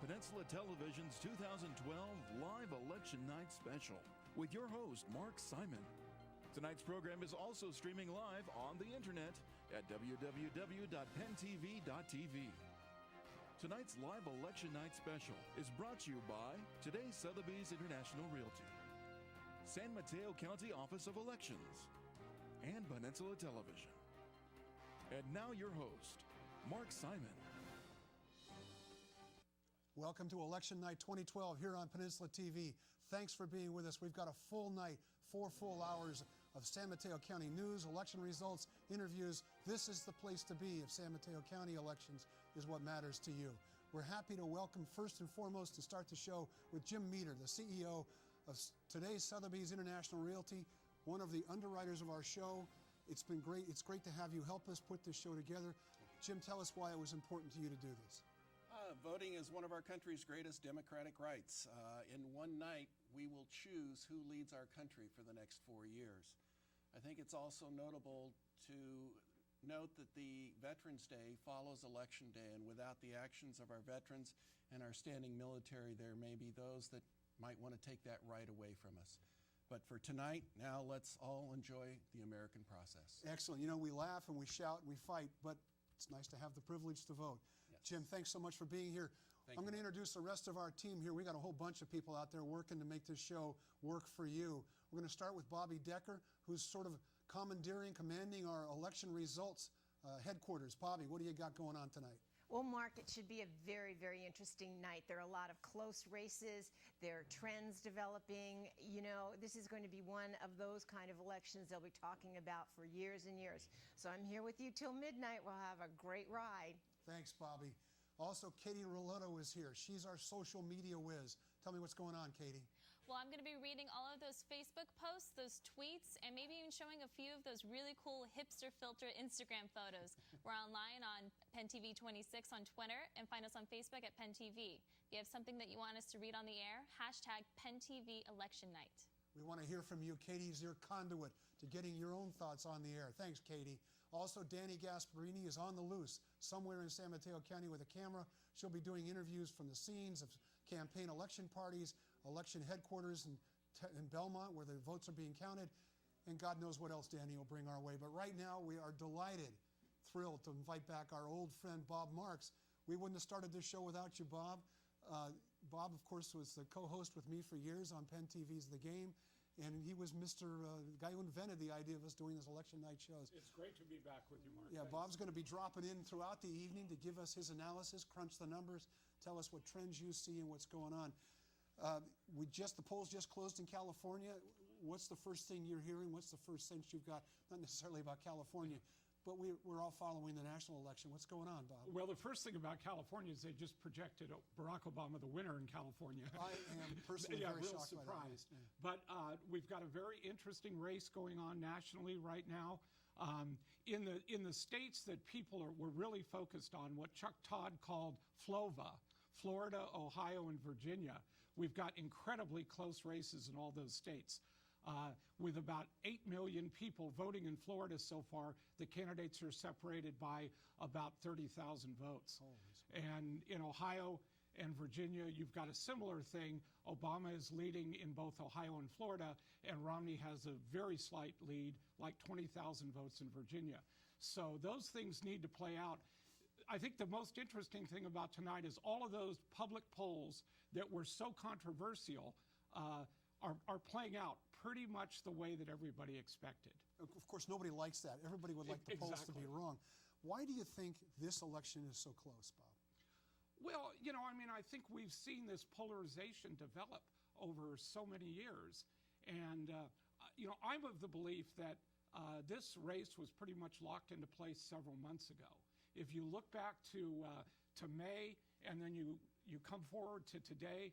Peninsula Television's 2012 Live Election Night Special with your host, Mark Simon. Tonight's program is also streaming live on the internet at www.pentv.tv. Tonight's Live Election Night Special is brought to you by today's Sotheby's International Realty, San Mateo County Office of Elections, and Peninsula Television. And now your host, Mark Simon. Welcome to Election Night 2012 here on Peninsula TV. Thanks for being with us. We've got a full night, 4 full hours of San Mateo County news, election results, interviews. This is the place to be if San Mateo County elections is what matters to you. We're happy to welcome first and foremost to start the show with Jim Meter, the CEO of today's Sotheby's International Realty, one of the underwriters of our show. It's been great. It's great to have you help us put this show together. Jim, tell us why it was important to you to do this. Voting is one of our country's greatest democratic rights. In one night, we will choose who leads our country for the next 4 years. I think it's also notable to note that the Veterans Day follows Election Day, and without the actions of our veterans and our standing military, there may be those that might want to take that right away from us. But for tonight, now let's all enjoy the American process. Excellent. You know, we laugh and we shout and we fight, but it's nice to have the privilege to vote. Yes. Jim, thanks so much for being here. I'm going to introduce the rest of our team here. We got a whole bunch of people out there working to make this show work for you. We're going to start with Bobby Decker, who's sort of commanding our election results headquarters. Bobby, what do you got going on tonight? Well, Mark, it should be a very, very interesting night. There are a lot of close races. There are trends developing. You know, this is going to be one of those kind of elections they'll be talking about for years and years. So I'm here with you till midnight. We'll have a great ride. Thanks, Bobby. Also, Katie Rolotto is here. She's our social media whiz. Tell me what's going on, Katie. Well, I'm going to be reading all of those Facebook posts, those tweets, and maybe even showing a few of those really cool hipster filter Instagram photos. We're online on PenTV 26 on Twitter, and find us on Facebook at PenTV. If you have something that you want us to read on the air, hashtag PenTV Election Night. We want to hear from you. Katie's your conduit to getting your own thoughts on the air. Thanks, Katie. Also, Danny Gasparini is on the loose somewhere in San Mateo County with a camera. She'll be doing interviews from the scenes of campaign election parties, election headquarters in Belmont where the votes are being counted, and God knows what else Danny will bring our way. But right now, we are delighted, thrilled to invite back our old friend Bob Marks. We wouldn't have started this show without you, Bob. Bob, of course, was the co-host with me for years on Penn TV's The Game, and he was the guy who invented the idea of us doing this election night shows. It's great to be back with you, Mark. Yeah, Thanks. Bob's going to be dropping in throughout the evening to give us his analysis, crunch the numbers, tell us what trends you see and what's going on. The polls just closed in California. What's the first thing you're hearing? What's the first sense you've got? Not necessarily about California, but we're all following the national election. What's going on, Bob? Well, the first thing about California is they just projected Barack Obama the winner in California. I am personally very real shocked surprised. by that. But we've got a very interesting race going on nationally right now. In the states that people were really focused on, what Chuck Todd called FLOVA, Florida, Ohio, and Virginia, we've got incredibly close races in all those states. With about 8 million people voting in Florida so far, the candidates are separated by about 30,000 votes. And in Ohio and Virginia, you've got a similar thing. Obama is leading in both Ohio and Florida, and Romney has a very slight lead, like 20,000 votes in Virginia. So those things need to play out. I think the most interesting thing about tonight is all of those public polls that were so controversial are playing out pretty much the way that everybody expected. Of course, nobody likes that. Everybody would like the polls to be wrong. Why do you think this election is so close, Bob? Well, you know, I mean, I think we've seen this polarization develop over so many years. And, you know, I'm of the belief that this race was pretty much locked into place several months ago. If you look back to May and then you come forward to today,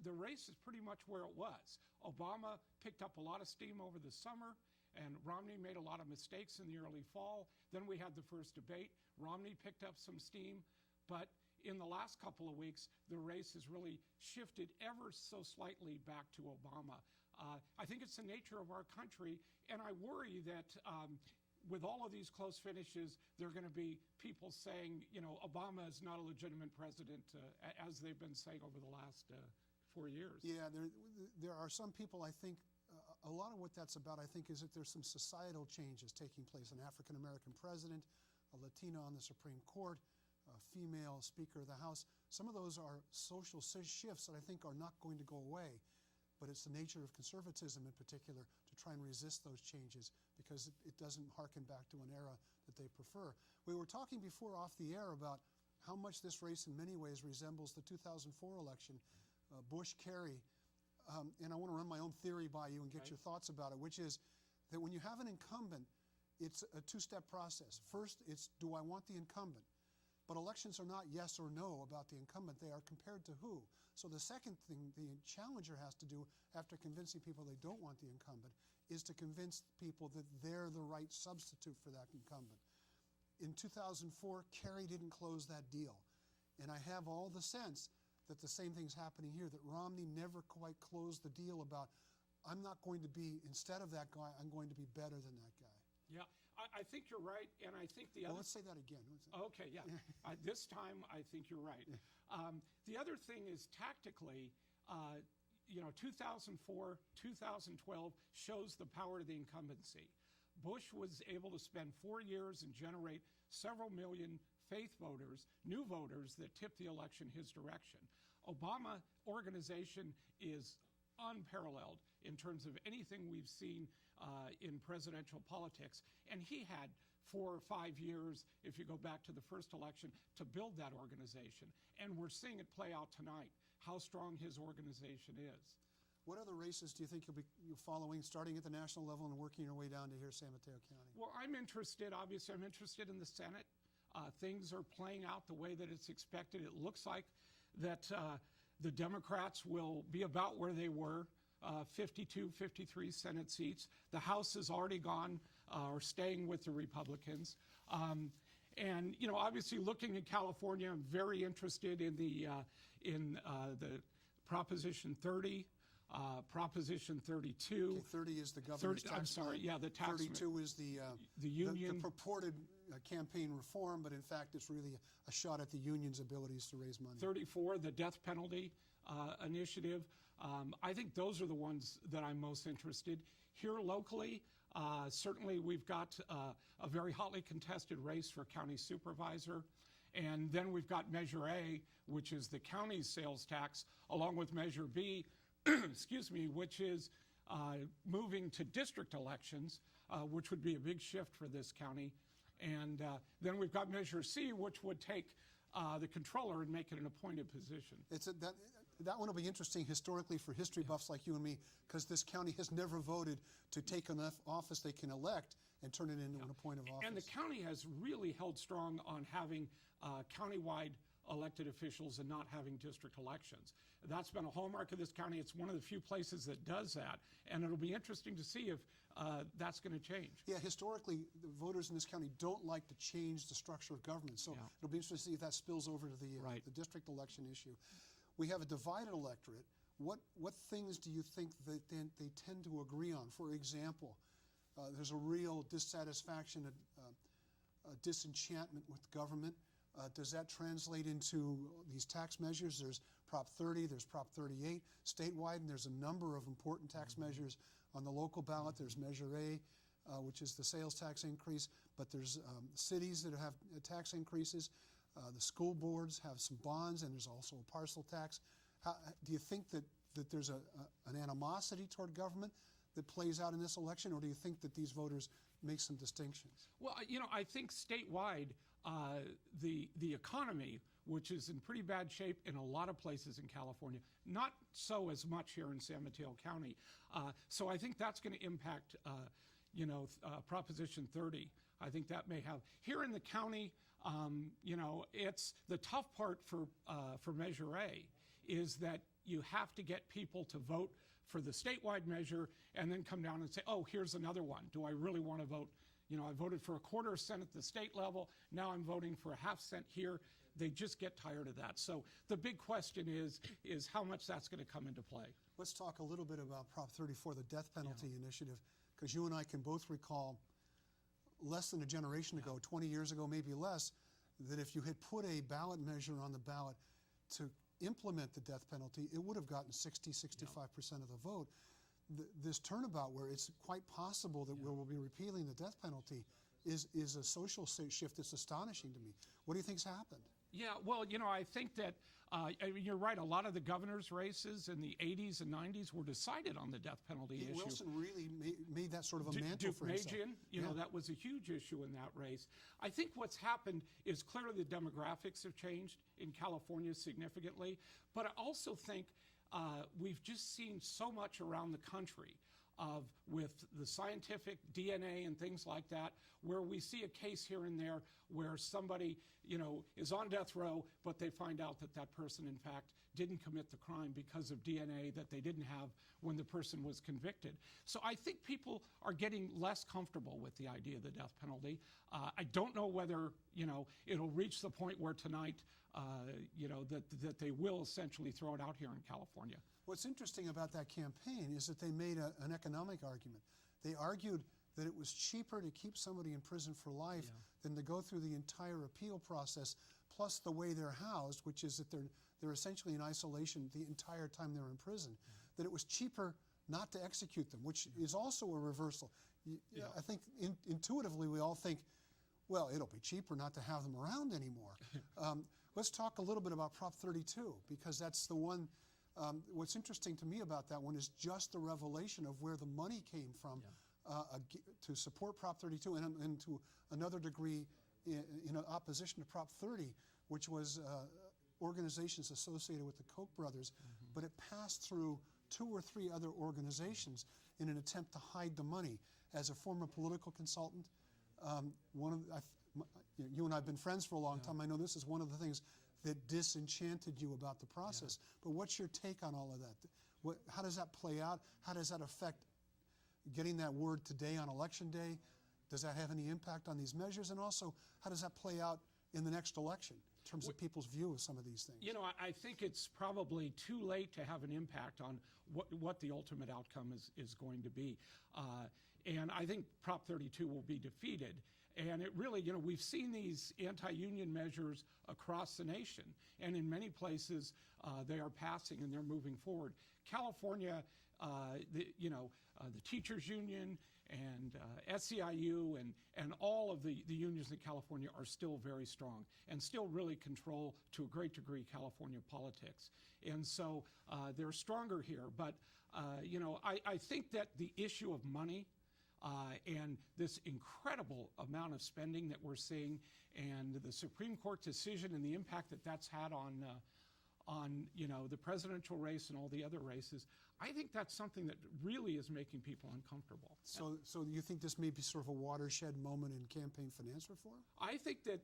the race is pretty much where it was. Obama picked up a lot of steam over the summer, and Romney made a lot of mistakes in the early fall. Then we had the first debate. Romney picked up some steam, but in the last couple of weeks, the race has really shifted ever so slightly back to Obama. I think it's the nature of our country, and I worry that with all of these close finishes, there are going to be people saying, Obama is not a legitimate president, as they've been saying over the last 4 years. Yeah, there are some people, I think, a lot of what that's about, I think, is that there's some societal changes taking place. An African-American president, a Latino on the Supreme Court, a female Speaker of the House. Some of those are social shifts that I think are not going to go away, but it's the nature of conservatism in particular to try and resist those changes because it doesn't harken back to an era that they prefer. We were talking before off the air about how much this race in many ways resembles the 2004 election, Bush-Kerry. And I want to run my own theory by you and get your thoughts about it, which is that when you have an incumbent, it's a two-step process. First, it's do I want the incumbent? But elections are not yes or no about the incumbent. They are compared to who. So the second thing the challenger has to do after convincing people they don't want the incumbent is to convince people that they're the right substitute for that incumbent. In 2004, Kerry didn't close that deal. And I have all the sense that the same thing's happening here, that Romney never quite closed the deal about, I'm not going to be, instead of that guy, I'm going to be better than that guy. Yeah, I think you're right, and I think the other... Well, let's say that again. Okay, yeah. This time, I think you're right. The other thing is tactically, 2004, 2012 shows the power of the incumbency. Bush was able to spend 4 years and generate several million faith voters, new voters that tipped the election his direction. Obama organization is unparalleled in terms of anything we've seen in presidential politics. And he had 4 or 5 years, if you go back to the first election, to build that organization. And we're seeing it play out tonight, how strong his organization is. What other races do you think you'll be following, starting at the national level and working your way down to here, San Mateo County? Well, I'm interested in the Senate. Things are playing out the way that it's expected. It looks like that the Democrats will be about where they were, 52, 53 Senate seats. The House has already gone or staying with the Republicans. And obviously looking at California, I'm very interested in the Proposition 30, Proposition 32. Okay, 30 is the governor's tax. I'm sorry, yeah, the tax. 32 is the union. The purported campaign reform, but in fact it's really a shot at the union's abilities to raise money. 34, the death penalty initiative. I think those are the ones that I'm most interested. Here locally, certainly we've got a very hotly contested race for county supervisor. And then we've got Measure A, which is the county's sales tax, along with Measure B, excuse me, which is moving to district elections, which would be a big shift for this county. And then we've got Measure C, which would take the controller and make it an appointed position. That one will be interesting historically for history buffs like you and me, because this county has never voted to take enough office they can elect and turn it into an appointed office. And the county has really held strong on having countywide elected officials and not having district elections. That's been a hallmark of this county. It's one of the few places that does that, and it'll be interesting to see if that's going to change. Yeah, historically, the voters in this county don't like to change the structure of government, so it'll be interesting to see if that spills over to the district election issue. We have a divided electorate. What things do you think that they tend to agree on? For example, there's a real dissatisfaction, a disenchantment with government. Does that translate into these tax measures? There's Prop 30, there's Prop 38 statewide, and there's a number of important tax measures on the local ballot. There's Measure A, which is the sales tax increase, but there's cities that have tax increases. The school boards have some bonds, and there's also a parcel tax. Do you think that there's an animosity toward government that plays out in this election, or do you think that these voters make some distinctions? Well, I think statewide, the economy, which is in pretty bad shape in a lot of places in California, not so as much here in San Mateo County. So I think that's going to impact, Proposition 30. I think that may have. Here in the county, it's the tough part for Measure A is that you have to get people to vote for the statewide measure and then come down and say, oh, here's another one. Do I really want to vote? I voted for a quarter cent at the state level. Now I'm voting for a half cent here. They just get tired of that. So the big question is how much that's going to come into play. Let's talk a little bit about Prop 34, the death penalty initiative, because you and I can both recall less than a generation ago, 20 years ago, maybe less, that if you had put a ballot measure on the ballot to implement the death penalty, it would have gotten 60, 65% of the vote. This turnabout, where it's quite possible that we will be repealing the death penalty, is a social shift that's astonishing to me. What do you think's happened? Yeah, well, I think that you're right. A lot of the governor's races in the 80s and 90s were decided on the death penalty issue. Wilson really made that sort of a mantle for himself. That was a huge issue in that race. I think what's happened is clearly the demographics have changed in California significantly, but I also think we've just seen so much around the country with the scientific DNA and things like that, where we see a case here and there where somebody, is on death row, but they find out that that person, in fact, didn't commit the crime because of DNA that they didn't have when the person was convicted. So I think people are getting less comfortable with the idea of the death penalty. I don't know whether, it'll reach the point where tonight, that they will essentially throw it out here in California. What's interesting about that campaign is that they made an economic argument. They argued that it was cheaper to keep somebody in prison for life than to go through the entire appeal process, plus the way they're housed, which is that they're essentially in isolation the entire time they're in prison, that it was cheaper not to execute them, which is also a reversal. I think intuitively we all think, well, it'll be cheaper not to have them around anymore. Let's talk a little bit about Prop 32, because that's the one. What's interesting to me about that one is just the revelation of where the money came from to support Prop 32 and to another degree in opposition to Prop 30, which was organizations associated with the Koch brothers, but it passed through 2 or 3 other organizations in an attempt to hide the money. As a former political consultant, you and I have been friends for a long time. I know this is one of the things that disenchanted you about the process. But what's your take on all of that? How does that play out? How does that affect getting that word today on Election Day? Does that have any impact on these measures? And also, how does that play out in the next election in terms of people's view of some of these things? I think it's probably too late to have an impact on what the ultimate outcome is going to be. And I think Prop 32 will be defeated. And it really, we've seen these anti-union measures across the nation, and in many places they are passing and they're moving forward. California, the teachers union and SEIU and all of the unions in California are still very strong and still really control, to a great degree, California politics. And so they're stronger here. But, I think that the issue of money and this incredible amount of spending that we're seeing, and the Supreme Court decision and the impact that that's had on the presidential race and all the other races, I think that's something that really is making people uncomfortable. So you think this may be sort of a watershed moment in campaign finance reform? I think that,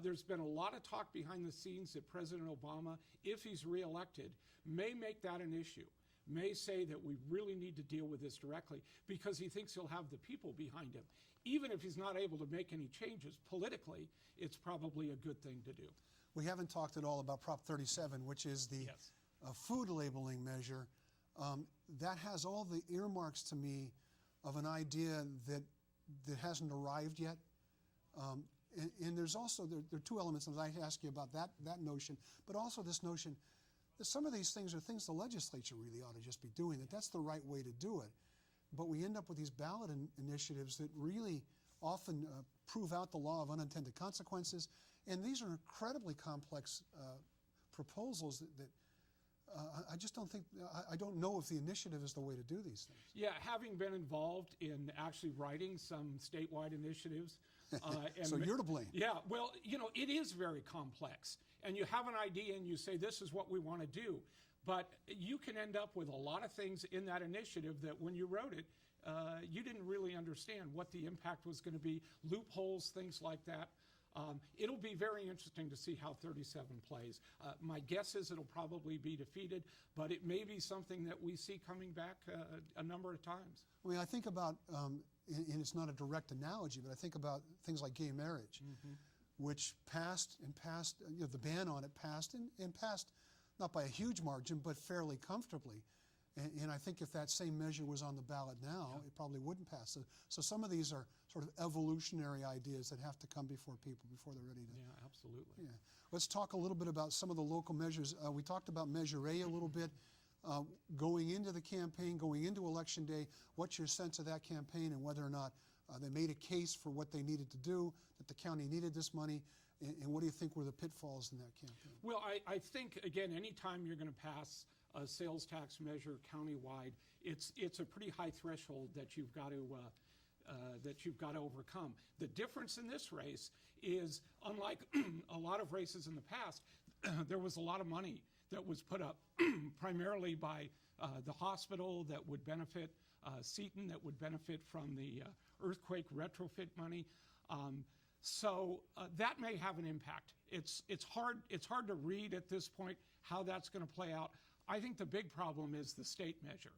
there's been a lot of talk behind the scenes that President Obama, if he's reelected, may make that an issue. May say that we really need to deal with this directly because he thinks he'll have the people behind him. Even if he's not able to make any changes politically, it's probably a good thing to do. We haven't talked at all about Prop 37, which is the food labeling measure. That has all the earmarks to me of an idea that hasn't arrived yet. And there's also, there are 2 elements, and I'd ask you about that notion, but also this notion that some of these things are things the legislature really ought to just be doing, that's the right way to do it. But we end up with these ballot initiatives that really often prove out the law of unintended consequences. And these are incredibly complex proposals that I just don't think, I don't know if the initiative is the way to do these things. Yeah, having been involved in actually writing some statewide initiatives. So you're to blame. Yeah, well, it is very complex. And you have an idea and you say, this is what we want to do. But you can end up with a lot of things in that initiative that when you wrote it, you didn't really understand what the impact was going to be, loopholes, things like that. It'll be very interesting to see how 37 plays. My guess is it'll probably be defeated, but it may be something that we see coming back a number of times. I mean, I think about, and it's not a direct analogy, but I think about things like gay marriage, which passed, the ban on it passed, and passed not by a huge margin, but fairly comfortably. And I think if that same measure was on the ballot now, it probably wouldn't pass. So some of these are sort of evolutionary ideas that have to come before people before they're ready to. Yeah, absolutely. Yeah. Let's talk a little bit about some of the local measures. We talked about Measure A a little bit. Going into the campaign, going into Election Day, what's your sense of that campaign and whether or not they made a case for what they needed to do, that the county needed this money, and what do you think were the pitfalls in that campaign? Well, I think, again, anytime you're going to pass a sales tax measure countywide, it's a pretty high threshold that you've got to overcome. The difference in this race is, unlike a lot of races in the past, there was a lot of money that was put up primarily by the hospital that would benefit Seton, that would benefit from the earthquake retrofit money. So that may have an impact. It's hard to read at this point how that's going to play out. I think the big problem is the state measure.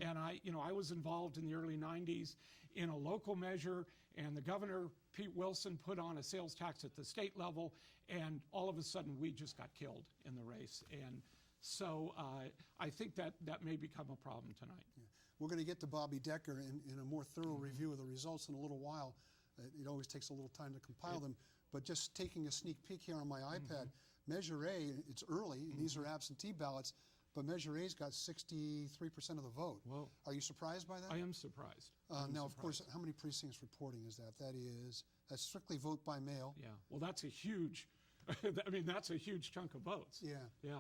And I was involved in the early 90s in a local measure, and the governor, Pete Wilson, put on a sales tax at the state level, and all of a sudden we just got killed in the race. And so I think that may become a problem tonight. Yeah. We're going to get to Bobby Decker in a more thorough review of the results in a little while. It always takes a little time to compile them, but just taking a sneak peek here on my iPad, Measure A, it's early, and these are absentee ballots, but Measure A's got 63% of the vote. Whoa. Are you surprised by that? I am surprised. Now, of course, how many precincts reporting is that? That's strictly vote by mail. Yeah, well, that's a huge, that's a huge chunk of votes. Yeah. Yeah.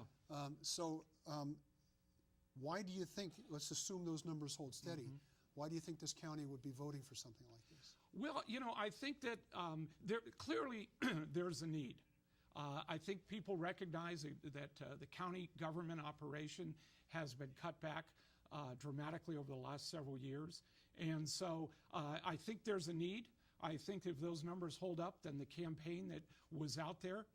Why do you think, let's assume those numbers hold steady, why do you think this county would be voting for something like this? Well, I think that clearly there's a need. I think people recognize that the county government operation has been cut back dramatically over the last several years. And so I think there's a need. I think if those numbers hold up, then the campaign that was out there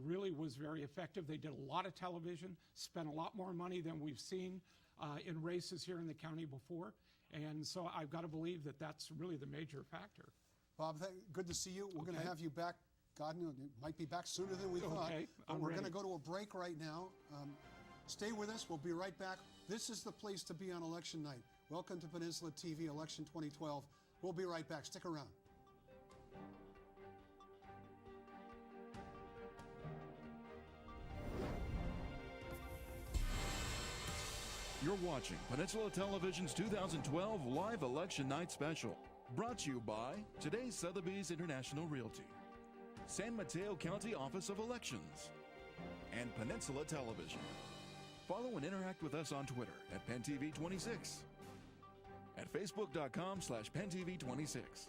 really was very effective. They did a lot of television, spent a lot more money than we've seen in races here in the county before. And so I've got to believe that that's really the major factor. Bob, good to see you. We're going to have you back. God knows, you might be back sooner than we thought. But we're going to go to a break right now. Stay with us. We'll be right back. This is the place to be on election night. Welcome to Peninsula TV, Election 2012. We'll be right back. Stick around. You're watching Peninsula Television's 2012 Live Election Night Special, brought to you by today's Sotheby's International Realty, San Mateo County Office of Elections, and Peninsula Television. Follow and interact with us on Twitter at PenTV26, at Facebook.com/PenTV26.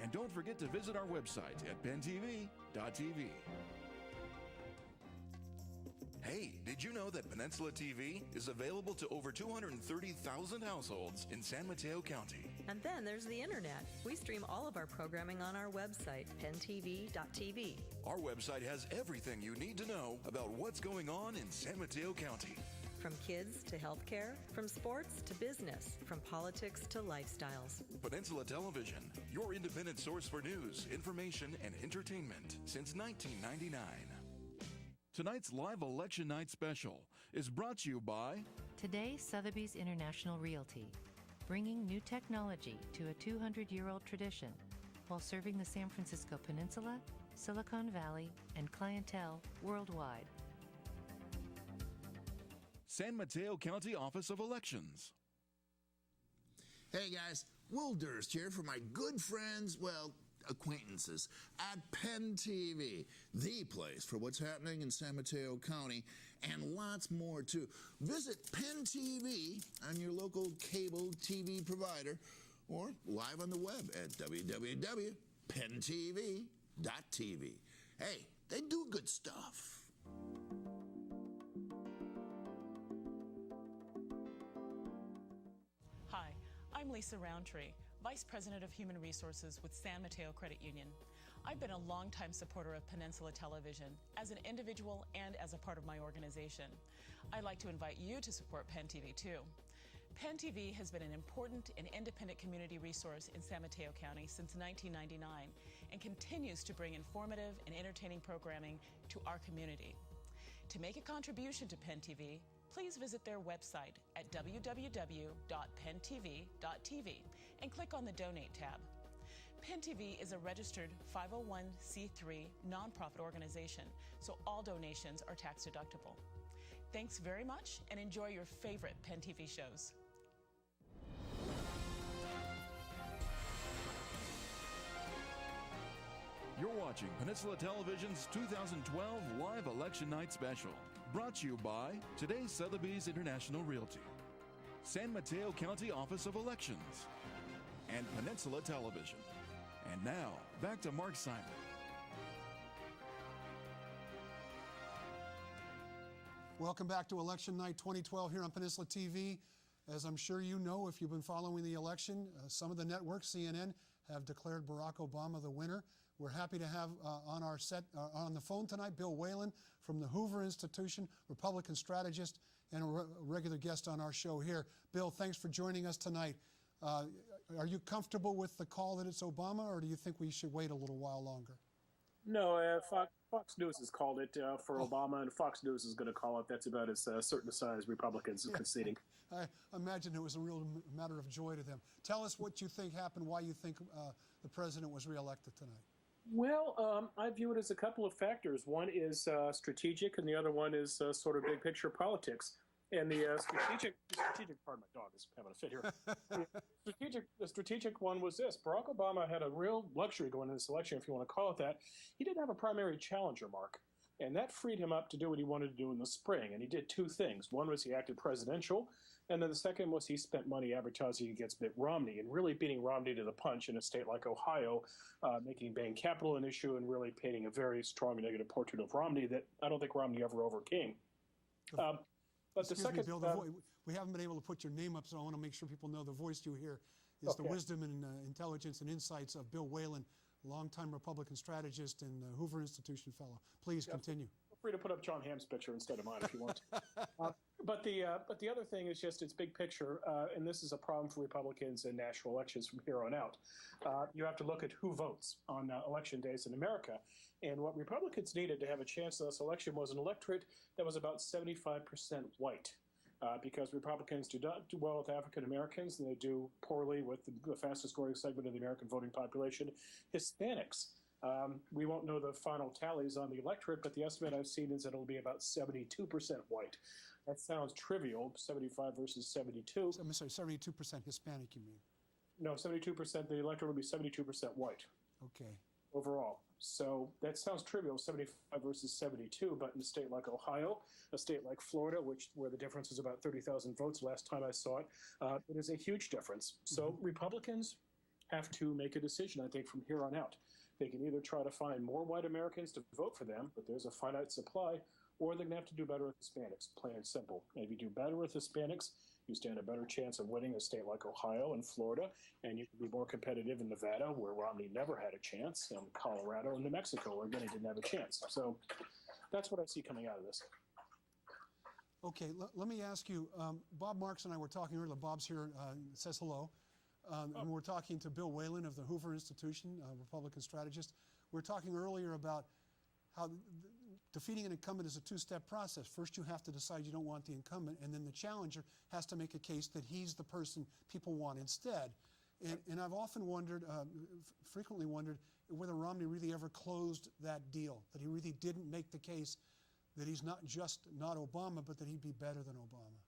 And don't forget to visit our website at PenTV.tv. Hey, did you know that Peninsula TV is available to over 230,000 households in San Mateo County? And then there's the internet. We stream all of our programming on our website, pentv.tv. Our website has everything you need to know about what's going on in San Mateo County. From kids to healthcare, from sports to business, from politics to lifestyles. Peninsula Television, your independent source for news, information, and entertainment since 1999. Tonight's Live Election Night Special is brought to you by Today, Sotheby's International Realty, bringing new technology to a 200-year-old tradition while serving the San Francisco Peninsula, Silicon Valley, and clientele worldwide. San Mateo County Office of Elections. Hey guys, Will Durst here for my good friends, acquaintances at Penn TV, the place for what's happening in San Mateo County, and lots more too. Visit Penn TV on your local cable TV provider or live on the web at www.penntv.tv. Hey, they do good stuff. Hi, I'm Lisa Roundtree, Vice President of Human Resources with San Mateo Credit Union. I've been a longtime supporter of Peninsula Television as an individual and as a part of my organization. I'd like to invite you to support Penn TV too. Penn TV has been an important and independent community resource in San Mateo County since 1999 and continues to bring informative and entertaining programming to our community. To make a contribution to Penn TV, please visit their website at www.penntv.tv and click on the Donate tab. PennTV is a registered 501c3 nonprofit organization, so all donations are tax deductible. Thanks very much and enjoy your favorite PennTV shows. You're watching Peninsula Television's 2012 Live Election Night Special, brought to you by today's Sotheby's International Realty, San Mateo County Office of Elections, and Peninsula Television. And now, back to Mark Simon. Welcome back to Election Night 2012 here on Peninsula TV. As I'm sure you know, if you've been following the election, some of the networks, CNN, have declared Barack Obama the winner. We're happy to have on our set, on the phone tonight, Bill Whalen from the Hoover Institution, Republican strategist, and a regular guest on our show here. Bill, thanks for joining us tonight. Are you comfortable with the call that it's Obama, or do you think we should wait a little while longer? No, Fox News has called it for Obama, and Fox News is going to call it. That's about as certain a sign as Republicans are conceding. I imagine it was a real matter of joy to them. Tell us what you think happened, why you think the president was reelected tonight. Well, I view it as a couple of factors. One is strategic, and the other one is sort of big picture politics. And the strategic, pardon, my dog is having a fit here. The strategic one was this. Barack Obama had a real luxury going into this election, if you want to call it that. He didn't have a primary challenger, Mark. And that freed him up to do what he wanted to do in the spring. And he did two things. One was he acted presidential, and then the second was he spent money advertising against Mitt Romney and really beating Romney to the punch in a state like Ohio, making bank capital an issue and really painting a very strong negative portrait of Romney that I don't think Romney ever overcame. But the second, me, Bill, we haven't been able to put your name up, so I want to make sure people know the voice you hear is the wisdom and intelligence and insights of Bill Whalen, longtime Republican strategist and Hoover Institution fellow. Please continue. Feel free to put up John Hamm's picture instead of mine if you want. But the other thing is just it's big picture, and this is a problem for Republicans in national elections from here on out. You have to look at who votes on election days in America. And what Republicans needed to have a chance in this election was an electorate that was about 75% white. Because Republicans do not do well with African Americans, and they do poorly with the fastest growing segment of the American voting population, Hispanics. We won't know the final tallies on the electorate, but the estimate I've seen is that it'll be about 72% white. That sounds trivial, 75 versus 72. I'm sorry, 72% Hispanic, you mean? No, 72%, the electorate will be 72% white. Okay. Overall. So that sounds trivial, 75 versus 72, but in a state like Ohio, a state like Florida, where the difference is about 30,000 votes last time I saw it, it is a huge difference. So Republicans have to make a decision, I think, from here on out. They can either try to find more white Americans to vote for them, but there's a finite supply, or they're going to have to do better with Hispanics, plain and simple. And if you do better with Hispanics, you stand a better chance of winning a state like Ohio and Florida, and you can be more competitive in Nevada, where Romney never had a chance, and Colorado and New Mexico, where again he didn't have a chance. So that's what I see coming out of this. Okay, let me ask you, Bob Marks and I were talking earlier. Bob's here, says hello. And we're talking to Bill Whalen of the Hoover Institution, Republican strategist. We were talking earlier about how defeating an incumbent is a two-step process. First, you have to decide you don't want the incumbent, and then the challenger has to make a case that he's the person people want instead. And I've often wondered, frequently wondered, whether Romney really ever closed that deal, that he really didn't make the case that he's not just not Obama, but that he'd be better than Obama.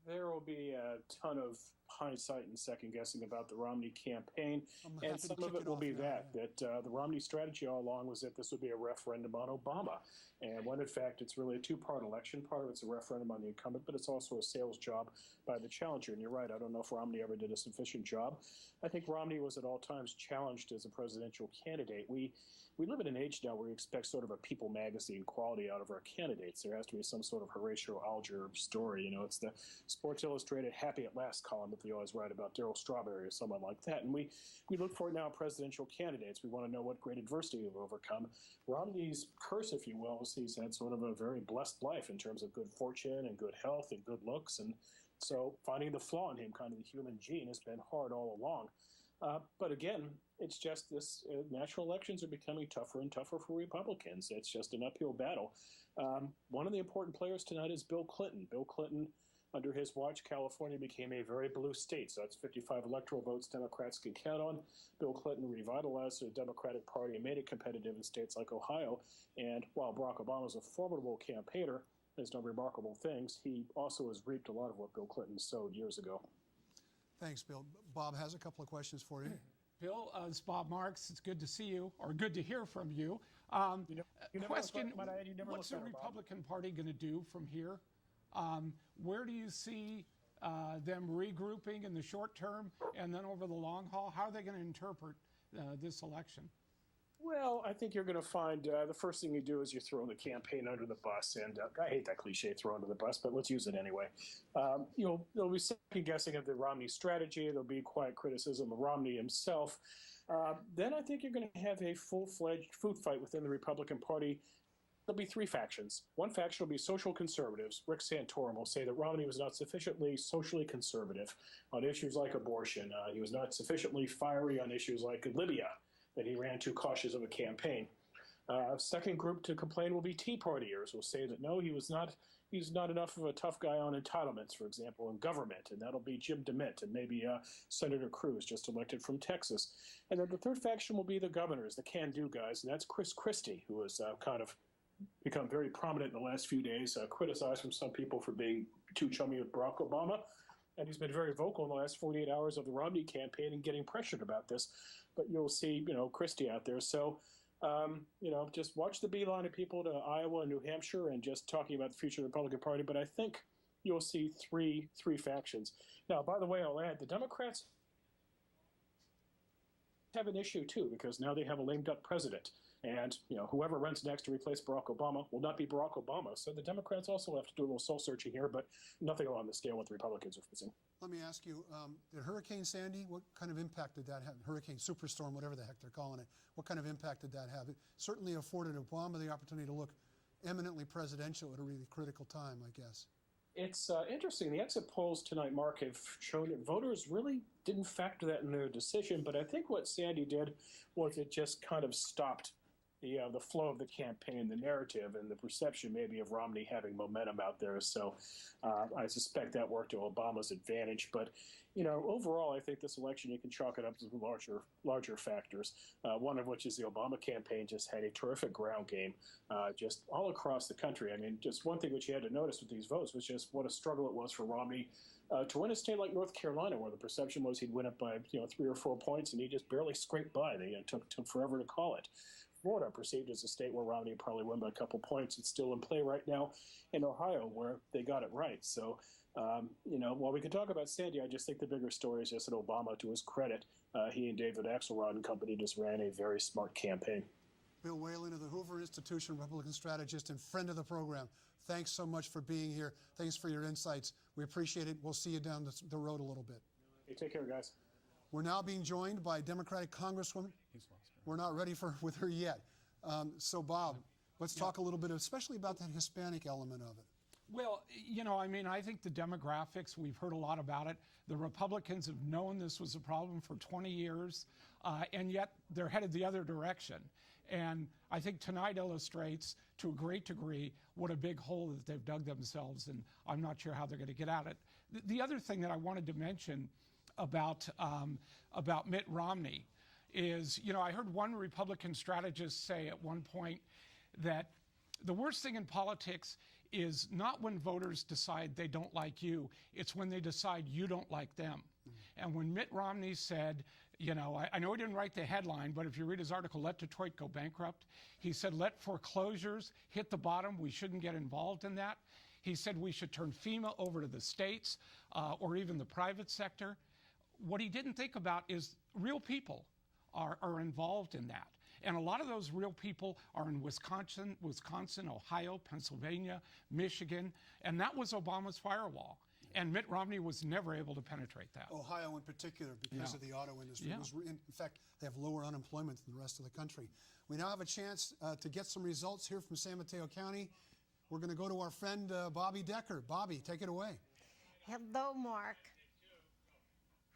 There will be a ton of hindsight and second guessing about the Romney campaign, and some of it will be that the Romney strategy all along was that this would be a referendum on Obama, and when in fact it's really a two-part election. Part of it's a referendum on the incumbent, but it's also a sales job by the challenger. And you're right, I don't know if Romney ever did a sufficient job. I think Romney was at all times challenged as a presidential candidate. We live in an age now where we expect sort of a People magazine quality out of our candidates. There has to be some sort of Horatio Alger story. You know, it's the Sports Illustrated Happy at Last column that they always write about Darryl Strawberry or someone like that. And we look for it now in presidential candidates. We want to know what great adversity you've overcome. Romney's curse, if you will, is he's had sort of a very blessed life in terms of good fortune and good health and good looks. And so finding the flaw in him, kind of the human gene, has been hard all along. But again, it's just this national elections are becoming tougher and tougher for Republicans. It's just an uphill battle. One of the important players tonight is Bill Clinton. Bill Clinton, under his watch, California became a very blue state. So that's 55 electoral votes Democrats can count on. Bill Clinton revitalized the Democratic Party and made it competitive in states like Ohio. And while Barack Obama is a formidable campaigner, has done remarkable things, he also has reaped a lot of what Bill Clinton sowed years ago. Thanks, Bill. Bob has a couple of questions for you. Bill, it's Bob Marks. It's good to see you, or good to hear from you. Question, what's the Republican Party going to do from here? Where do you see them regrouping in the short term and then over the long haul? How are they going to interpret this election? Well, I think you're going to find the first thing you do is you throw the campaign under the bus. And I hate that cliche, throw under the bus, but let's use it anyway. There'll be second guessing of the Romney strategy. There'll be quiet criticism of Romney himself. Then I think you're going to have a full-fledged food fight within the Republican Party. There'll be three factions. One faction will be social conservatives. Rick Santorum will say that Romney was not sufficiently socially conservative on issues like abortion. He was not sufficiently fiery on issues like Libya, that he ran too cautious of a campaign. Second group to complain will be Tea Partiers, who will say that no, he's not enough of a tough guy on entitlements, for example, in government, and that'll be Jim DeMint and maybe Senator Cruz, just elected from Texas. And then the third faction will be the governors, the can-do guys, and that's Chris Christie, who has kind of become very prominent in the last few days, criticized from some people for being too chummy with Barack Obama. And he's been very vocal in the last 48 hours of the Romney campaign and getting pressured about this. But you'll see, Christie out there. So, just watch the beeline of people to Iowa and New Hampshire and just talking about the future of the Republican Party. But I think you'll see three factions. Now, by the way, I'll add, the Democrats have an issue, too, because now they have a lame duck president. And, whoever runs next to replace Barack Obama will not be Barack Obama. So the Democrats also have to do a little soul-searching here, but nothing along the scale what the Republicans are facing. Let me ask you, did Hurricane Sandy, what kind of impact did that have? Hurricane Superstorm, whatever the heck they're calling it. What kind of impact did that have? It certainly afforded Obama the opportunity to look eminently presidential at a really critical time, I guess. It's interesting. The exit polls tonight, Mark, have shown that voters really didn't factor that in their decision. But I think what Sandy did was it just kind of stopped the flow of the campaign, the narrative, and the perception maybe of Romney having momentum out there. So I suspect that worked to Obama's advantage. But, overall, I think this election, you can chalk it up to larger factors, one of which is the Obama campaign just had a terrific ground game just all across the country. I mean, just one thing which you had to notice with these votes was just what a struggle it was for Romney to win a state like North Carolina, where the perception was he'd win it by 3 or 4 points, and he just barely scraped by. They took forever to call it. Florida, perceived as a state where Romney probably won by a couple points. It's still in play right now in Ohio, where they got it right. So, while we can talk about Sandy, I just think the bigger story is just that Obama, to his credit, he and David Axelrod and company just ran a very smart campaign. Bill Whalen of the Hoover Institution, Republican strategist and friend of the program. Thanks so much for being here. Thanks for your insights. We appreciate it. We'll see you down the road a little bit. Hey, take care, guys. We're now being joined by Democratic Congresswoman. We're not ready with her yet. So, Bob, let's talk a little bit, especially about that Hispanic element of it. Well, I think the demographics, we've heard a lot about it. The Republicans have known this was a problem for 20 years, and yet they're headed the other direction. And I think tonight illustrates, to a great degree, what a big hole that they've dug themselves, and I'm not sure how they're going to get out of it. The other thing that I wanted to mention about Mitt Romney is, I heard one Republican strategist say at one point that the worst thing in politics is not when voters decide they don't like you, it's when they decide you don't like them. And when Mitt Romney said, I know he didn't write the headline, but if you read his article, Let Detroit Go Bankrupt, he said, let foreclosures hit the bottom. We shouldn't get involved in that. He said we should turn FEMA over to the states or even the private sector. What he didn't think about is real people are involved in that. And a lot of those real people are in Wisconsin, Ohio, Pennsylvania, Michigan, and that was Obama's firewall. And Mitt Romney was never able to penetrate that. Ohio in particular, because of the auto industry. In fact, they have lower unemployment than the rest of the country. We now have a chance to get some results here from San Mateo County. We're going to go to our friend Bobby Decker. Bobby, take it away. Hello, Mark.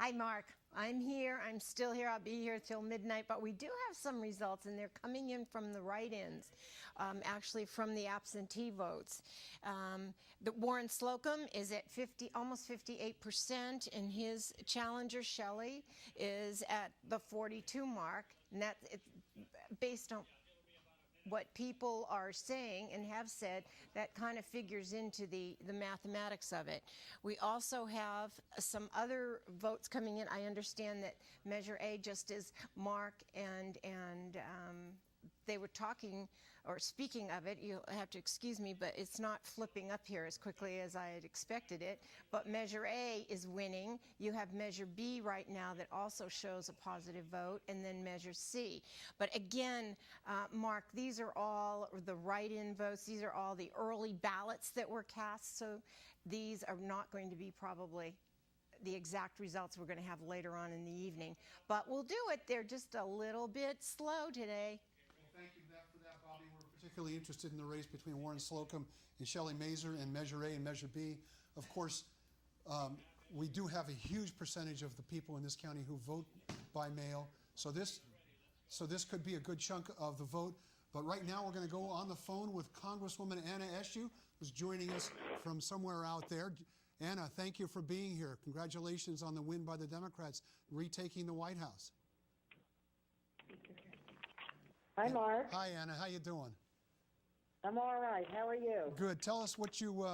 Hi, Mark. I'm here. I'm still here. I'll be here till midnight. But we do have some results, and they're coming in from the write-ins, actually from the absentee votes. The Warren Slocum is at almost 58%, and his challenger, Shelly, is at the 42 mark. And that's based on what people are saying and have said. That kind of figures into the mathematics of it. We also have some other votes coming in. I understand that Measure A, just as Mark and they were talking or speaking of it, you'll have to excuse me, but it's not flipping up here as quickly as I had expected it. But Measure A is winning. You have Measure B right now that also shows a positive vote, and then Measure C. But again, Mark, these are all the write-in votes. These are all the early ballots that were cast, so these are not going to be probably the exact results we're going to have later on in the evening. But we'll do it. They're just a little bit slow today. Thank you for that, Bobby. We're particularly interested in the race between Warren Slocum and Shelly Mazer and Measure A and Measure B. Of course, we do have a huge percentage of the people in this county who vote by mail. So this could be a good chunk of the vote. But right now we're going to go on the phone with Congresswoman Eshoo, who's joining us from somewhere out there. Anna, thank you for being here. Congratulations on the win by the Democrats, retaking the White House. Hi, Mark. Hi, Anna. How you doing? I'm all right. How are you? Good. Tell us what you.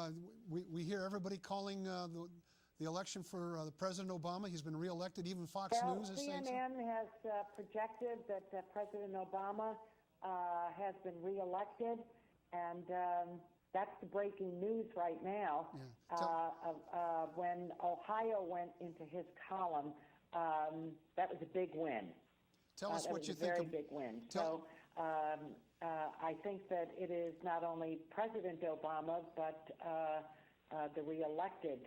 We hear everybody calling the election for President Obama. He's been reelected. Even Fox News is saying so. CNN has projected that President Obama has been reelected, and that's the breaking news right now. Yeah. When Ohio went into his column, that was a big win. Tell us what you think. Very big win. So I think that it is not only President Obama, but the reelected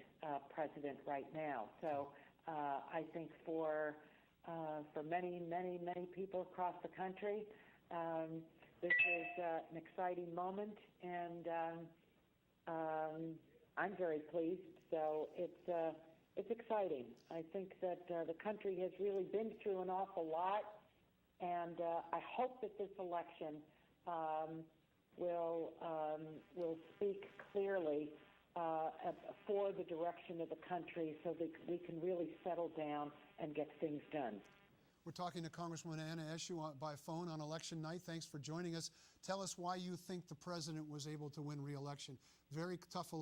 president right now. So I think for many, many, many people across the country, this is an exciting moment, and I'm very pleased. So it's exciting. I think that the country has really been through an awful lot, and I hope that this election will speak clearly for the direction of the country, so that we can really settle down and get things done. We're talking to Congresswoman Anna Eshoo by phone on election night. Thanks for joining us. Tell us why you think the president was able to win re-election. Very tough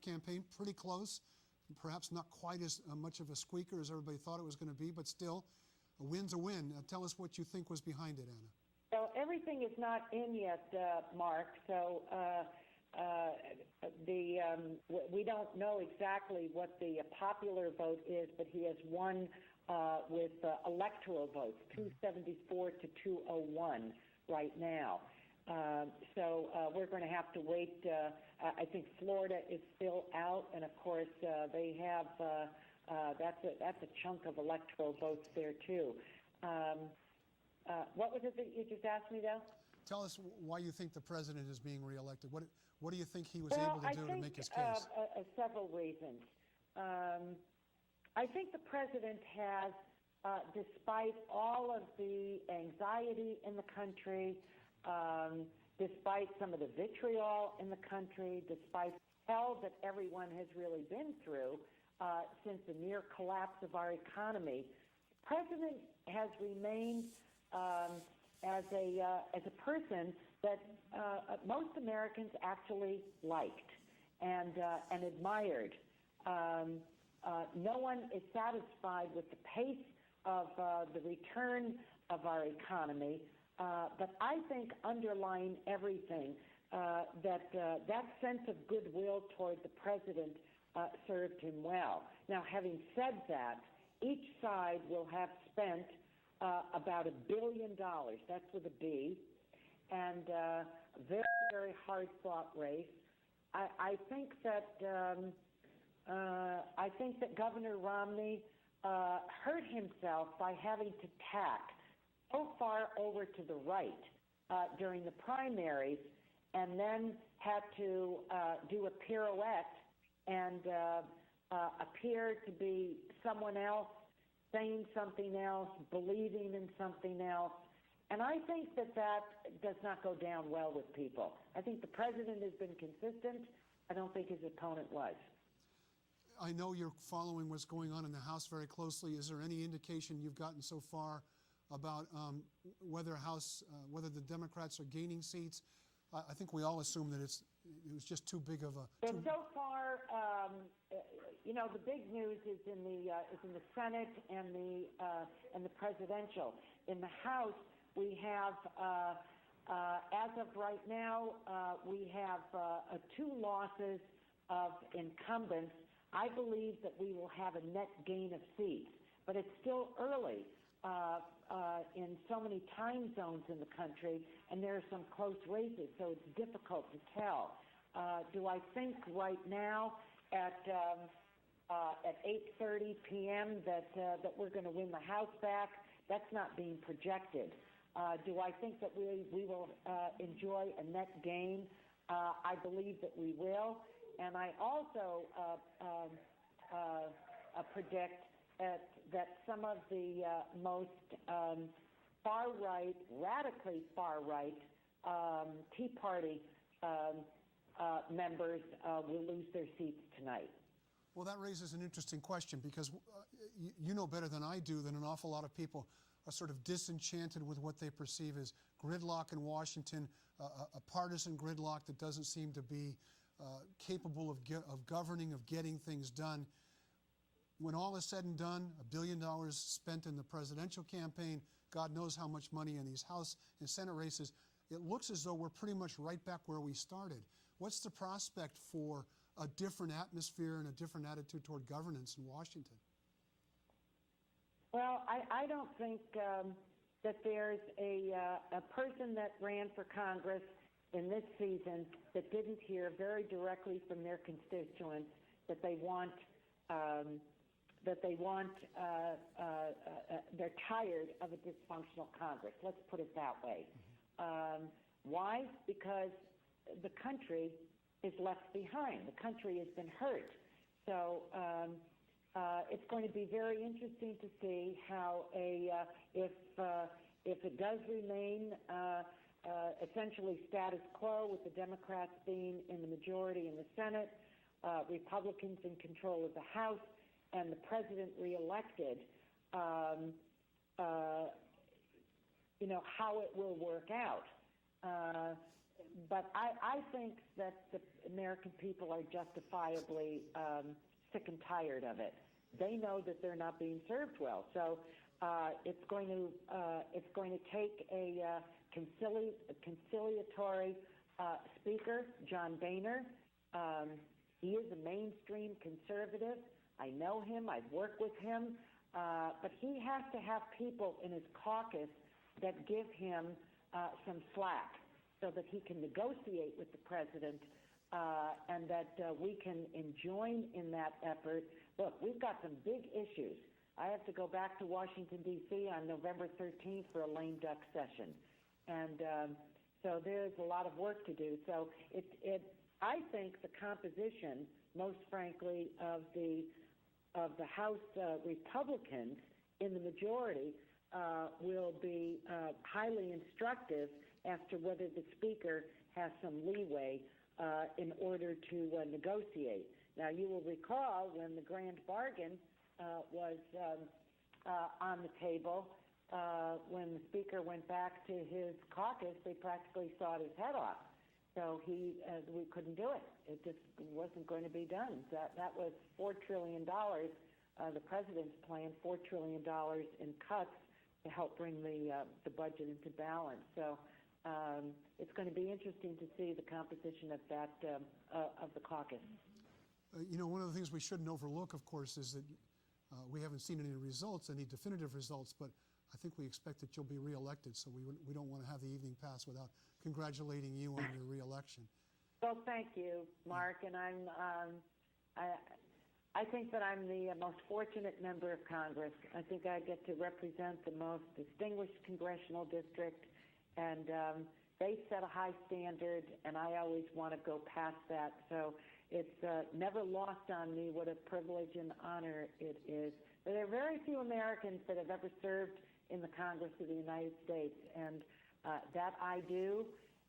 campaign, pretty close. Perhaps not quite as much of a squeaker as everybody thought it was going to be, but still, a win's a win. Tell us what you think was behind it, Anna. Well, everything is not in yet, Mark. So we don't know exactly what the popular vote is, but he has won with electoral votes, 274 to 201 right now. So we're going to have to wait. I think Florida is still out, and of course they have that's a chunk of electoral votes there too. What was it that you just asked me, though? Tell us why you think the president is being reelected. What do you think he was able to do to make his case? Several reasons. I think the president has, despite all of the anxiety in the country, despite some of the vitriol in the country, despite hell that everyone has really been through since the near collapse of our economy, the president has remained as a person that most Americans actually liked and admired. No one is satisfied with the pace of the return of our economy, but I think underlying everything, that sense of goodwill toward the president served him well. Now, having said that, each side will have spent about $1 billion, that's with a B, and a very, very hard-fought race. I think that Governor Romney hurt himself by having to tack so far over to the right during the primaries, and then had to do a pirouette and appear to be someone else, saying something else, believing in something else. And I think that does not go down well with people. I think the president has been consistent. I don't think his opponent was. I know you're following what's going on in the House very closely. Is there any indication you've gotten so far about whether the Democrats are gaining seats? I think we all assume that it was just too big of a. So far, the big news is in the Senate and the presidential. In the House, we have, as of right now, we have 2 losses of incumbents. I believe that we will have a net gain of seats, but it's still early in so many time zones in the country, and there are some close races, so it's difficult to tell. Do I think right now at 8:30 p.m. that we're going to win the House back? That's not being projected. Do I think that we will enjoy a net gain? I believe that we will. And I also predict that some of the most far-right, radically far-right Tea Party members will lose their seats tonight. Well, that raises an interesting question because you know better than I do that an awful lot of people are sort of disenchanted with what they perceive as gridlock in Washington, a partisan gridlock that doesn't seem to be capable of governing, of getting things done. When all is said and done, $1 billion spent in the presidential campaign, God knows how much money in these House and Senate races, it looks as though we're pretty much right back where we started. What's the prospect for a different atmosphere and a different attitude toward governance in Washington? Well, I don't think that there's a person that ran for Congress in this season that didn't hear very directly from their constituents that they want they're tired of a dysfunctional Congress. Let's put it that way. Why? Because the country is left behind. The country has been hurt. So it's going to be very interesting to see how if it does remain essentially status quo with the Democrats being in the majority in the Senate, Republicans in control of the House, and the president reelected, how it will work out. But I think that the American people are justifiably sick and tired of it. They know that they're not being served well. So it's going to take a conciliatory speaker, John Boehner. He is a mainstream conservative. I know him. I've worked with him. But he has to have people in his caucus that give him some slack so that he can negotiate with the president and that we can join in that effort. Look, we've got some big issues. I have to go back to Washington, D.C. on November 13th for a lame duck session. And so there's a lot of work to do. So I think the composition, most frankly, of the House Republicans in the majority will be highly instructive as to whether the Speaker has some leeway in order to negotiate. Now, you will recall when the grand bargain was on the table, when the Speaker went back to his caucus, they practically sawed his head off. So we couldn't do it. It just wasn't going to be done. That was $4 trillion. The president's plan, $4 trillion in cuts to help bring the budget into balance. So it's going to be interesting to see the composition of that of the caucus. One of the things we shouldn't overlook, of course, is that we haven't seen any results, any definitive results, but I think we expect that you'll be reelected, so we don't want to have the evening pass without congratulating you on your reelection. Well, thank you, Mark, and I think that I'm the most fortunate member of Congress. I think I get to represent the most distinguished congressional district, and they set a high standard, and I always want to go past that. So it's never lost on me what a privilege and honor it is. But there are very few Americans that have ever served in the Congress of the United States, and that I do,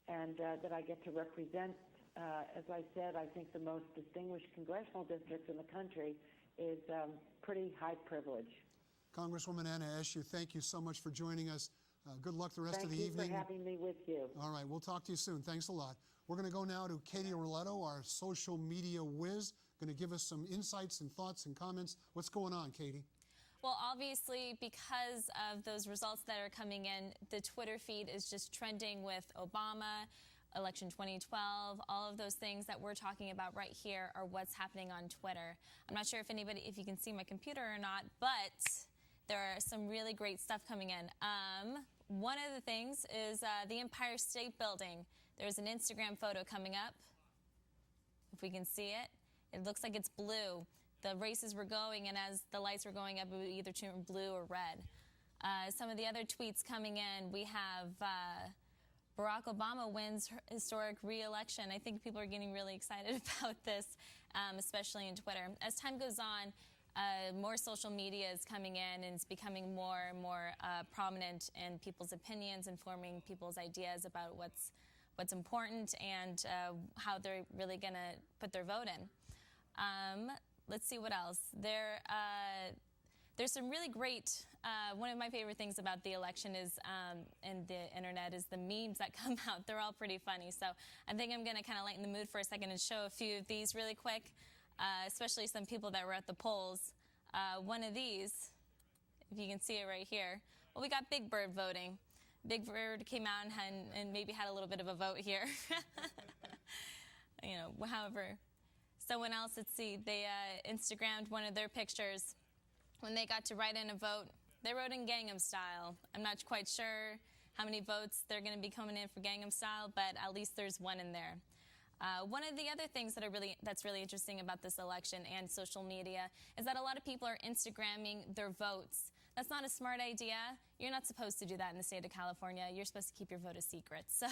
and that I get to represent. As I said, I think the most distinguished congressional district in the country is pretty high privilege. Congresswoman Eshoo, thank you so much for joining us. Good luck the rest of the evening. Thank you for having me with you. All right, we'll talk to you soon. Thanks a lot. We're going to go now to Katie Roletto, our social media whiz, going to give us some insights and thoughts and comments. What's going on, Katie? Well, obviously, because of those results that are coming in, the Twitter feed is just trending with Obama, election 2012, all of those things that we're talking about right here are what's happening on Twitter. I'm not sure if you can see my computer or not, but there are some really great stuff coming in. One of the things is the Empire State Building. There's an Instagram photo coming up. If we can see it, it looks like it's blue. The races were going, and as the lights were going up, it would either turn blue or red. Some of the other tweets coming in, we have Barack Obama wins historic re-election. I think people are getting really excited about this, especially in Twitter. As time goes on, more social media is coming in, and it's becoming more and more prominent in people's opinions, informing people's ideas about what's important and how they're really going to put their vote in. Let's see what else. There's some really great, one of my favorite things about the election is, and the internet, is the memes that come out. They're all pretty funny. So I think I'm going to kind of lighten the mood for a second and show a few of these really quick, especially some people that were at the polls. One of these, if you can see it right here. Well, we got Big Bird voting. Big Bird came out and maybe had a little bit of a vote here. You know, however, someone else, let's see, they Instagrammed one of their pictures. When they got to write in a vote, they wrote in Gangnam Style. I'm not quite sure how many votes they're going to be coming in for Gangnam Style, but at least there's one in there. One of the other things that's really interesting about this election and social media is that a lot of people are Instagramming their votes. That's not a smart idea. You're not supposed to do that in the state of California. You're supposed to keep your vote a secret. So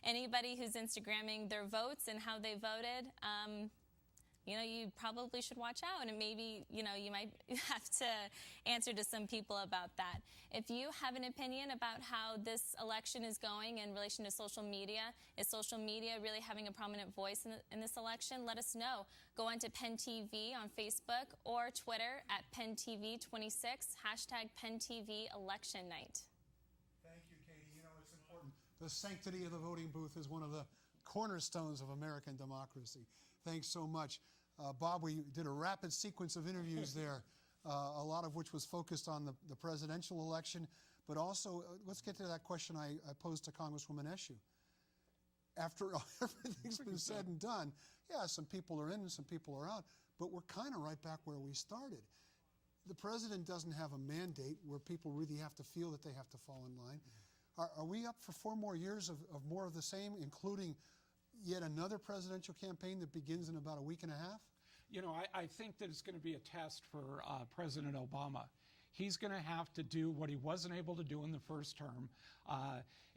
anybody who's Instagramming their votes and how they voted, you know, you probably should watch out, and maybe, you know, you might have to answer to some people about that. If you have an opinion about how this election is going in relation to social media, is social media really having a prominent voice in this election? Let us know. Go on to Penn TV on Facebook or Twitter at PennTV26, hashtag PennTV Election Night. Thank you, Katie. You know, it's important. The sanctity of the voting booth is one of the cornerstones of American democracy. Thanks so much. Bob, we did a rapid sequence of interviews there, a lot of which was focused on the presidential election, but also, let's get to that question I posed to Congresswoman Eshoo. After everything's been said and done, yeah, some people are in and some people are out, but we're kind of right back where we started. The president doesn't have a mandate where people really have to feel that they have to fall in line. Are we up for 4 more years of more of the same, including yet another presidential campaign that begins in about a week and a half? You know, I think that it's going to be a test for President Obama. He's going to have to do what he wasn't able to do in the first term,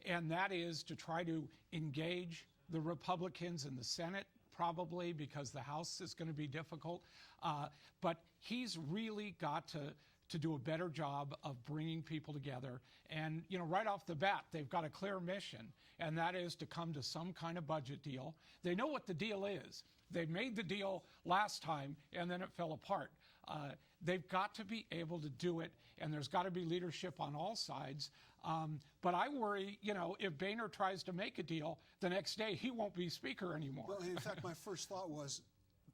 and that is to try to engage the Republicans in the Senate, probably because the House is going to be difficult. But he's really got to do a better job of bringing people together. And, you know, right off the bat, they've got a clear mission, and that is to come to some kind of budget deal. They know what the deal is. They made the deal last time, and then it fell apart. They've got to be able to do it, and there's got to be leadership on all sides. But I worry, you know, if Boehner tries to make a deal, the next day he won't be Speaker anymore. Well, in fact, my first thought was,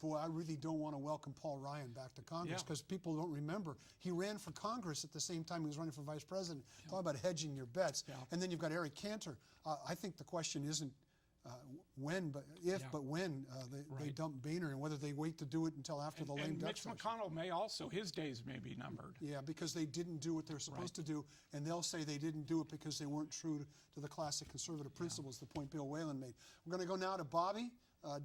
boy, I really don't want to welcome Paul Ryan back to Congress, because people don't remember. He ran for Congress at the same time he was running for vice president. Yeah. Talk about hedging your bets. Yeah. And then you've got Eric Cantor. I think the question isn't when, but if, but when they dump Boehner, and whether they wait to do it until after the lame duck session. Mitch McConnell may also, his days may be numbered. Yeah, because they didn't do what they're supposed to do, and they'll say they didn't do it because they weren't true to the classic conservative principles, the point Bill Whalen made. We're going to go now to Bobby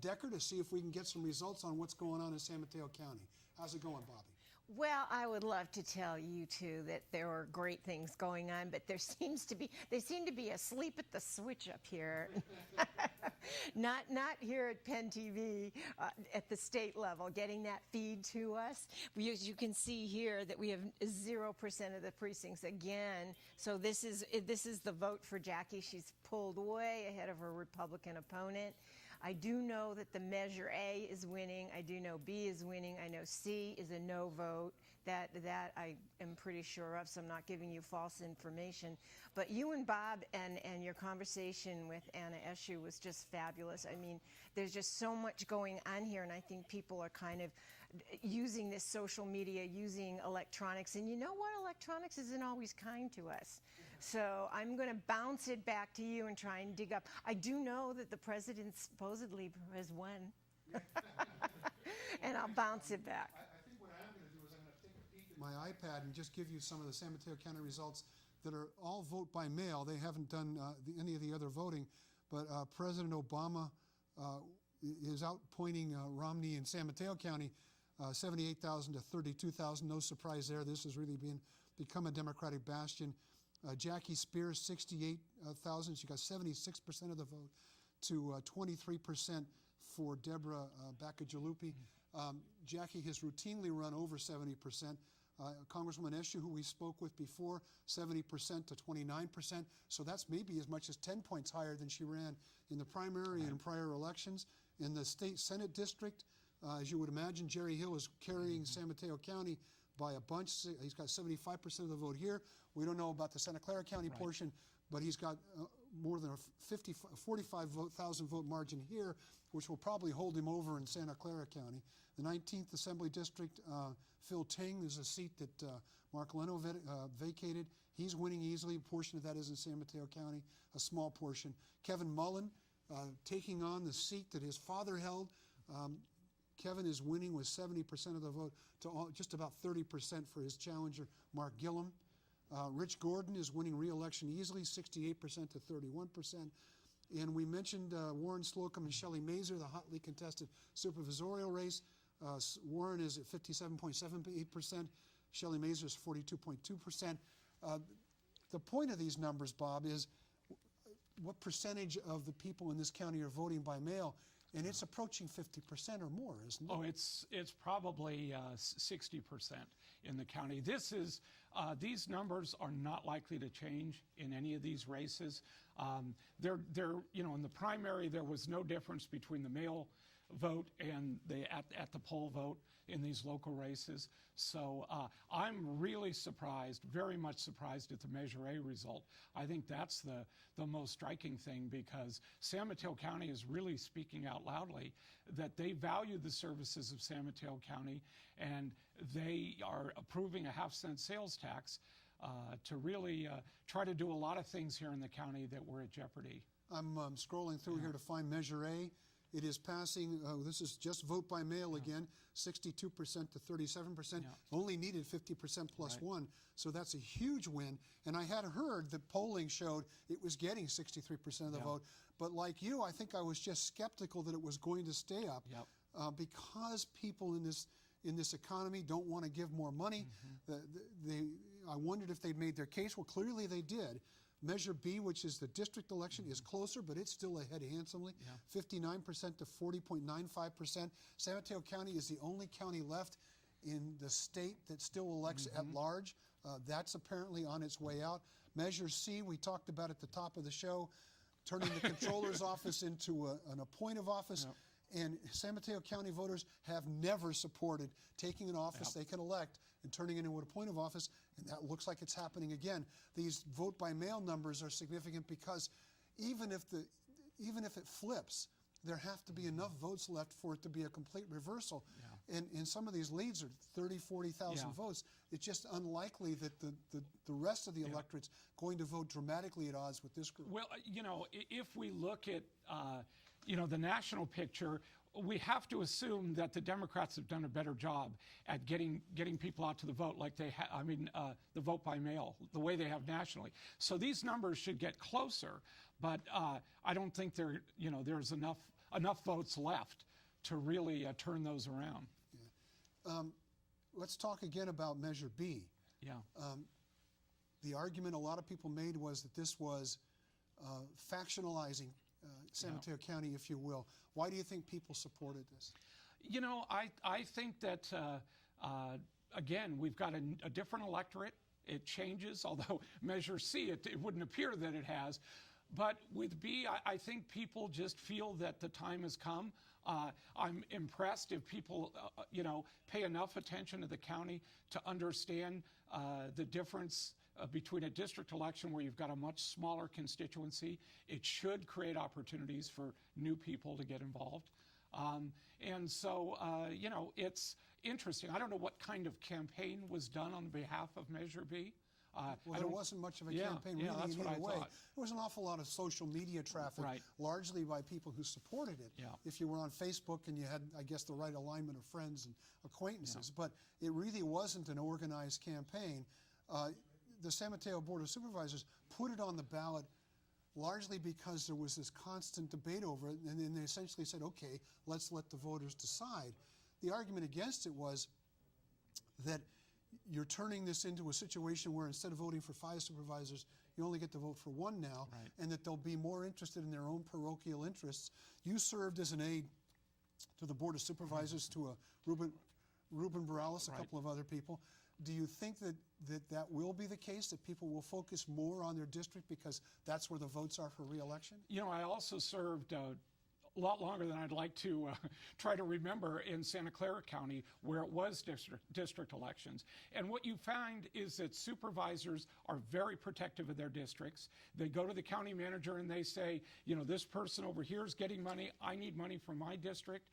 Decker to see if we can get some results on what's going on in San Mateo County. How's it going, Bobby? Well, I would love to tell you two that there are great things going on, but they seem to be asleep at the switch up here. not here at Penn TV at the state level, getting that feed to us. As you can see here that we have 0% of the precincts again. So this is the vote for Jackie. She's pulled way ahead of her Republican opponent. I do know that the measure A is winning. I do know B is winning. I know C is a no vote. That I am pretty sure of, so I'm not giving you false information. But you and Bob and your conversation with Anna Eshoo was just fabulous. I mean, there's just so much going on here, and I think people are kind of using this social media, using electronics. And you know what? Electronics isn't always kind to us. So I'm going to bounce it back to you and try and dig up. I do know that the president supposedly has won. And I'll bounce it back. I think what I am going to do is I'm going to take a peek at my iPad and just give you some of the San Mateo County results that are all vote by mail. They haven't done any of the other voting, but President Obama is outpointing Romney in San Mateo County, 78,000 to 32,000. No surprise there. This has really become a Democratic bastion. Jackie Speer, 68,000. She got 76% of the vote to 23% for Deborah Baccajalupi. Jackie has routinely run over 70%. Congresswoman Eshoo, who we spoke with before, 70% to 29%. So that's maybe as much as 10 points higher than she ran in the primary and prior elections. In the state Senate district, as you would imagine, Jerry Hill is carrying San Mateo County by a bunch. He's got 75% of the vote here. We don't know about the Santa Clara County portion, but he's got more than a 45,000 vote margin here, which will probably hold him over in Santa Clara County. The 19th Assembly District, Phil Ting is a seat that Mark Leno vacated. He's winning easily. A portion of that is in San Mateo County, a small portion. Kevin Mullen taking on the seat that his father held. Kevin is winning with 70% of the vote to just about 30% for his challenger, Mark Gillum. Rich Gordon is winning re-election easily, 68% to 31%. And we mentioned Warren Slocum and Shelly Mazer, the hotly contested supervisorial race. Warren is at 57.78%. Shelly Mazer is 42.2%. The point of these numbers, Bob, is what percentage of the people in this county are voting by mail? And it's approaching 50% or more, isn't it? Oh, it's probably 60% in the county. These numbers are not likely to change in any of these races. In the primary, there was no difference between the mail vote and the at the poll vote in these local races. So I'm really surprised, very much surprised at the Measure A result. I think that's the most striking thing, because San Mateo County is really speaking out loudly that they value the services of San Mateo County, and they are approving a half-cent sales tax to really try to do a lot of things here in the county that were at jeopardy. I'm scrolling through here to find Measure A. It is passing, this is just vote by mail again, 62% to 37%. Only needed 50% plus one, so that's a huge win. And I had heard that polling showed it was getting 63% of the vote. But like you, I think I was just skeptical that it was going to stay up because people in this economy don't want to give more money. I wondered if they'd made their case. Well, clearly they did. Measure B, which is the district election, is closer, but it's still ahead handsomely, 59% to 40.95%. San Mateo County is the only county left in the state that still elects at large. That's apparently on its way out. Measure C, we talked about at the top of the show, turning the controller's office into an appointive office. And San Mateo County voters have never supported taking an office they can elect and turning it into an appointive office, and that looks like it's happening again. These vote-by-mail numbers are significant because even if it flips, there have to be enough votes left for it to be a complete reversal. And some of these leads are 30,000, 40,000 votes. It's just unlikely that the rest of the electorate's going to vote dramatically at odds with this group. Well, if we look at the national picture, we have to assume that the Democrats have done a better job at getting people out to the vote, like they the vote by mail, the way they have nationally. So these numbers should get closer, but I don't think there's enough votes left to really turn those around. let's talk again about Measure B. Yeah. The argument a lot of people made was that this was factionalizing San Mateo County, if you will. Why do you think people supported this? You know, I think that, again, we've got a different electorate. It changes, although Measure C, it wouldn't appear that it has. But with B, I think people just feel that the time has come. I'm impressed if people, pay enough attention to the county to understand the difference between a district election where you've got a much smaller constituency. It should create opportunities for new people to get involved. And so, it's interesting. I don't know what kind of campaign was done on behalf of Measure B. Well, there wasn't much of a campaign really that's in what either way. thought. There was an awful lot of social media traffic, largely by people who supported it. Yeah. If you were on Facebook and you had, I guess, the right alignment of friends and acquaintances. But it really wasn't an organized campaign. The San Mateo Board of Supervisors put it on the ballot largely because there was this constant debate over it, and then they essentially said, okay, let's let the voters decide. The argument against it was that you're turning this into a situation where instead of voting for 5 supervisors, you only get to vote for 1 now, and that they'll be more interested in their own parochial interests. You served as an aide to the Board of Supervisors, to Ruben Morales, a couple of other people. Do you think that will be the case, that people will focus more on their district because that's where the votes are for re-election? You know, I also served a lot longer than I'd like to try to remember in Santa Clara County, where it was district elections. And what you find is that supervisors are very protective of their districts. They go to the county manager and they say, this person over here is getting money. I need money from my district.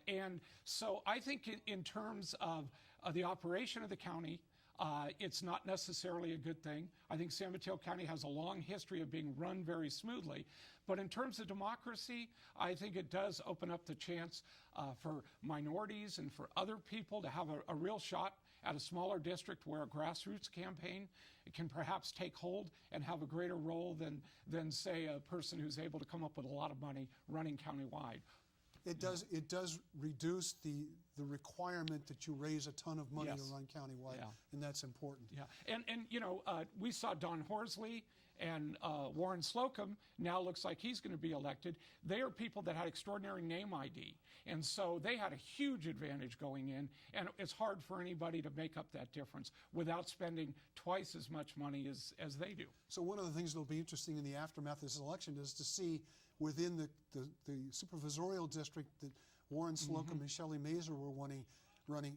And so I think in terms of the operation of the county, it's not necessarily a good thing. I think San Mateo County has a long history of being run very smoothly. But in terms of democracy, I think it does open up the chance for minorities and for other people to have a real shot at a smaller district where a grassroots campaign can perhaps take hold and have a greater role than say, a person who's able to come up with a lot of money running countywide. It does reduce the requirement that you raise a ton of money to run countywide, and that's important. Yeah, and we saw Don Horsley and Warren Slocum now looks like he's going to be elected. They are people that had extraordinary name ID, and so they had a huge advantage going in, and it's hard for anybody to make up that difference without spending twice as much money as they do. So one of the things that will be interesting in the aftermath of this election is to see within the supervisorial district that Warren Slocum and Shelly Mazer were running,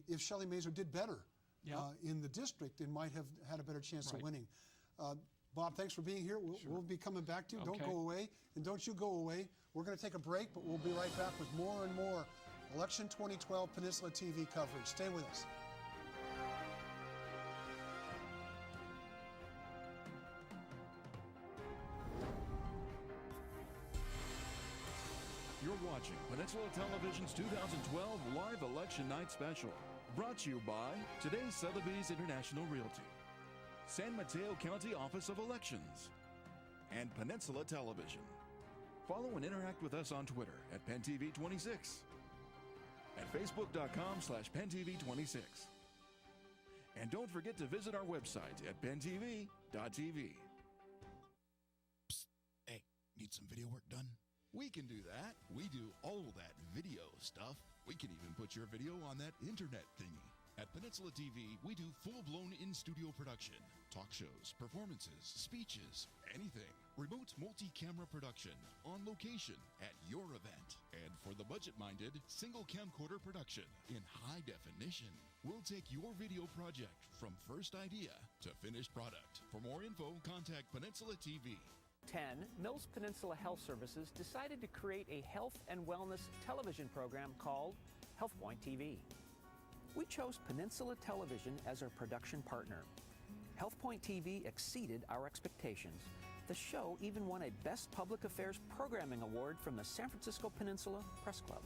if Shelly Mazer did better in the district, it might have had a better chance of winning. Bob, thanks for being here. We'll be coming back to you. Okay. Don't go away, and don't you go away. We're going to take a break, but we'll be right back with more and more Election 2012 Peninsula TV coverage. Stay with us. You're watching Peninsula Television's 2012 Live Election Night Special, brought to you by today's Sotheby's International Realty, San Mateo County Office of Elections, and Peninsula Television. Follow and interact with us on Twitter at PenTV26, at Facebook.com/PenTV26. And don't forget to visit our website at PenTV.tv. Psst. Hey, need some video work done? We can do that. We do all that video stuff. We can even put your video on that internet thingy. At Peninsula TV, we do full-blown in-studio production. Talk shows, performances, speeches, anything. Remote multi-camera production, on location, at your event. And for the budget-minded, single camcorder production in high definition. We'll take your video project from first idea to finished product. For more info, contact Peninsula TV. 10, Mills Peninsula Health Services decided to create a health and wellness television program called HealthPoint TV. We chose Peninsula Television as our production partner. HealthPoint TV exceeded our expectations. The show even won a Best Public Affairs Programming Award from the San Francisco Peninsula Press Club.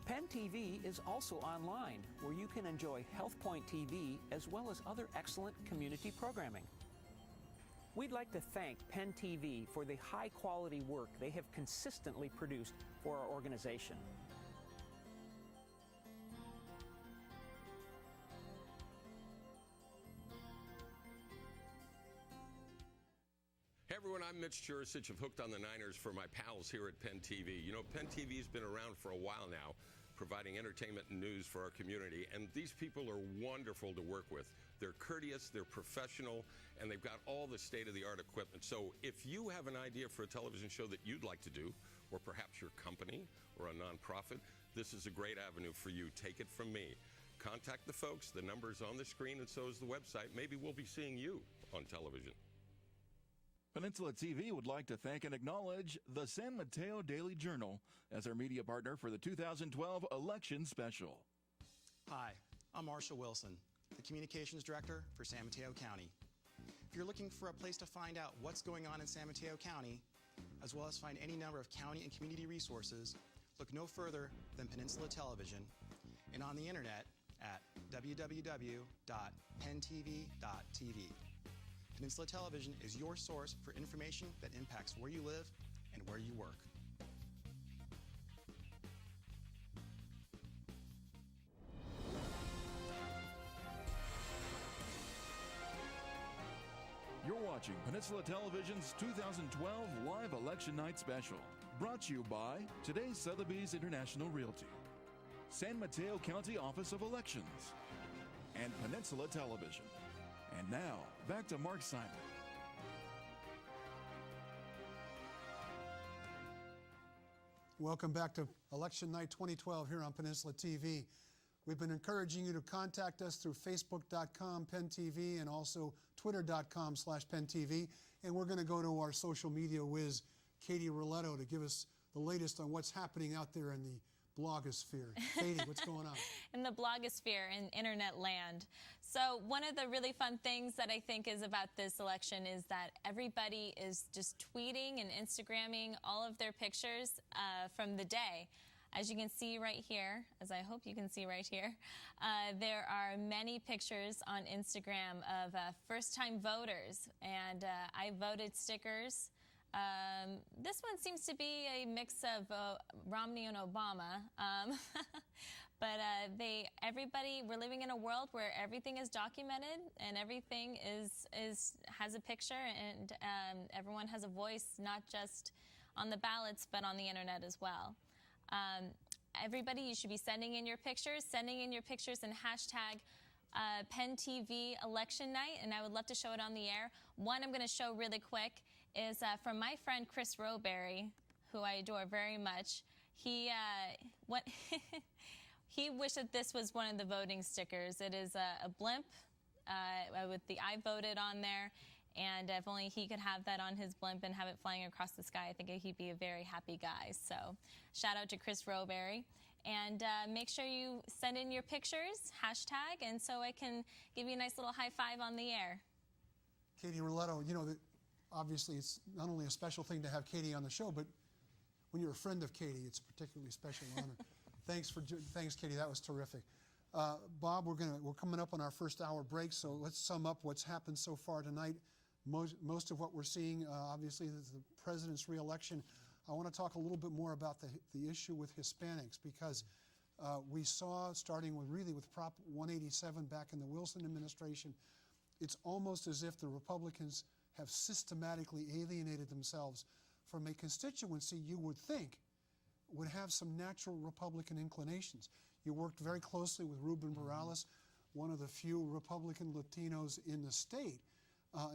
Penn TV is also online, where you can enjoy HealthPoint TV as well as other excellent community programming. We'd like to thank Penn TV for the high-quality work they have consistently produced for our organization. I'm Mitch Jurisic of Hooked on the Niners for my pals here at Penn TV. You know, Penn TV's been around for a while now, providing entertainment and news for our community, and these people are wonderful to work with. They're courteous, they're professional, and they've got all the state-of-the-art equipment. So if you have an idea for a television show that you'd like to do, or perhaps your company or a nonprofit, this is a great avenue for you. Take it from me. Contact the folks. The number's on the screen, and so is the website. Maybe we'll be seeing you on television. Peninsula TV would like to thank and acknowledge the San Mateo Daily Journal as our media partner for the 2012 election special. Hi, I'm Marshall Wilson, the Communications Director for San Mateo County. If you're looking for a place to find out what's going on in San Mateo County, as well as find any number of county and community resources, look no further than Peninsula Television and on the internet at www.pentv.tv. Peninsula Television is your source for information that impacts where you live and where you work. You're watching Peninsula Television's 2012 Live Election Night Special, brought to you by today's Sotheby's International Realty, San Mateo County Office of Elections, and Peninsula Television. And now, back to Mark Simon. Welcome back to Election Night 2012 here on Peninsula TV. We've been encouraging you to contact us through Facebook.com, PennTV, and also Twitter.com/PennTV. And we're going to go to our social media whiz, Katie Roletto, to give us the latest on what's happening out there in the blogosphere. Katie, what's going on? In the blogosphere, in internet land. So one of the really fun things that I think is about this election is that everybody is just tweeting and Instagramming all of their pictures from the day. As you can see right here, as I hope you can see right here, there are many pictures on Instagram of first-time voters and I voted stickers. This one seems to be a mix of Romney and Obama, but we're living in a world where everything is documented and everything has a picture, and everyone has a voice, not just on the ballots, but on the internet as well. Everybody, you should be sending in your pictures and hashtag Penn TV Election Night, and I would love to show it on the air. One I'm going to show really quick is from my friend Chris Roberry, who I adore very much. He wished that this was one of the voting stickers. It is a blimp with the I voted on there, and if only he could have that on his blimp and have it flying across the sky, I think he'd be a very happy guy. So shout out to Chris Roberry. And make sure you send in your pictures, hashtag, and so I can give you a nice little high five on the air. Katie Roletto, you know, obviously it's not only a special thing to have Katie on the show, but when you're a friend of Katie, it's a particularly special honor. Thanks, Katie. That was terrific. Bob, we're coming up on our first hour break, so let's sum up what's happened so far tonight. Most of what we're seeing, obviously, is the president's reelection. I want to talk a little bit more about the issue with Hispanics, because we saw, starting with Prop 187 back in the Wilson administration, it's almost as if the Republicans have systematically alienated themselves from a constituency you would think would have some natural Republican inclinations. You worked very closely with Ruben Morales, one of the few Republican Latinos in the state.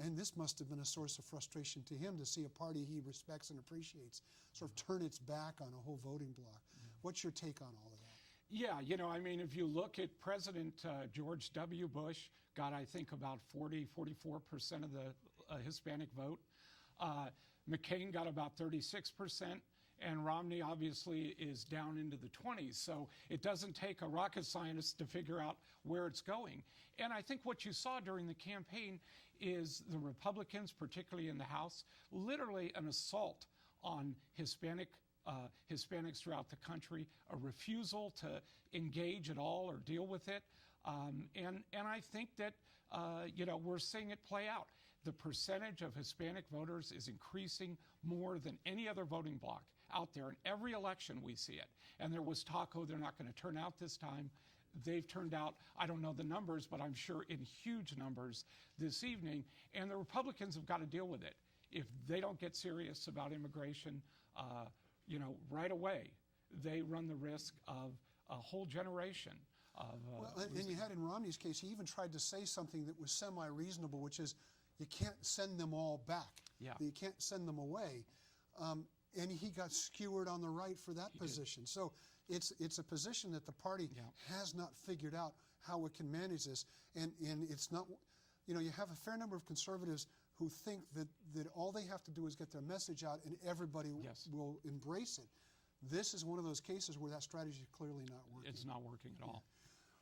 And this must have been a source of frustration to him to see a party he respects and appreciates sort of turn its back on a whole voting bloc. What's your take on all of that? Yeah, you know, I mean, if you look at President George W. Bush, got, I think, about 44% of the Hispanic vote. McCain got about 36%. And Romney obviously is down into the 20s. So it doesn't take a rocket scientist to figure out where it's going. And I think what you saw during the campaign is the Republicans, particularly in the House, literally an assault on Hispanics throughout the country, a refusal to engage at all or deal with it. And I think that, we're seeing it play out. The percentage of Hispanic voters is increasing more than any other voting bloc out there. In every election we see it. And there was talk, they're not going to turn out this time. They've turned out, I don't know the numbers, but I'm sure in huge numbers this evening. And the Republicans have got to deal with it. if they don't get serious about immigration, right away, they run the risk of a whole generation of. And you had in Romney's case, he even tried to say something that was semi-reasonable, which is you can't send them all back. Yeah. You can't send them away. And he got skewered on the right for that position. So it's a position that the party has not figured out how it can manage this. And it's not, you have a fair number of conservatives who think that all they have to do is get their message out and everybody will embrace it. This is one of those cases where that strategy is clearly not working. It's not working at all.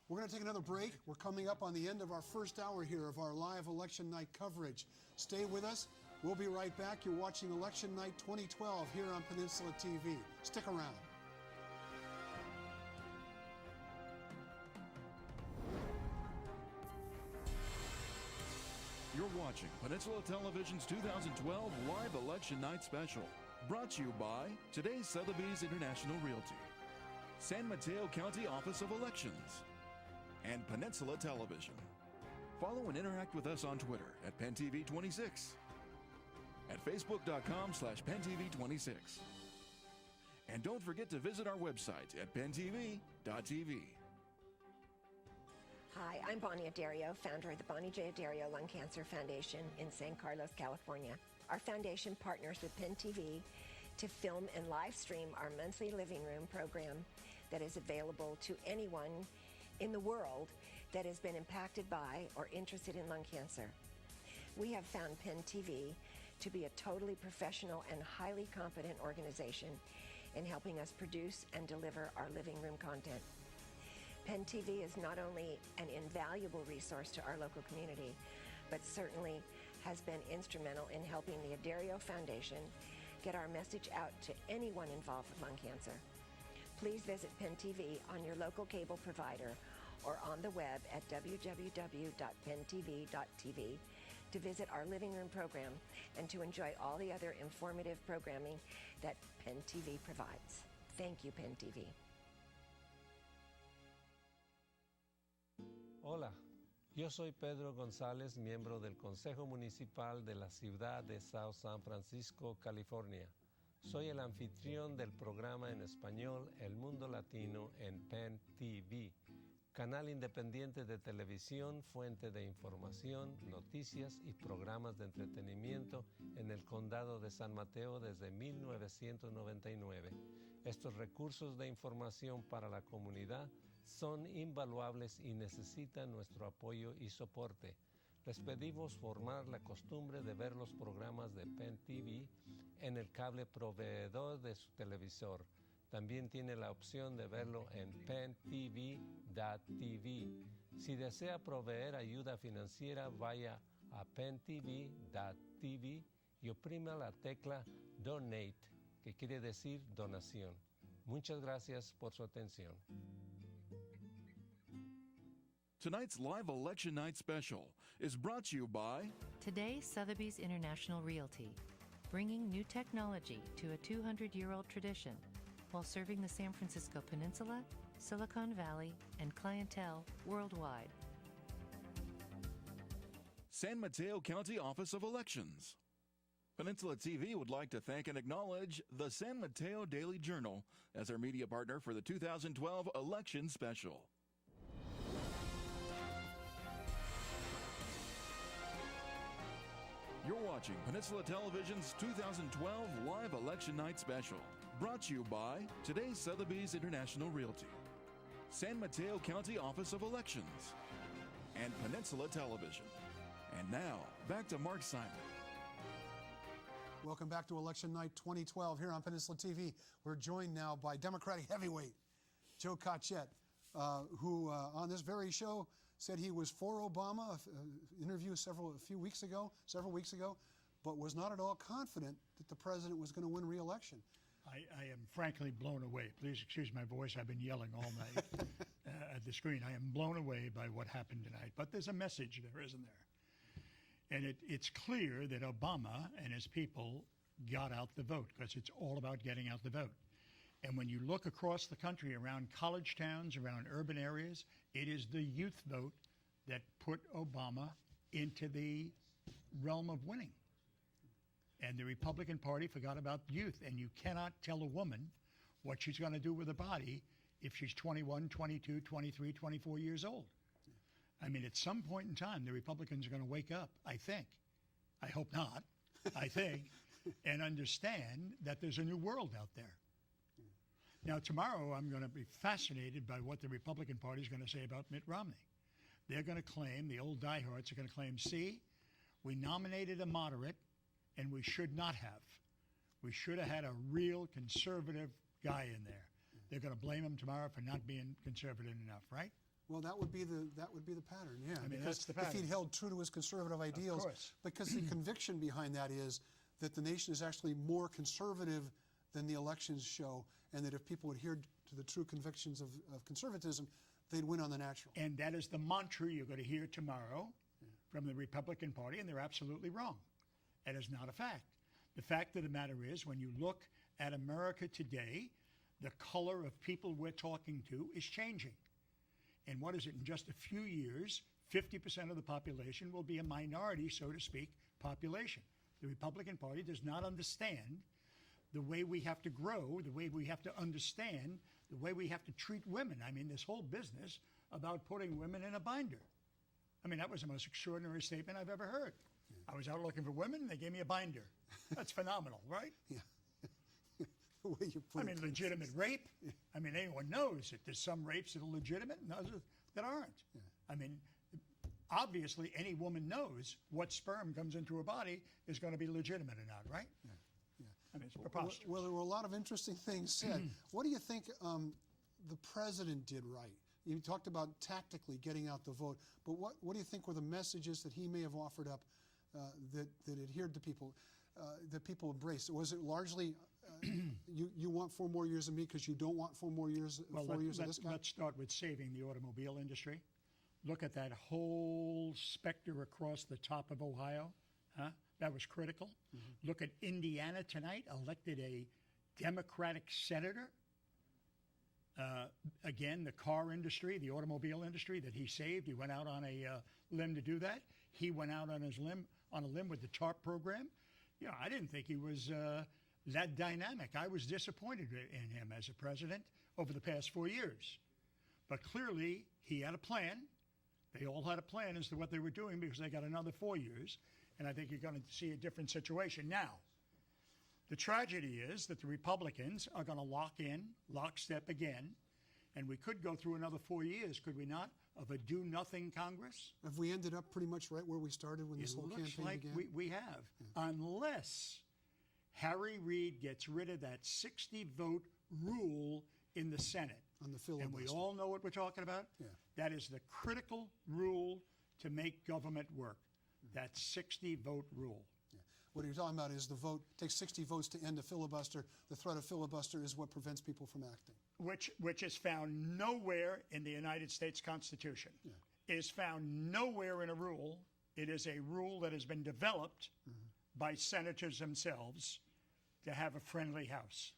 We're going to take another break. We're coming up on the end of our first hour here of our live election night coverage. Stay with us. We'll be right back. You're watching Election Night 2012 here on Peninsula TV. Stick around. You're watching Peninsula Television's 2012 Live Election Night Special, brought to you by today's Sotheby's International Realty, San Mateo County Office of Elections, and Peninsula Television. Follow and interact with us on Twitter at PenTV26, at Facebook.com/PenTV26. And don't forget to visit our website at PenTV.tv. Hi, I'm Bonnie Editorial, founder of the Bonnie J. Editorial Lung Cancer Foundation in San Carlos, California. Our foundation partners with Penn TV to film and live stream our monthly living room program that is available to anyone in the world that has been impacted by or interested in lung cancer. We have found Penn TV to be a totally professional and highly competent organization in helping us produce and deliver our living room content. Penn TV is not only an invaluable resource to our local community, but certainly has been instrumental in helping the Editorial Foundation get our message out to anyone involved with lung cancer. Please visit Penn TV on your local cable provider or on the web at www.penntv.tv to visit our living room program and to enjoy all the other informative programming that Penn TV provides. Thank you, Penn TV. Hola, yo soy Pedro González, miembro del Consejo Municipal de la ciudad de South San Francisco, California. Soy el anfitrión del programa en español El Mundo Latino en Penn TV, canal independiente de televisión, fuente de información, noticias y programas de entretenimiento en el condado de San Mateo desde 1999. Estos recursos de información para la comunidad son invaluables y necesitan nuestro apoyo y soporte. Les pedimos formar la costumbre de ver los programas de Penn TV en el cable proveedor de su televisor. También tiene la opción de verlo en PennTV.tv. Si desea proveer ayuda financiera, vaya a PennTV.tv y oprima la tecla Donate, que quiere decir donación. Muchas gracias por su atención. Tonight's Live Election Night Special is brought to you by Today Sotheby's International Realty, bringing new technology to a 200-year-old tradition while serving the San Francisco Peninsula, Silicon Valley, and clientele worldwide. San Mateo County Office of Elections. Peninsula TV would like to thank and acknowledge the San Mateo Daily Journal as our media partner for the 2012 Election Special. You're watching Peninsula Television's 2012 Live Election Night Special, brought to you by today's Sotheby's International Realty, San Mateo County Office of Elections, and Peninsula Television. And now, back to Mark Simon. Welcome back to Election Night 2012 here on Peninsula TV. We're joined now by Democratic heavyweight Joe Cochette, who on this very show said he was for Obama, interview several weeks ago, but was not at all confident that the president was going to win re-election. I am frankly blown away. Please excuse my voice. I've been yelling all night at the screen. I am blown away by what happened tonight. But there's a message there, isn't there? And it's clear that Obama and his people got out the vote, because it's all about getting out the vote. And when you look across the country, around college towns, around urban areas, it is the youth vote that put Obama into the realm of winning. And the Republican Party forgot about youth. And you cannot tell a woman what she's going to do with her body if she's 21, 22, 23, 24 years old. I mean, at some point in time, the Republicans are going to wake up, I think. I hope not, I think, and understand that there's a new world out there. Now, tomorrow, I'm going to be fascinated by what the Republican Party is going to say about Mitt Romney. They're going to claim, the old diehards are going to claim, see, we nominated a moderate, and we should not have. We should have had a real conservative guy in there. They're going to blame him tomorrow for not being conservative enough, right? Well, that would be the pattern, yeah. I mean, because that's the pattern. if he'd held true to his conservative ideals, because the conviction behind that is that the nation is actually more conservative than the elections show, and that if people adhered to the true convictions of conservatism, they'd win on the natural. And that is the mantra you're going to hear tomorrow from the Republican Party, and they're absolutely wrong. That is not a fact. The fact of the matter is, when you look at America today, the color of people we're talking to is changing. And what is it? In just a few years, 50% of the population will be a minority, so to speak, population. The Republican Party does not understand the way we have to grow, the way we have to understand, the way we have to treat women. I mean, this whole business about putting women in a binder. I mean, that was the most extraordinary statement I've ever heard. I was out looking for women, and they gave me a binder. That's phenomenal, right? Yeah. The way you put I mean, legitimate rape. I mean, anyone knows that there's some rapes that are legitimate and others that aren't. Yeah. I mean, obviously, any woman knows what sperm comes into her body is going to be legitimate or not, right? Yeah. Yeah. I mean, it's preposterous. Well, there were a lot of interesting things said. What do you think the president did right? You talked about tactically getting out the vote, but what do you think were the messages that he may have offered up that adhered to people, that people embraced? Was it largely you want 4 more years of me because you don't want 4 more years, well, 4 years of this guy? Let's start with saving the automobile industry. Look at that whole specter across the top of Ohio. Huh? That was critical. Look at Indiana tonight, elected a Democratic senator. Again, the car industry, the automobile industry that he saved, he went out on a limb to do that. He went out on a limb with the TARP program. You know, I didn't think he was that dynamic. I was disappointed in him as a president over the past 4 years. But clearly, he had a plan. They all had a plan as to what they were doing because they got another 4 years. And I think you're going to see a different situation. Now, the tragedy is that the Republicans are going to lockstep again, and we could go through another 4 years, could we not, of a do-nothing Congress? Have we ended up pretty much right where we started when this whole campaign began? We have, unless Harry Reid gets rid of that 60-vote rule in the Senate. On the filibuster. And we all know what we're talking about? Yeah. That is the critical rule to make government work, that 60-vote rule. What you're talking about is the vote, takes 60 votes to end a filibuster. The threat of filibuster is what prevents people from acting. Which is found nowhere in the United States Constitution. Yeah. It is found nowhere in a rule. It is a rule that has been developed by senators themselves to have a friendly House.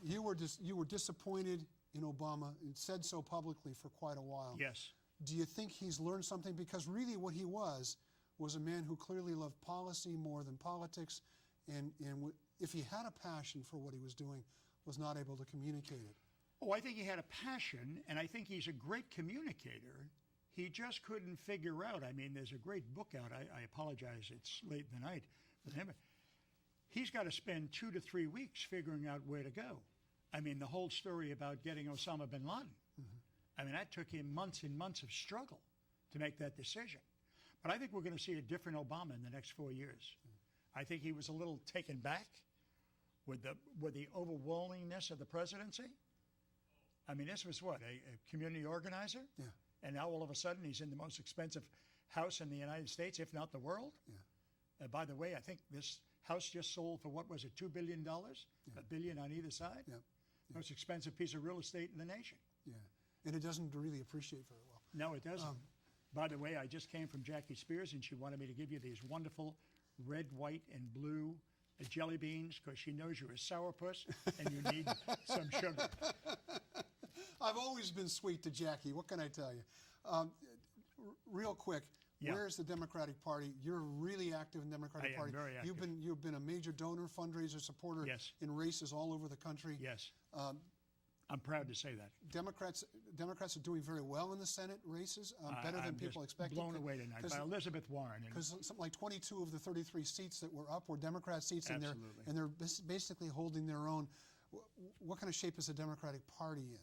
You were disappointed in Obama and said so publicly for quite a while. Yes. Do you think he's learned something? Because really what he was a man who clearly loved policy more than politics, and if he had a passion for what he was doing, was not able to communicate it. Oh, I think he had a passion, and I think he's a great communicator. He just couldn't figure out. I mean, there's a great book out. I apologize, it's late in the night with him. He's got to spend 2 to 3 weeks figuring out where to go. I mean, the whole story about getting Osama bin Laden. I mean, that took him months and months of struggle to make that decision. But I think we're going to see a different Obama in the next 4 years. I think he was a little taken back with the overwhelmingness of the presidency. I mean, this was what, a community organizer? Yeah. And now all of a sudden he's in the most expensive house in the United States, if not the world. Yeah. By the way, I think this house just sold for, what was it, $2 billion? Yeah. $1 billion on either side? Yeah. Most expensive piece of real estate in the nation. Yeah. And it doesn't really appreciate very well. No, it doesn't. By the way, I just came from Jackie Spears, and she wanted me to give you these wonderful red, white, and blue jelly beans because she knows you're a sourpuss and you need some sugar. I've always been sweet to Jackie. What can I tell you? Real quick, Yeah. Where's the Democratic Party? You're really active in the Democratic Party. Very active. You've been a major donor, fundraiser, supporter Yes. in races all over the country. Yes. I'm proud to say that. Democrats are doing very well in the Senate races, better than people expected. Blown away tonight by Elizabeth Warren. Because something like 22 of the 33 seats that were up were Democrat seats, and Absolutely. they're basically holding their own. What kind of shape is the Democratic Party in?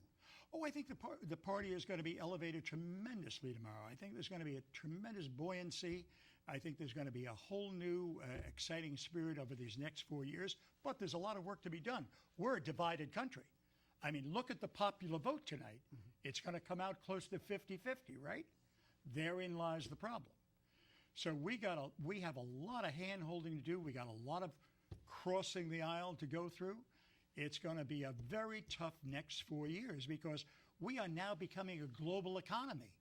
Oh, I think the party is going to be elevated tremendously tomorrow. I think there's going to be a tremendous buoyancy. I think there's going to be a whole new exciting spirit over these next 4 years. But there's a lot of work to be done. We're a divided country. I mean, look at the popular vote tonight. Mm-hmm. It's going to come out close to 50-50, right? Therein lies the problem. So we have a lot of hand-holding to do. We got a lot of crossing the aisle to go through. It's going to be a very tough next 4 years because we are now becoming a global economy,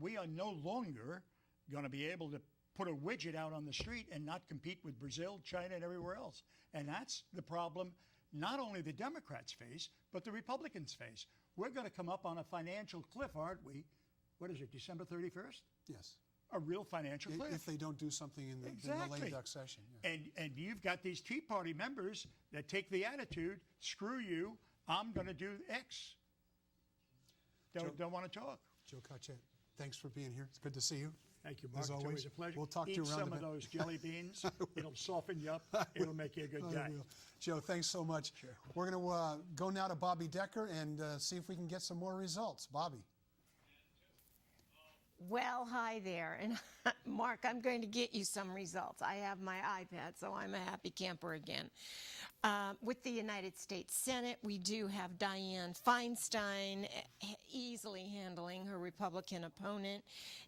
we are no longer going to be able to put a widget out on the street and not compete with Brazil, China, and everywhere else. And that's the problem not only the Democrats face, but the Republicans face. We're going to come up on a financial cliff, aren't we? What is it, December 31st? Yes. A real financial cliff. If they don't do something in the lame duck session. Yeah. And you've got these Tea Party members that take the attitude, screw you, I'm going to do X. Don't want to talk. Joe Cachet, thanks for being here. It's good to see you. Thank you, Mark. As always. It's always a pleasure. We'll talk to you around some of those jelly beans. It'll soften you up. It'll make you a good guy. Joe, thanks so much. Sure. We're going to go now to Bobby Decker and see if we can get some more results. Bobby. Well, hi there. And Mark, I'm going to get you some results. I have my iPad, so I'm a happy camper again. With the United States Senate, we do have Dianne Feinstein easily handling her Republican opponent,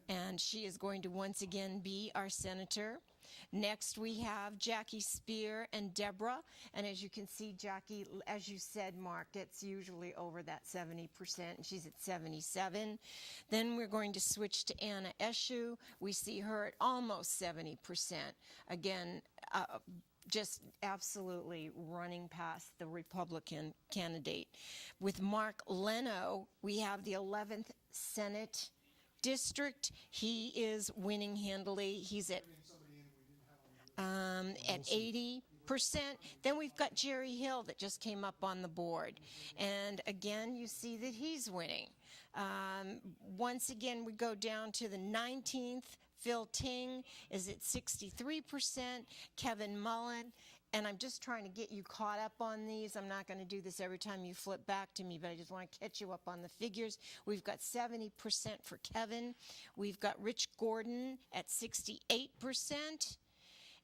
and she is going to once again be our senator. Next, we have Jackie Speer and Deborah. And as you can see, Jackie, as you said, Mark, gets usually over that 70%, and she's at 77. Then we're going to switch to Anna Eshoo. We see her at almost 70%. Again, just absolutely running past the Republican candidate. With Mark Leno, we have the 11th Senate District. He is winning handily. He's at 80%. Then we've got Jerry Hill that just came up on the board. And again, you see that he's winning. Once again, we go down to the 19th. Phil Ting is at 63%. Kevin Mullen. And I'm just trying to get you caught up on these. I'm not going to do this every time you flip back to me, but I just want to catch you up on the figures. We've got 70% for Kevin. We've got Rich Gordon at 68%.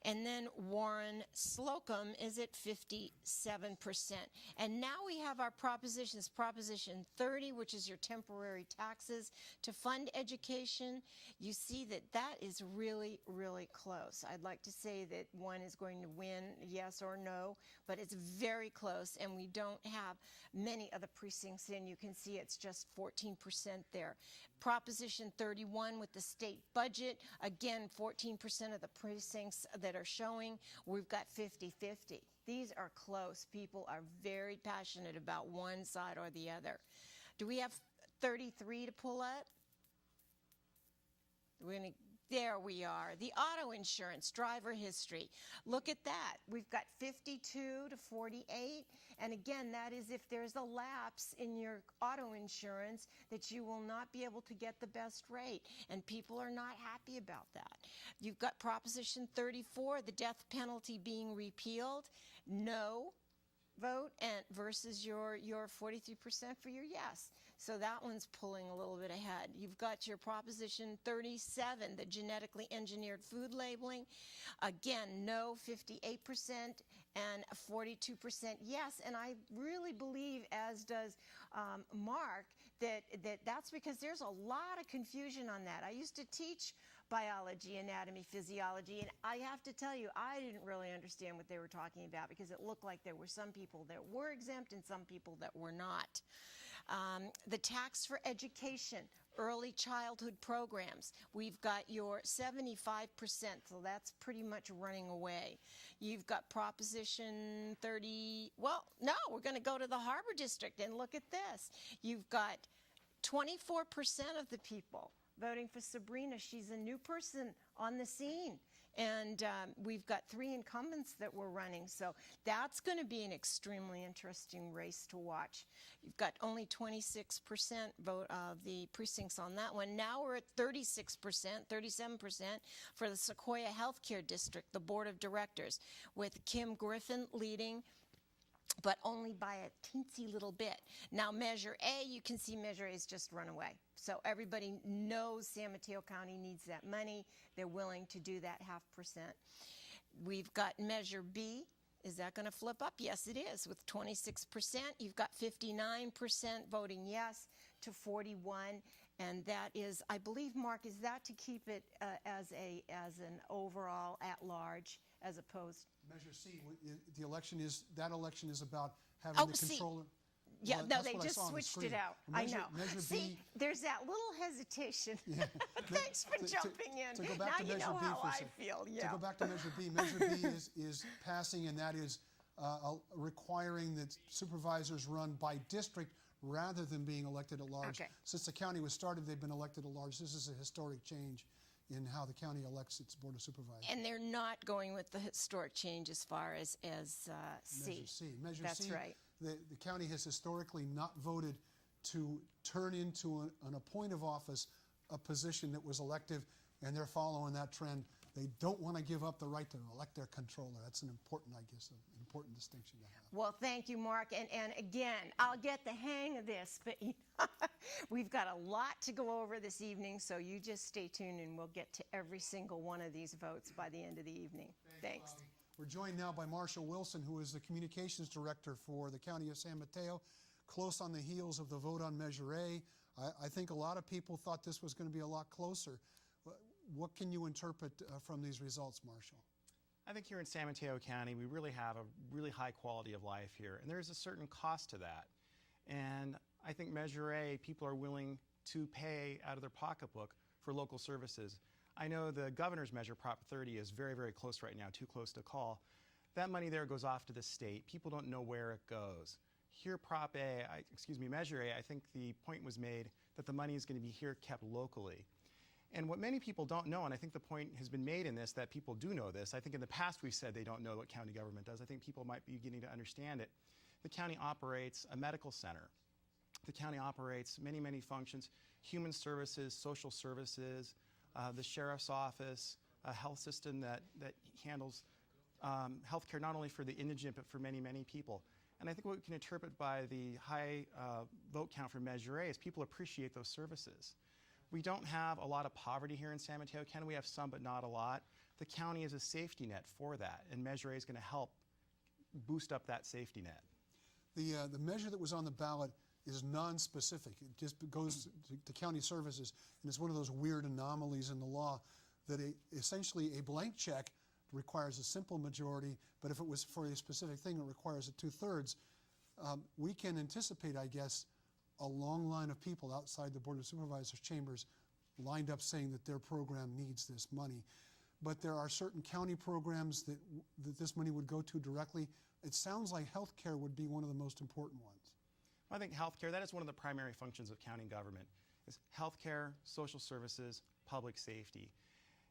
And then Warren Slocum is at 57%. And now we have our propositions. Proposition 30, which is your temporary taxes to fund education. You see that that is really, really close. I'd like to say that one is going to win, yes or no, but it's very close, and we don't have many other precincts in. You can see it's just 14% there. Proposition 31 with the state budget, again, 14% of the precincts that are showing. We've got 50-50. These are close. People are very passionate about one side or the other. Do we have 33 to pull up? There we are. The auto insurance, driver history. Look at that. We've got 52 to 48. And again, that is if there's a lapse in your auto insurance that you will not be able to get the best rate. And people are not happy about that. You've got Proposition 34, the death penalty being repealed. No vote and versus your 43% for your yes. So that one's pulling a little bit ahead. You've got your Proposition 37, the genetically engineered food labeling. Again, no, 58% and 42% yes. And I really believe, as does Mark, that's because there's a lot of confusion on that. I used to teach biology, anatomy, physiology, and I have to tell you, I didn't really understand what they were talking about because it looked like there were some people that were exempt and some people that were not. The tax for education, early childhood programs, we've got your 75%, so that's pretty much running away. You've got Proposition 30, well, no, we're going to go to the Harbor District and look at this. You've got 24% of the people voting for Sabrina. She's a new person on the scene. And we've got 3 incumbents that we're running. So that's going to be an extremely interesting race to watch. You've got only 26% vote of the precincts on that one. Now we're at 36%, 37% for the Sequoia Healthcare District, the Board of Directors, with Kim Griffin leading, but only by a teensy little bit. Now, Measure A, you can see Measure A is just run away. So everybody knows San Mateo County needs that money. They're willing to do that 0.5%. We've got Measure B. Is that going to flip up? Yes, it is. With 26%, you've got 59% voting yes to 41. And that is, I believe, Mark, is that to keep it as an overall at-large as opposed? Measure C, the election is about having the controller. Yeah, well, no, they just switched it out. I know. Measure See, B, there's that little hesitation. Yeah. Thanks for jumping in. To go back Now to you Measure know B how for a I second. feel. Yeah. To go back to Measure B, Measure B is passing, and that is requiring that supervisors run by district rather than being elected at large. Okay. Since the county was started, they've been elected at large. This is a historic change in how the county elects its Board of Supervisors. And they're not going with the historic change as far as C. Measure C. Measure That's C, right. The county has historically not voted to turn into an appointive office a position that was elective, and they're following that trend. They don't want to give up the right to elect their controller. That's an important, I guess, an important distinction to have. Well, thank you, Mark. And again, I'll get the hang of this, but we've got a lot to go over this evening, so you just stay tuned and we'll get to every single one of these votes by the end of the evening. Thanks. We're joined now by Marshall Wilson, who is the Communications Director for the County of San Mateo, close on the heels of the vote on Measure A. I think a lot of people thought this was going to be a lot closer. What can you interpret from these results, Marshall? I think here in San Mateo County, we really have a really high quality of life here, and there's a certain cost to that. And I think Measure A, people are willing to pay out of their pocketbook for local services. I know the governor's measure, Prop 30, is very, very close right now, too close to call. That money there goes off to the state. People don't know where it goes. Here, Measure A, I think the point was made that the money is going to be here kept locally. And what many people don't know, and I think the point has been made in this that people do know this. I think in the past we've said they don't know what county government does. I think people might be beginning to understand it. The county operates a medical center. The county operates many, many functions, human services, social services, the sheriff's office, a health system that handles health care not only for the indigent but for many, many people. And I think what we can interpret by the high vote count for Measure A is people appreciate those services. We don't have a lot of poverty here in San Mateo County. We have some, but not a lot. The county is a safety net for that, and Measure A is going to help boost up that safety net. The measure that was on the ballot is non-specific. It just goes to county services, and it's one of those weird anomalies in the law that essentially a blank check requires a simple majority, but if it was for a specific thing, it requires a 2/3. We can anticipate, I guess, a long line of people outside the Board of Supervisors chambers lined up saying that their program needs this money. But there are certain county programs that this money would go to directly. It sounds like health care would be one of the most important ones. I think health care, that is one of the primary functions of county government, is health care, social services, public safety.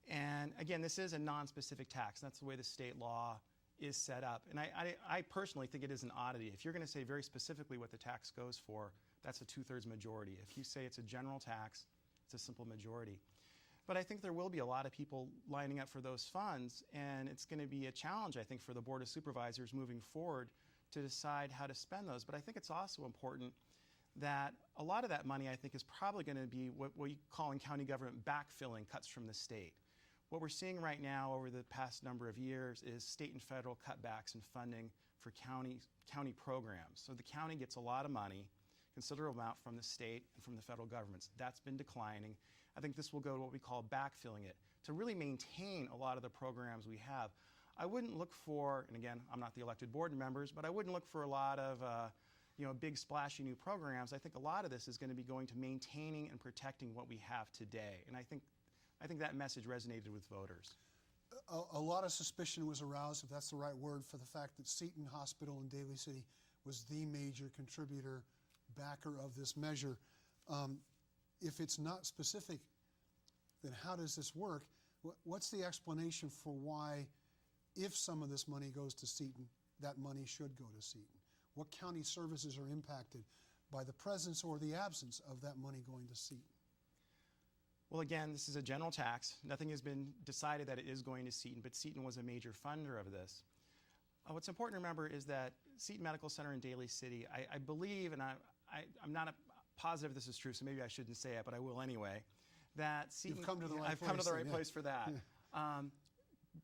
And again, this is a non-specific tax. That's the way the state law is set up. And I personally think it is an oddity. If you're going to say very specifically what the tax goes for, that's a 2/3 majority. If you say it's a general tax, it's a simple majority. But I think there will be a lot of people lining up for those funds, and it's going to be a challenge, I think, for the Board of Supervisors moving forward to decide how to spend those. But I think it's also important that a lot of that money, I think, is probably going to be what we call in county government backfilling cuts from the state. What we're seeing right now over the past number of years is state and federal cutbacks in funding for county programs. So the county gets a lot of money, considerable amount from the state and from the federal governments. That's been declining. I think this will go to what we call backfilling it, to really maintain a lot of the programs we have. I wouldn't look for, and again, I'm not the elected board members, but I wouldn't look for a lot of big splashy new programs. I think a lot of this is going to be going to maintaining and protecting what we have today. And I think that message resonated with voters. A lot of suspicion was aroused, if that's the right word, for the fact that Seton Hospital in Daly City was the major contributor, backer of this measure. If it's not specific, then how does this work? What's the explanation for why, if some of this money goes to Seton, that money should go to Seton? What county services are impacted by the presence or the absence of that money going to Seton? Well, again, this is a general tax. Nothing has been decided that it is going to Seton, but Seton was a major funder of this. What's important to remember is that Seton Medical Center in Daly City, I believe, and I'm not positive this is true, so maybe I shouldn't say it, but I will anyway, that Seton, You've come to the right I've place. come to the right yeah. place for that,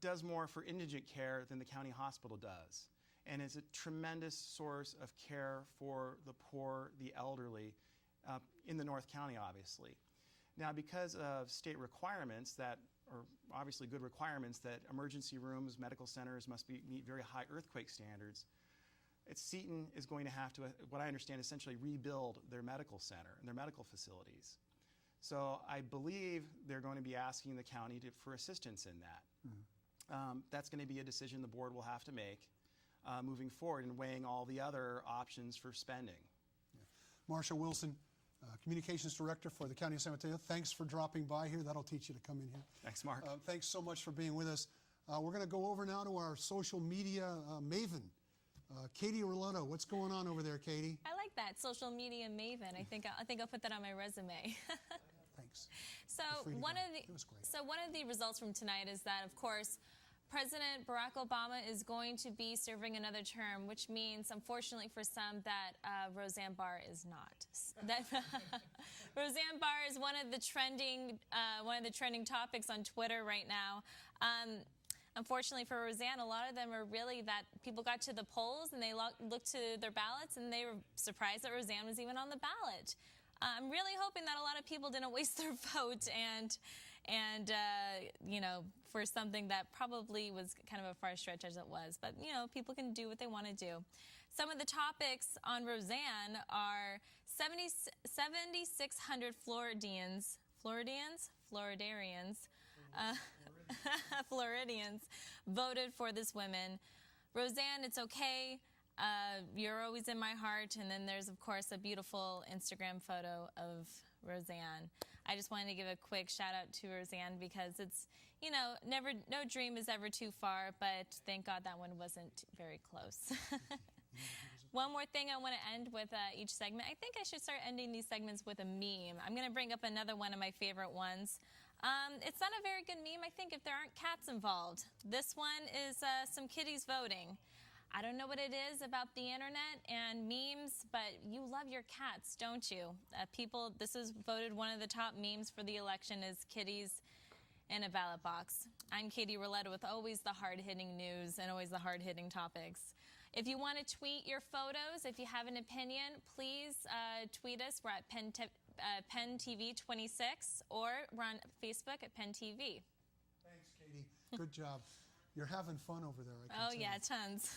does more for indigent care than the county hospital does, and is a tremendous source of care for the poor, the elderly, in the North County, obviously. Now, because of state requirements that are obviously good requirements that emergency rooms, medical centers must meet very high earthquake standards, Seton is going to have to, what I understand, essentially rebuild their medical center and their medical facilities. So I believe they're going to be asking the county for assistance in that. That's going to be a decision the board will have to make moving forward and weighing all the other options for spending. Yeah. Marsha Wilson, Communications Director for the County of San Mateo. Thanks for dropping by here. That'll teach you to come in here. Thanks, Mark. Thanks so much for being with us. We're going to go over now to our social media maven, Katie Rolletto. What's going on over there, Katie? I like that, social media maven. I think I'll put that on my resume. Thanks. So one of the results from tonight is that, of course, President Barack Obama is going to be serving another term, which means, unfortunately for some, that Roseanne Barr is not. That Roseanne Barr is one of the trending topics on Twitter right now. Unfortunately for Roseanne, a lot of them are really that people got to the polls and they looked to their ballots and they were surprised that Roseanne was even on the ballot. I'm really hoping that a lot of people didn't waste their vote and you know, for something that probably was kind of a far stretch as it was. But, you know, people can do what they want to do. Some of the topics on Roseanne are 7,600 Floridians voted for this woman. Roseanne, it's okay. You're always in my heart. And then there's, of course, a beautiful Instagram photo of Roseanne. I just wanted to give a quick shout out to Roseanne because it's, you know, no dream is ever too far, but thank God that one wasn't very close. One more thing I want to end with each segment. I think I should start ending these segments with a meme. I'm going to bring up another one of my favorite ones. It's not a very good meme, I think, if there aren't cats involved. This one is some kitties voting. I don't know what it is about the internet and memes, but you love your cats, don't you? People, this is voted one of the top memes for the election is kitties in a ballot box. I'm Katie Rolletto with always the hard-hitting news and always the hard-hitting topics. If you want to tweet your photos, if you have an opinion, please tweet us. We're at PennTV26, or we're on Facebook at PennTV. Thanks, Katie. Good job. You're having fun over there, I can Oh, tell. yeah, tons.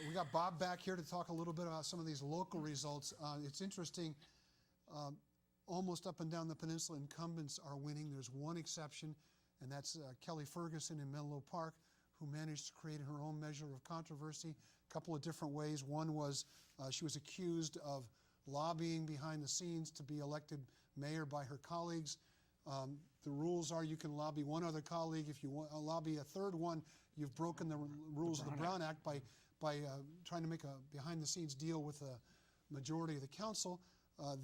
We got Bob back here to talk a little bit about some of these local results. It's interesting. Almost up and down the peninsula, incumbents are winning. There's one exception, and that's Kelly Ferguson in Menlo Park, who managed to create her own measure of controversy a couple of different ways. One was she was accused of lobbying behind the scenes to be elected mayor by her colleagues. The rules are you can lobby one other colleague. If you want to lobby a third one, you've broken the rules of the Brown Act by trying to make a behind-the-scenes deal with the majority of the council.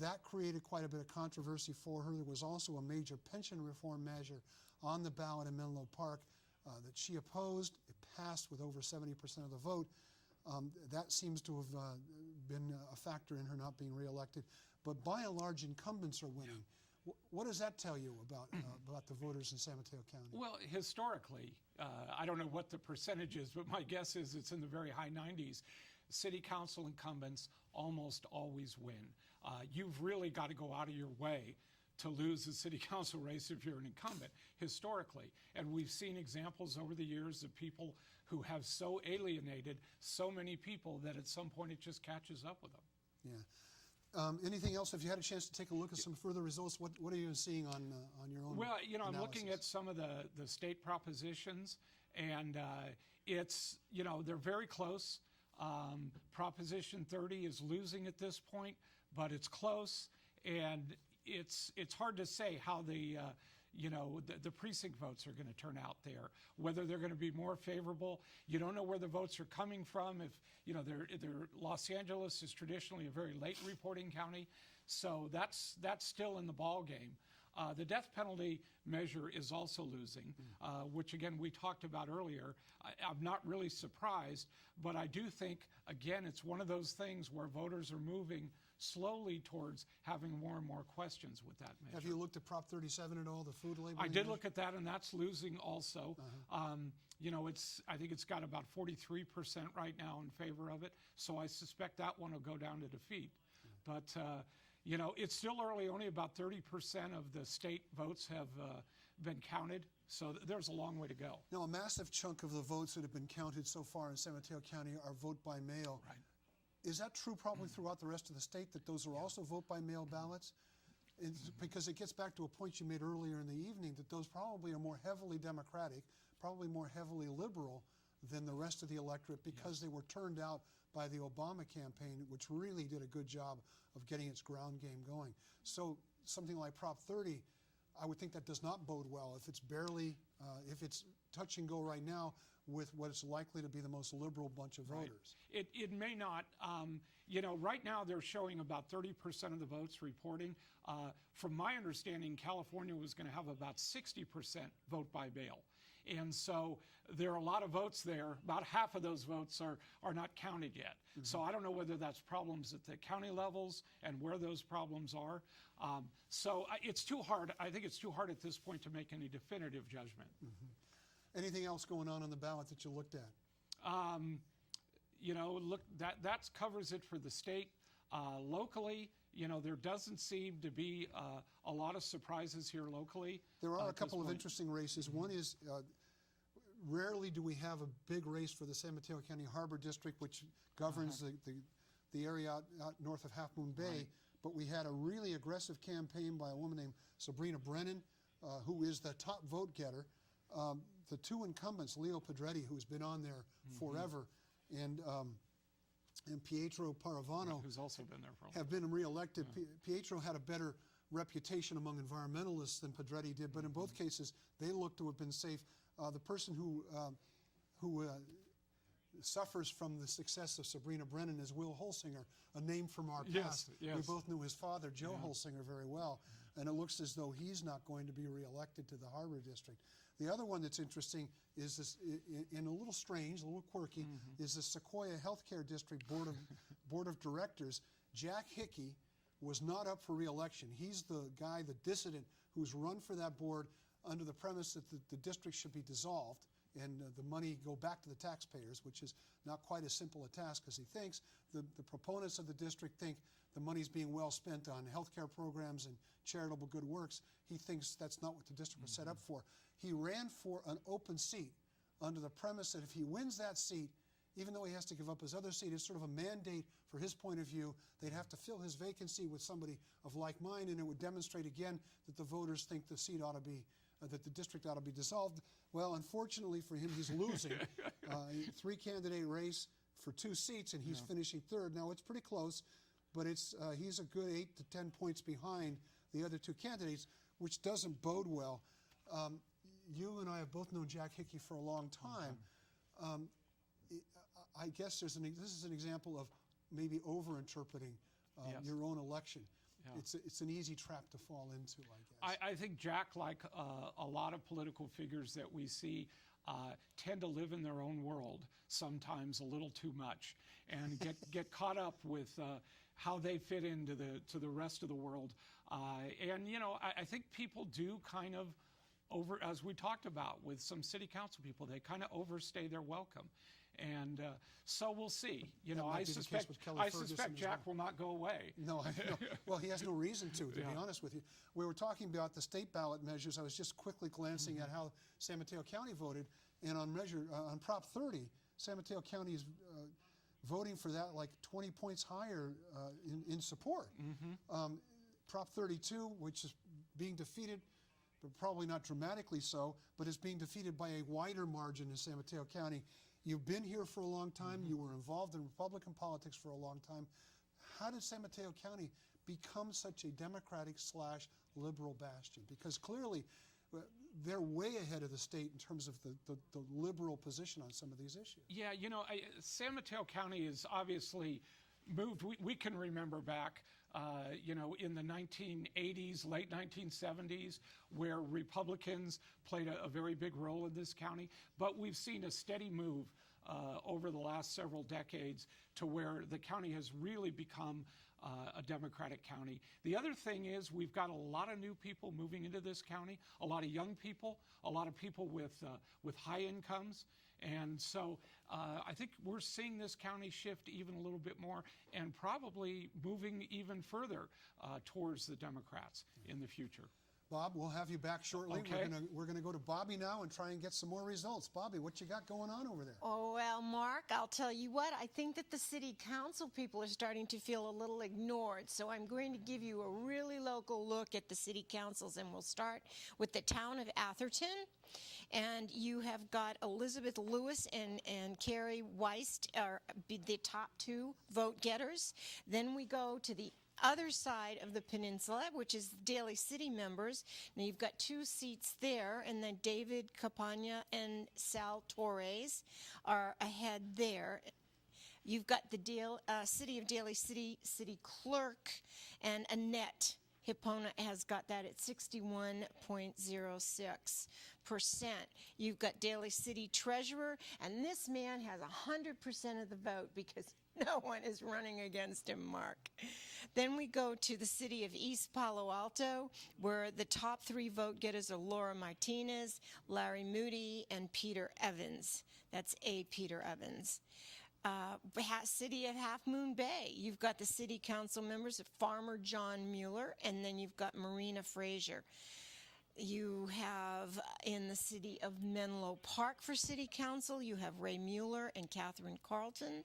That created quite a bit of controversy for her. There was also a major pension reform measure on the ballot in Menlo Park that she opposed. It passed with over 70% of the vote. That seems to have been a factor in her not being reelected. But by and large, incumbents are winning. What does that tell you about the voters in San Mateo County? Well, historically, I don't know what the percentage is, but my guess is it's in the very high 90s. City council incumbents almost always win. You've really got to go out of your way to lose the city council race if you're an incumbent, historically. And we've seen examples over the years of people who have so alienated so many people that at some point it just catches up with them. Yeah. Anything else? If you had a chance to take a look at some further results, what are you seeing on your own? Well, you know, analysis? I'm looking at some of the state propositions, and it's, you know, they're very close. Proposition 30 is losing at this point, but it's close, and it's hard to say how the the precinct votes are going to turn out there. Whether they're going to be more favorable, you don't know where the votes are coming from. If Los Angeles is traditionally a very late reporting county, so that's still in the ball game. The death penalty measure is also losing, which again we talked about earlier. I'm not really surprised, but I do think again it's one of those things where voters are moving slowly towards having more and more questions with that measure. Have you looked at Prop 37 at all, the food labeling? I did look at that, and that's losing also. I think it's got about 43% right now in favor of it, so I suspect that one will go down to defeat. But it's still early. Only about 30% of the state votes have been counted, so there's a long way to go. Now, a massive chunk of the votes that have been counted so far in San Mateo County are vote by mail. Right. Is that true probably throughout the rest of the state, that those are also vote-by-mail ballots? Because it gets back to a point you made earlier in the evening, that those probably are more heavily Democratic, probably more heavily liberal than the rest of the electorate, because they were turned out by the Obama campaign, which really did a good job of getting its ground game going. So something like Prop 30, I would think that does not bode well. If it's barely, if it's touch and go right now with what is likely to be the most liberal bunch of voters. It may not. Right now they're showing about 30% of the votes reporting. From my understanding, California was going to have about 60% vote by mail. And so there are a lot of votes there. About half of those votes are not counted yet. So I don't know whether that's problems at the county levels and where those problems are. So it's too hard. I think it's too hard at this point to make any definitive judgment. Anything else going on the ballot that you looked at? Look, that covers it for the state. Locally, there doesn't seem to be a lot of surprises here locally. There are a couple of interesting races. One is, rarely do we have a big race for the San Mateo County Harbor District, which governs the area out north of Half Moon Bay. Right. But we had a really aggressive campaign by a woman named Sabrina Brennan, who is the top vote getter. The two incumbents, Leo Pedretti, who's been on there forever, and Pietro Paravano, who's also been there for a while, have been reelected. Pietro had a better reputation among environmentalists than Pedretti did, but in both cases, they looked to have been safe. The person who suffers from the success of Sabrina Brennan is Will Holsinger, a name from our past. Yes. We both knew his father, Joe Holsinger, very well, and it looks as though he's not going to be reelected to the Harbor District. The other one that's interesting is this, and a little strange, a little quirky, is the Sequoia Healthcare District Board of Directors. Jack Hickey was not up for re-election. He's the guy, the dissident, who's run for that board under the premise that the district should be dissolved and the money go back to the taxpayers, which is not quite as simple a task as he thinks. The proponents of the district think the money's being well spent on healthcare programs and charitable good works. He thinks that's not what the district was set up for. He ran for an open seat under the premise that if he wins that seat, even though he has to give up his other seat, it's sort of a mandate for his point of view. They'd have to fill his vacancy with somebody of like mind, and it would demonstrate again that the voters think the seat ought to be, that the district ought to be dissolved. Well, unfortunately for him, he's losing. Three-candidate race for 2 seats, and he's finishing third. Now, it's pretty close, but it's he's a good 8 to 10 points behind the other 2 candidates, which doesn't bode well. You and I have both known Jack Hickey for a long time. I guess this is an example of maybe over-interpreting your own election. Yeah. It's an easy trap to fall into, I guess. I think Jack, like a lot of political figures that we see, tend to live in their own world, sometimes a little too much, and get caught up with how they fit into the rest of the world. I think people do kind of as we talked about with some city council people, they kind of overstay their welcome. And so we'll see. I suspect Jack will not go away. No, well, he has no reason to be honest with you. We were talking about the state ballot measures. I was just quickly glancing at how San Mateo County voted, and on Prop 30, San Mateo County is voting for that like 20 points higher in support. Prop 32, which is being defeated, but probably not dramatically so, but is being defeated by a wider margin in San Mateo County. You've been here for a long time. You were involved in Republican politics for a long time. How did San Mateo County become such a Democratic/liberal bastion? Because clearly, they're way ahead of the state in terms of the liberal position on some of these issues. Yeah, San Mateo County is obviously moved. We can remember back, in the 1980s, late 1970s, where Republicans played a very big role in this county. But we've seen a steady move over the last several decades to where the county has really become a Democratic county. The other thing is we've got a lot of new people moving into this county, a lot of young people, a lot of people with high incomes. And so I think we're seeing this county shift even a little bit more and probably moving even further towards the Democrats in the future. Bob, we'll have you back shortly. Okay. We're gonna go to Bobby now and try and get some more results. Bobby, what you got going on over there? Oh, well, Mark, I'll tell you what, I think that the city council people are starting to feel a little ignored. So I'm going to give you a really local look at the city councils, and we'll start with the town of Atherton. And you have got Elizabeth Lewis and Carrie Weist are the top two vote getters. Then we go to the other side of the peninsula, which is Daly City members. Now you've got two seats there, and then David Capana and Sal Torres are ahead there. You've got the City of Daly City clerk, and Annette Hipona has got that at 61.06%. You've got Daly City treasurer, and this man has 100% of the vote because no one is running against him, Mark. Then we go to the city of East Palo Alto, where the top three vote getters are Laura Martinez, Larry Moody, and Peter Evans. That's Peter Evans. City of Half Moon Bay, you've got the city council members of Farmer John Mueller, and then you've got Marina Frazier. You have in the city of Menlo Park for city council, you have Ray Mueller and Catherine Carlton.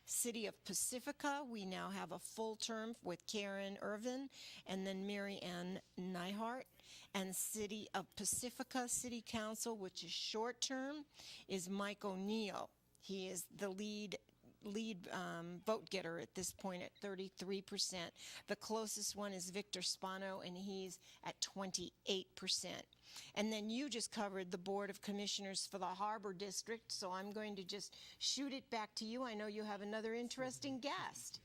City of Pacifica, we now have a full term with Karen Irvin and then Mary Ann Neihart. And City of Pacifica City Council, which is short term, is Mike O'Neill. He is the lead vote getter at this point at 33%. The closest one is Victor Spano, and he's at 28%. And then you just covered the Board of Commissioners for the Harbor District, so I'm going to just shoot it back to you. I know you have another interesting guest.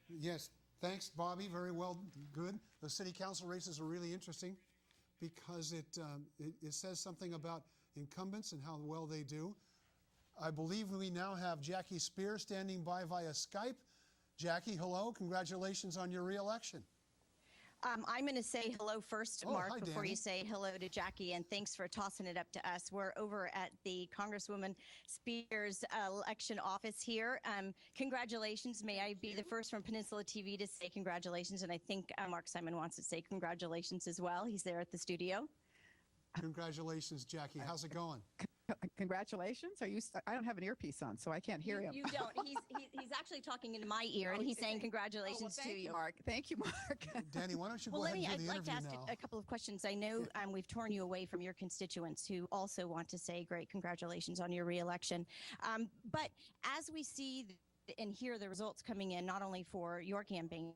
Yes, thanks, Bobby. Very well, good. The city council races are really interesting because it says something about incumbents and how well they do. I believe we now have Jackie Speer standing by via Skype. Jackie, hello. Congratulations on your re-election. I'm going to say hello first, Mark, hi, before Danny. you say hello to Jackie, and thanks for tossing it up to us. We're over at the Congresswoman Speer's election office here. Congratulations. May I be the first from Peninsula TV to say congratulations, and I think Mark Simon wants to say congratulations as well. He's there at the studio. Congratulations, Jackie. How's it going? Congratulations. I don't have an earpiece on, so I can't hear him. You don't. He's actually talking into my ear, and he's saying congratulations to you. Mark. Thank you, Mark. Danny, why don't you go ahead and do the I'd like to interview ask now? a couple of questions. I know we've torn you away from your constituents who also want to say great congratulations on your reelection. But as we see and hear the results coming in, not only for your campaign,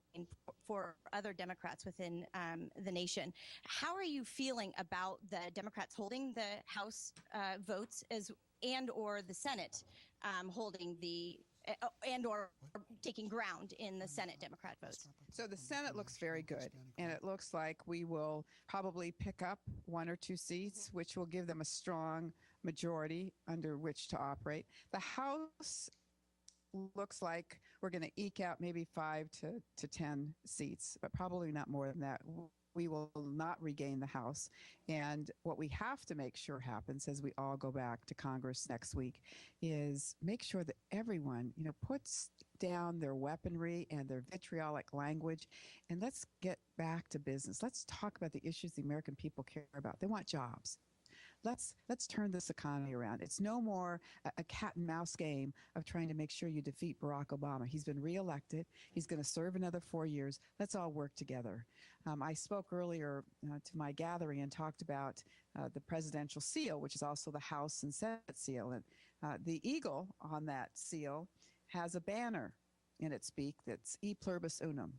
for other Democrats within the nation, how are you feeling about the Democrats holding the House votes and or the Senate holding the and or taking ground in the Senate Democrat votes? So the Senate looks very good, and it looks like we will probably pick up 1 or 2 seats, which will give them a strong majority under which to operate. The House looks like we're going to eke out maybe 5 to 10 seats, but probably not more than that. We will not regain the House. And what we have to make sure happens as we all go back to Congress next week is make sure that everyone, puts down their weaponry and their vitriolic language, and let's get back to business. Let's talk about the issues the American people care about. They want jobs. Let's turn this economy around. It's no more a cat and mouse game of trying to make sure you defeat Barack Obama. He's been reelected. He's going to serve another 4 years. Let's all work together. I spoke earlier to my gathering and talked about the presidential seal, which is also the House and Senate seal. And the eagle on that seal has a banner in its beak that's E pluribus unum,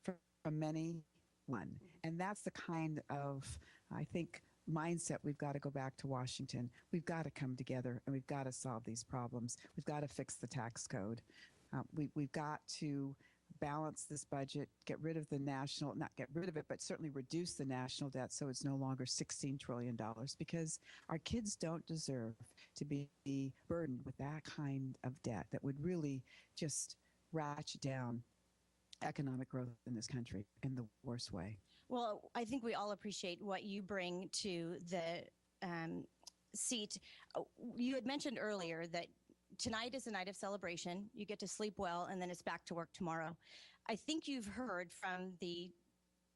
from many one. And that's the kind of I think, mindset, we've got to go back to Washington. We've got to come together, and we've got to solve these problems. We've got to fix the tax code. We've got to balance this budget, get rid of the national, not get rid of it, but certainly reduce the national debt so it's no longer $16 trillion, because our kids don't deserve to be burdened with that kind of debt that would really just ratchet down economic growth in this country in the worst way. Well, I think we all appreciate what you bring to the seat. You had mentioned earlier that tonight is a night of celebration. You get to sleep well, and then it's back to work tomorrow. I think you've heard from the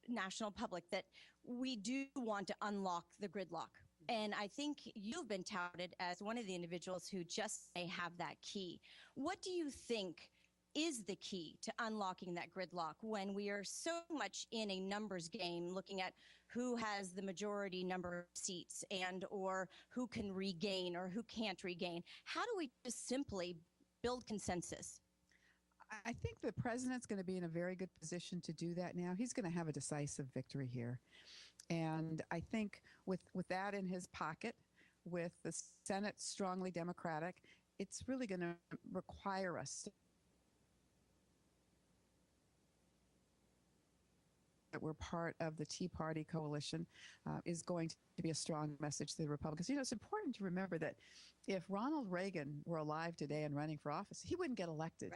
national public that we do want to unlock the gridlock. And I think you've been touted as one of the individuals who just may have that key. What do you think is the key to unlocking that gridlock when we are so much in a numbers game, looking at who has the majority number of seats and or who can regain or who can't regain? How do we just simply build consensus? I think the president's going to be in a very good position to do that now. He's going to have a decisive victory here. And I think with that in his pocket, with the Senate strongly Democratic, it's really going to require us that we're part of the Tea Party coalition is going to be a strong message to the Republicans. You know, it's important to remember that if Ronald Reagan were alive today and running for office, he wouldn't get elected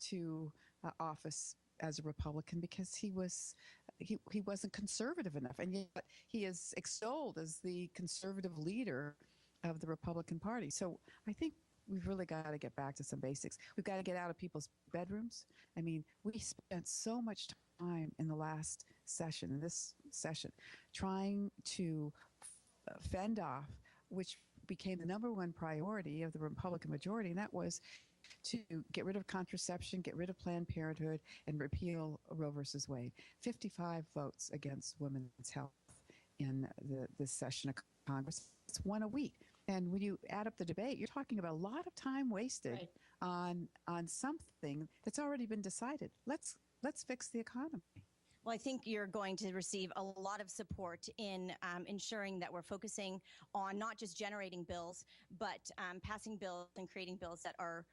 to office as a Republican because he wasn't conservative enough, and yet he is extolled as the conservative leader of the Republican Party. So I think we've really got to get back to some basics. We've got to get out of people's bedrooms. I mean, we spent so much time in the last session, in this session, trying to fend off, which became the number one priority of the Republican majority, and that was to get rid of contraception, get rid of Planned Parenthood, and repeal Roe versus Wade. 55 votes against women's health in this session of Congress. It's one a week. And when you add up the debate, you're talking about a lot of time wasted on something that's already been decided. Let's fix the economy. Well, I think you're going to receive a lot of support in ensuring that we're focusing on not just generating bills, but passing bills and creating bills that are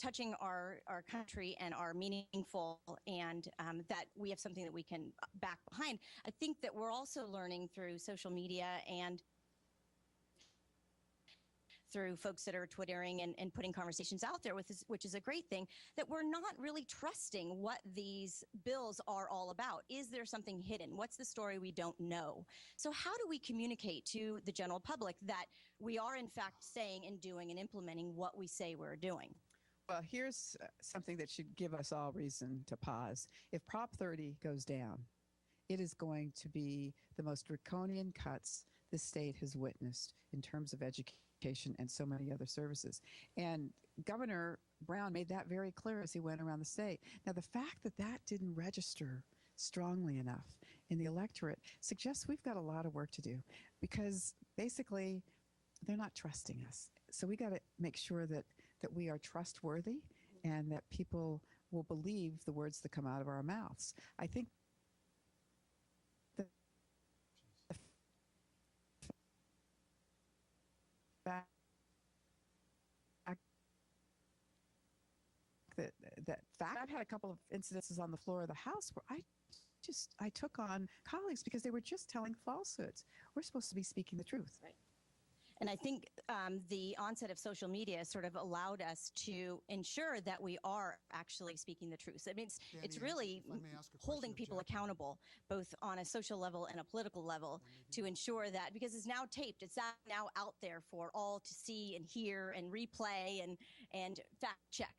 touching our country and are meaningful, and that we have something that we can back behind. I think that we're also learning through social media and through folks that are twittering and putting conversations out there, which is a great thing, that we're not really trusting what these bills are all about. Is there something hidden? What's the story we don't know? So how do we communicate to the general public that we are in fact saying and doing and implementing what we say we're doing? Well, here's something that should give us all reason to pause. If Prop 30 goes down, it is going to be the most draconian cuts the state has witnessed in terms of education and so many other services. And Governor Brown made that very clear as he went around the state. Now, the fact that that didn't register strongly enough in the electorate suggests we've got a lot of work to do, because basically they're not trusting us. So we got to make sure that we are trustworthy and that people will believe the words that come out of our mouths. I think I've had a couple of incidences on the floor of the House where I took on colleagues because they were just telling falsehoods. We're supposed to be speaking the truth. Right. And I think the onset of social media sort of allowed us to ensure that we are actually speaking the truth. I mean, it's really holding people accountable, both on a social level and a political level, to ensure that, because it's now taped, it's now out there for all to see and hear and replay and fact check.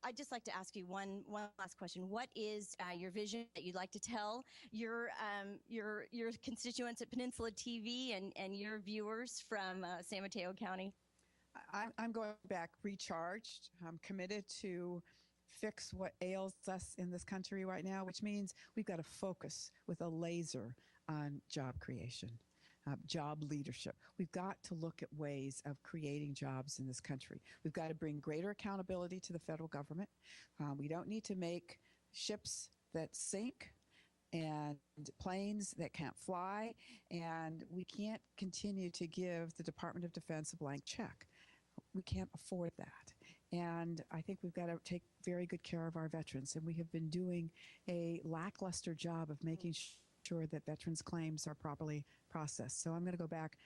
I'd just like to ask you one last question. What is your vision that you'd like to tell your constituents at Peninsula TV and your viewers from San Mateo County? I'm going back recharged. I'm committed to fix what ails us in this country right now, which means we've got to focus with a laser on job creation. Job leadership. We've got to look at ways of creating jobs in this country. We've got to bring greater accountability to the federal government. We don't need to make ships that sink and planes that can't fly, and we can't continue to give the Department of Defense a blank check. We can't afford that. And I think we've got to take very good care of our veterans, and we have been doing a lackluster job of making sure that veterans' claims are properly processed. So I'm going to go back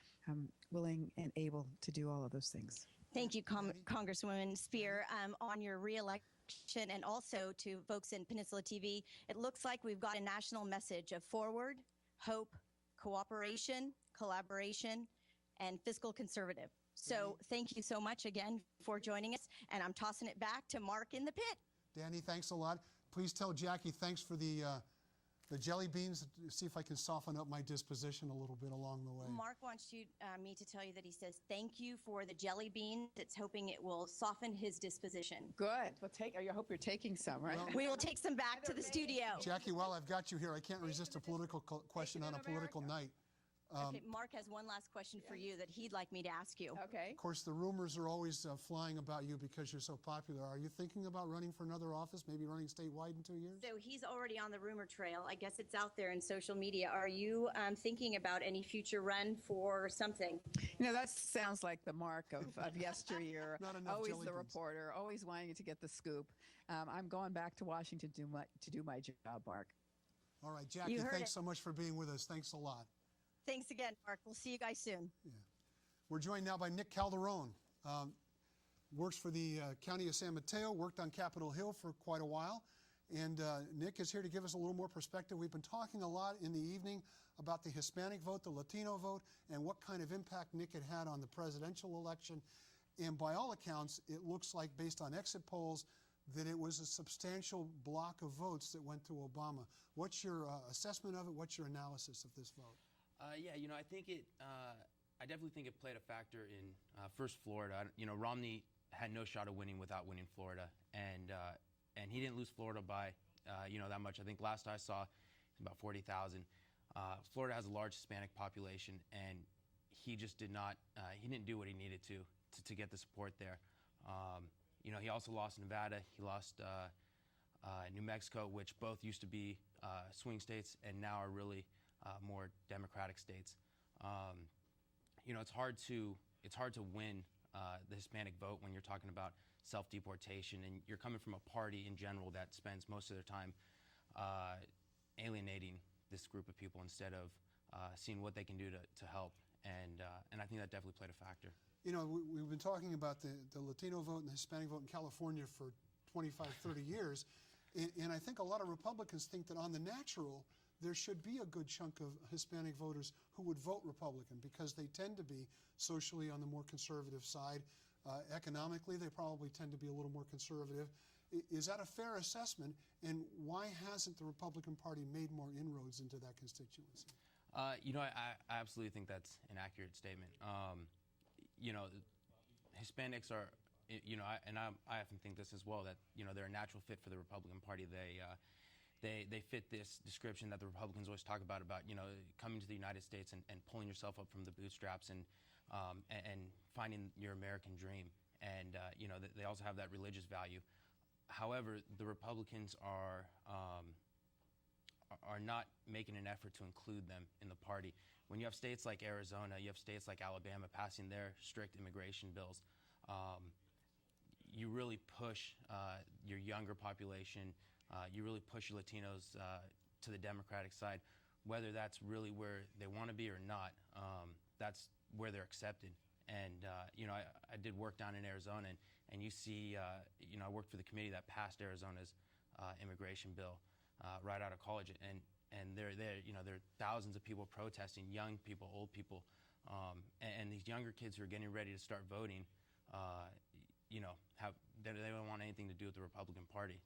willing and able to do all of those things. Thank you, Congresswoman Speer, on your reelection, and also to folks in Peninsula TV. It looks like we've got a national message of forward, hope, cooperation, collaboration, and fiscal conservative. So thank you so much again for joining us, and I'm tossing it back to Mark in the pit. Danny, thanks a lot. Please tell Jackie thanks for the jelly beans. See if I can soften up my disposition a little bit along the way. Mark wants me to tell you that he says thank you for the jelly bean. It's hoping it will soften his disposition. Good. Well, I hope you're taking some, right? Well, we will take some back to the studio. Jackie, while I've got you here, I can't resist a political question on a political night. Okay, Mark has one last question for you that he'd like me to ask you. Okay. Of course, the rumors are always flying about you because you're so popular. Are you thinking about running for another office, maybe running statewide in 2 years? So he's already on the rumor trail. I guess it's out there in social media. Are you thinking about any future run for something? You know, that sounds like the Mark of yesteryear. Not enough always jelly the beans. reporter, always wanting to get the scoop. I'm going back to Washington to do my job, Mark. All right, Jackie, thanks so much for being with us. Thanks a lot. Thanks again, Mark. We'll see you guys soon. Yeah. We're joined now by Nick Calderon. Works for the County of San Mateo, worked on Capitol Hill for quite a while. And Nick is here to give us a little more perspective. We've been talking a lot in the evening about the Hispanic vote, the Latino vote, and what kind of impact Nick had on the presidential election. And by all accounts, it looks like, based on exit polls, that it was a substantial block of votes that went to Obama. What's your assessment of it? What's your analysis of this vote? Yeah, you know, I think I definitely think it played a factor in first Florida. You know, Romney had no shot of winning without winning Florida, and he didn't lose Florida by that much. I think last I saw, about 40,000. Florida has a large Hispanic population, and he just did not. He didn't do what he needed to get the support there. You know, he also lost Nevada. He lost New Mexico, which both used to be swing states and now are really more Democratic states. You know, it's hard to win the Hispanic vote when you're talking about self-deportation, and you're coming from a party in general that spends most of their time alienating this group of people instead of seeing what they can do to help. And I think that definitely played a factor. You know, we've been talking about the Latino vote and the Hispanic vote in California for 25, 30 years. And I think a lot of Republicans think that on the natural, there should be a good chunk of Hispanic voters who would vote Republican because they tend to be socially on the more conservative side. Economically, they probably tend to be a little more conservative. Is that a fair assessment? And why hasn't the Republican Party made more inroads into that constituency? You know, I absolutely think that's an accurate statement. You know, Hispanics are, you know, I often think this as well, that, you know, they're a natural fit for the Republican Party. They fit this description that the Republicans always talk about, you know, coming to the United States and pulling yourself up from the bootstraps and finding your American dream. And, you know, they also have that religious value. However, the Republicans are not making an effort to include them in the party. When you have states like Arizona, you have states like Alabama passing their strict immigration bills, you really push your younger population, you really push your Latinos to the Democratic side. Whether that's really where they want to be or not, that's where they're accepted. And, you know, I did work down in Arizona, and you see, you know, I worked for the committee that passed Arizona's immigration bill right out of college. And there, you know, there are thousands of people protesting, young people, old people. And these younger kids who are getting ready to start voting, you know, they don't want anything to do with the Republican Party.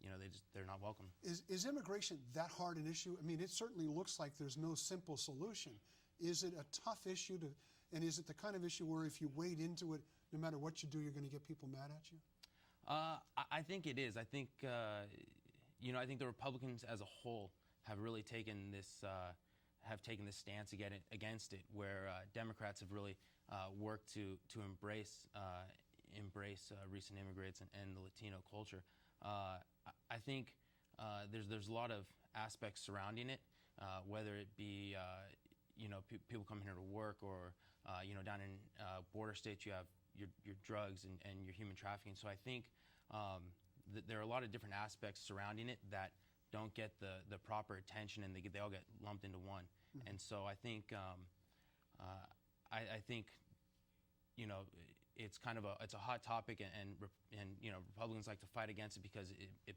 You know, they're not welcome. Is immigration that hard an issue? I mean, it certainly looks like there's no simple solution. Is it a tough issue and is it the kind of issue where if you wade into it, no matter what you do, you're going to get people mad at you? I think it is. I think, you know, I think the Republicans as a whole have really taken this stance against it, where Democrats have really worked to embrace recent immigrants and the Latino culture. I think there's a lot of aspects surrounding it, whether it be people coming here to work, or down in border states you have your drugs and your human trafficking. So I think there are a lot of different aspects surrounding it that don't get the proper attention, and they all get lumped into one. Mm-hmm. And so I think I think it's kind of it's a hot topic, and Republicans like to fight against it because it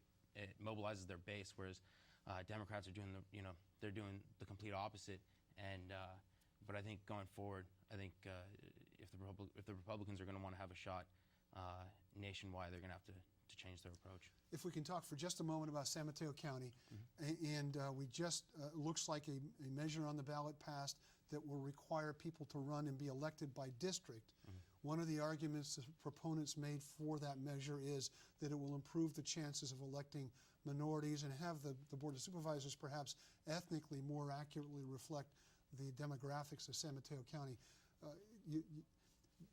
mobilizes their base, whereas Democrats are doing they're doing the complete opposite. And but I think going forward, I think if the Republicans are going to want to have a shot nationwide, they're going to have to change their approach. If we can talk for just a moment about San Mateo County, mm-hmm. and we just looks like a measure on the ballot passed that will require people to run and be elected by district. Mm-hmm. One of the arguments the proponents made for that measure is that it will improve the chances of electing minorities and have the Board of Supervisors perhaps ethnically more accurately reflect the demographics of San Mateo County.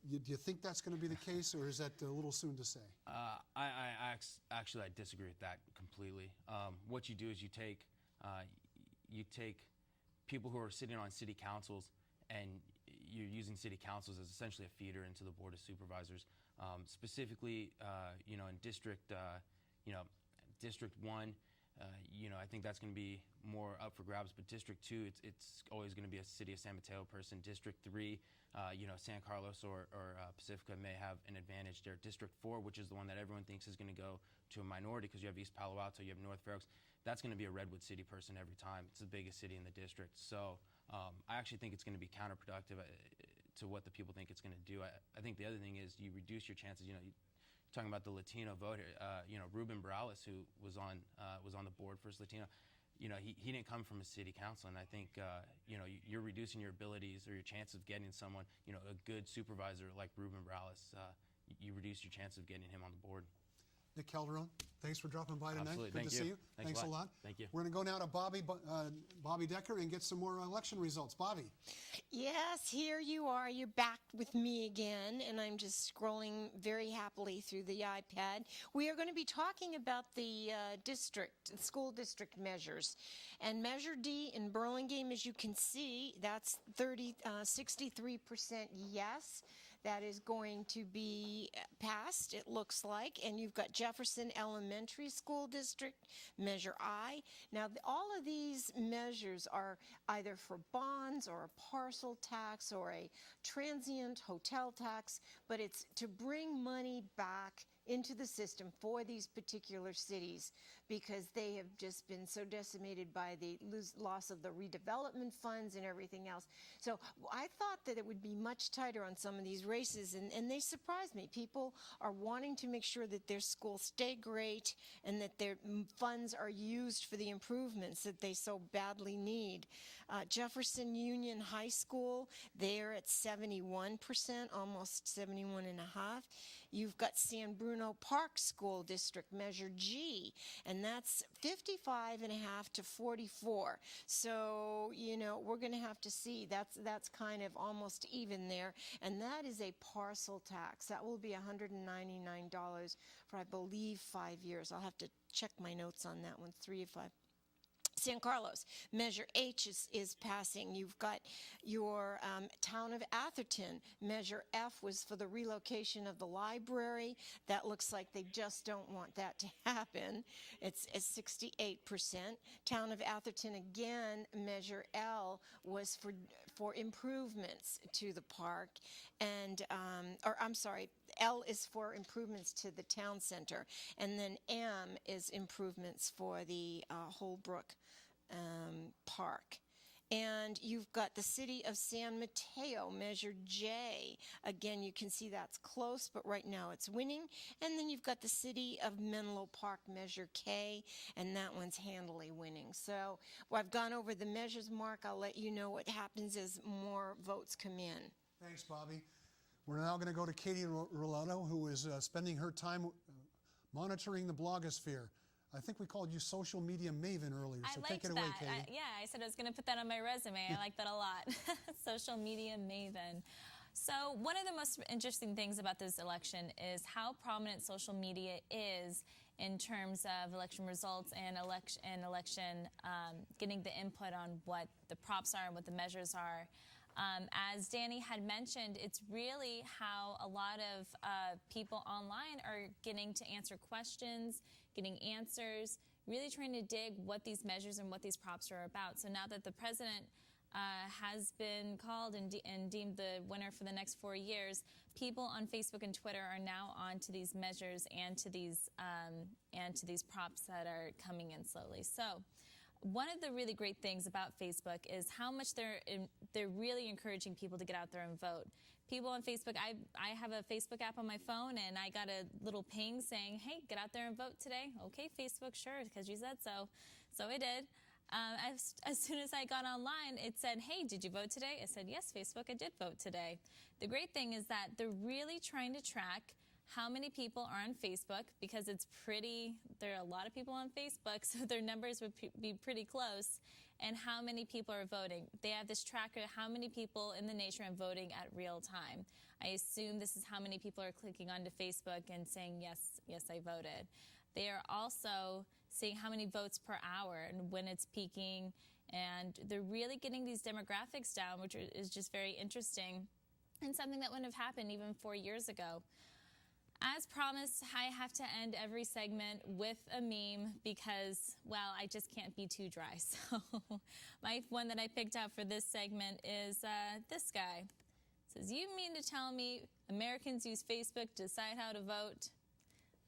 Do you think that's going to be the case, or is that a little soon to say? Actually, I disagree with that completely. What you do is you take people who are sitting on city councils, and you're using city councils as essentially a feeder into the Board of Supervisors. Specifically, in District 1, I think that's going to be more up for grabs. But District 2, it's always going to be a City of San Mateo person. District 3, San Carlos or Pacifica may have an advantage there. District 4, which is the one that everyone thinks is going to go to a minority because you have East Palo Alto, you have North Fair Oaks, that's going to be a Redwood City person every time. It's the biggest city in the district. So I actually think it's going to be counterproductive to what the people think it's going to do. I think the other thing is you reduce your chances. Talking about the Latino vote here, Ruben Morales, who was on the board First Latino, he didn't come from a city council, and I think you're reducing your abilities or your chance of getting someone, a good supervisor like Ruben Morales. You reduce your chance of getting him on the board. Nick Calderon, thanks for dropping by tonight. Absolutely. Good to see you. Thanks a lot. Thank you. We're going to go now to Bobby Decker and get some more election results. Bobby. Yes, here you are. You're back with me again, and I'm just scrolling very happily through the iPad. We are going to be talking about the school district measures. And Measure D in Burlingame, as you can see, that's 63% yes. That is going to be passed, it looks like. And you've got Jefferson Elementary School District, Measure I. Now, all of these measures are either for bonds or a parcel tax or a transient hotel tax, but it's to bring money back into the system for these particular cities because they have just been so decimated by the loss of the redevelopment funds and everything else. So I thought that it would be much tighter on some of these races, and they surprised me. People are wanting to make sure that their schools stay great and that their funds are used for the improvements that they so badly need. Jefferson Union High School, they're at 71%, almost 71.5%. You've got San Bruno Park School District, Measure G, and that's 55.5 to 44. So, we're going to have to see. That's kind of almost even there. And that is a parcel tax. That will be $199 for, I believe, 5 years. I'll have to check my notes on that one, 3 or 5. San Carlos, Measure H is passing. You've got your town of Atherton. Measure F was for the relocation of the library. That looks like they just don't want that to happen. It's 68%. Town of Atherton again, Measure L was for improvements to the park. And, L is for improvements to the town center. And then M is improvements for the Holbrook Park. And you've got the city of San Mateo, Measure J. Again, you can see that's close, but right now it's winning. And then you've got the city of Menlo Park, Measure K, and that one's handily winning. So I've gone over the measures, Mark. I'll let you know what happens as more votes come in. Thanks, Bobby. We're now going to go to Katie Rolado, who is spending her time monitoring the blogosphere. I think we called you social media maven earlier, so take it away, Katie. I said I was going to put that on my resume. I like that a lot. Social media maven. So one of the most interesting things about this election is how prominent social media is in terms of election results and election getting the input on what the props are and what the measures are. As Danny had mentioned, it's really how a lot of people online are getting to answer questions, getting answers, really trying to dig what these measures and what these props are about. So now that the president has been called and deemed the winner for the next 4 years, people on Facebook and Twitter are now on to these measures and to these props that are coming in slowly. So one of the really great things about Facebook is how much they're really encouraging people to get out there and vote. People on Facebook, I have a Facebook app on my phone, and I got a little ping saying, hey, get out there and vote today. Okay, Facebook, sure, because you said so. So I did. As soon as I got online, it said, hey, did you vote today? I said, yes, Facebook, I did vote today. The great thing is that they're really trying to track how many people are on Facebook, because there are a lot of people on Facebook, so their numbers would be pretty close, and how many people are voting. They have this tracker of how many people in the nation are voting at real time. I assume this is how many people are clicking onto Facebook and saying, yes, I voted. They are also seeing how many votes per hour and when it's peaking, and they're really getting these demographics down, which is just very interesting and something that wouldn't have happened even 4 years ago. As promised, I have to end every segment with a meme because, well, I just can't be too dry. So my one that I picked out for this segment is this guy. It says, you mean to tell me Americans use Facebook to decide how to vote?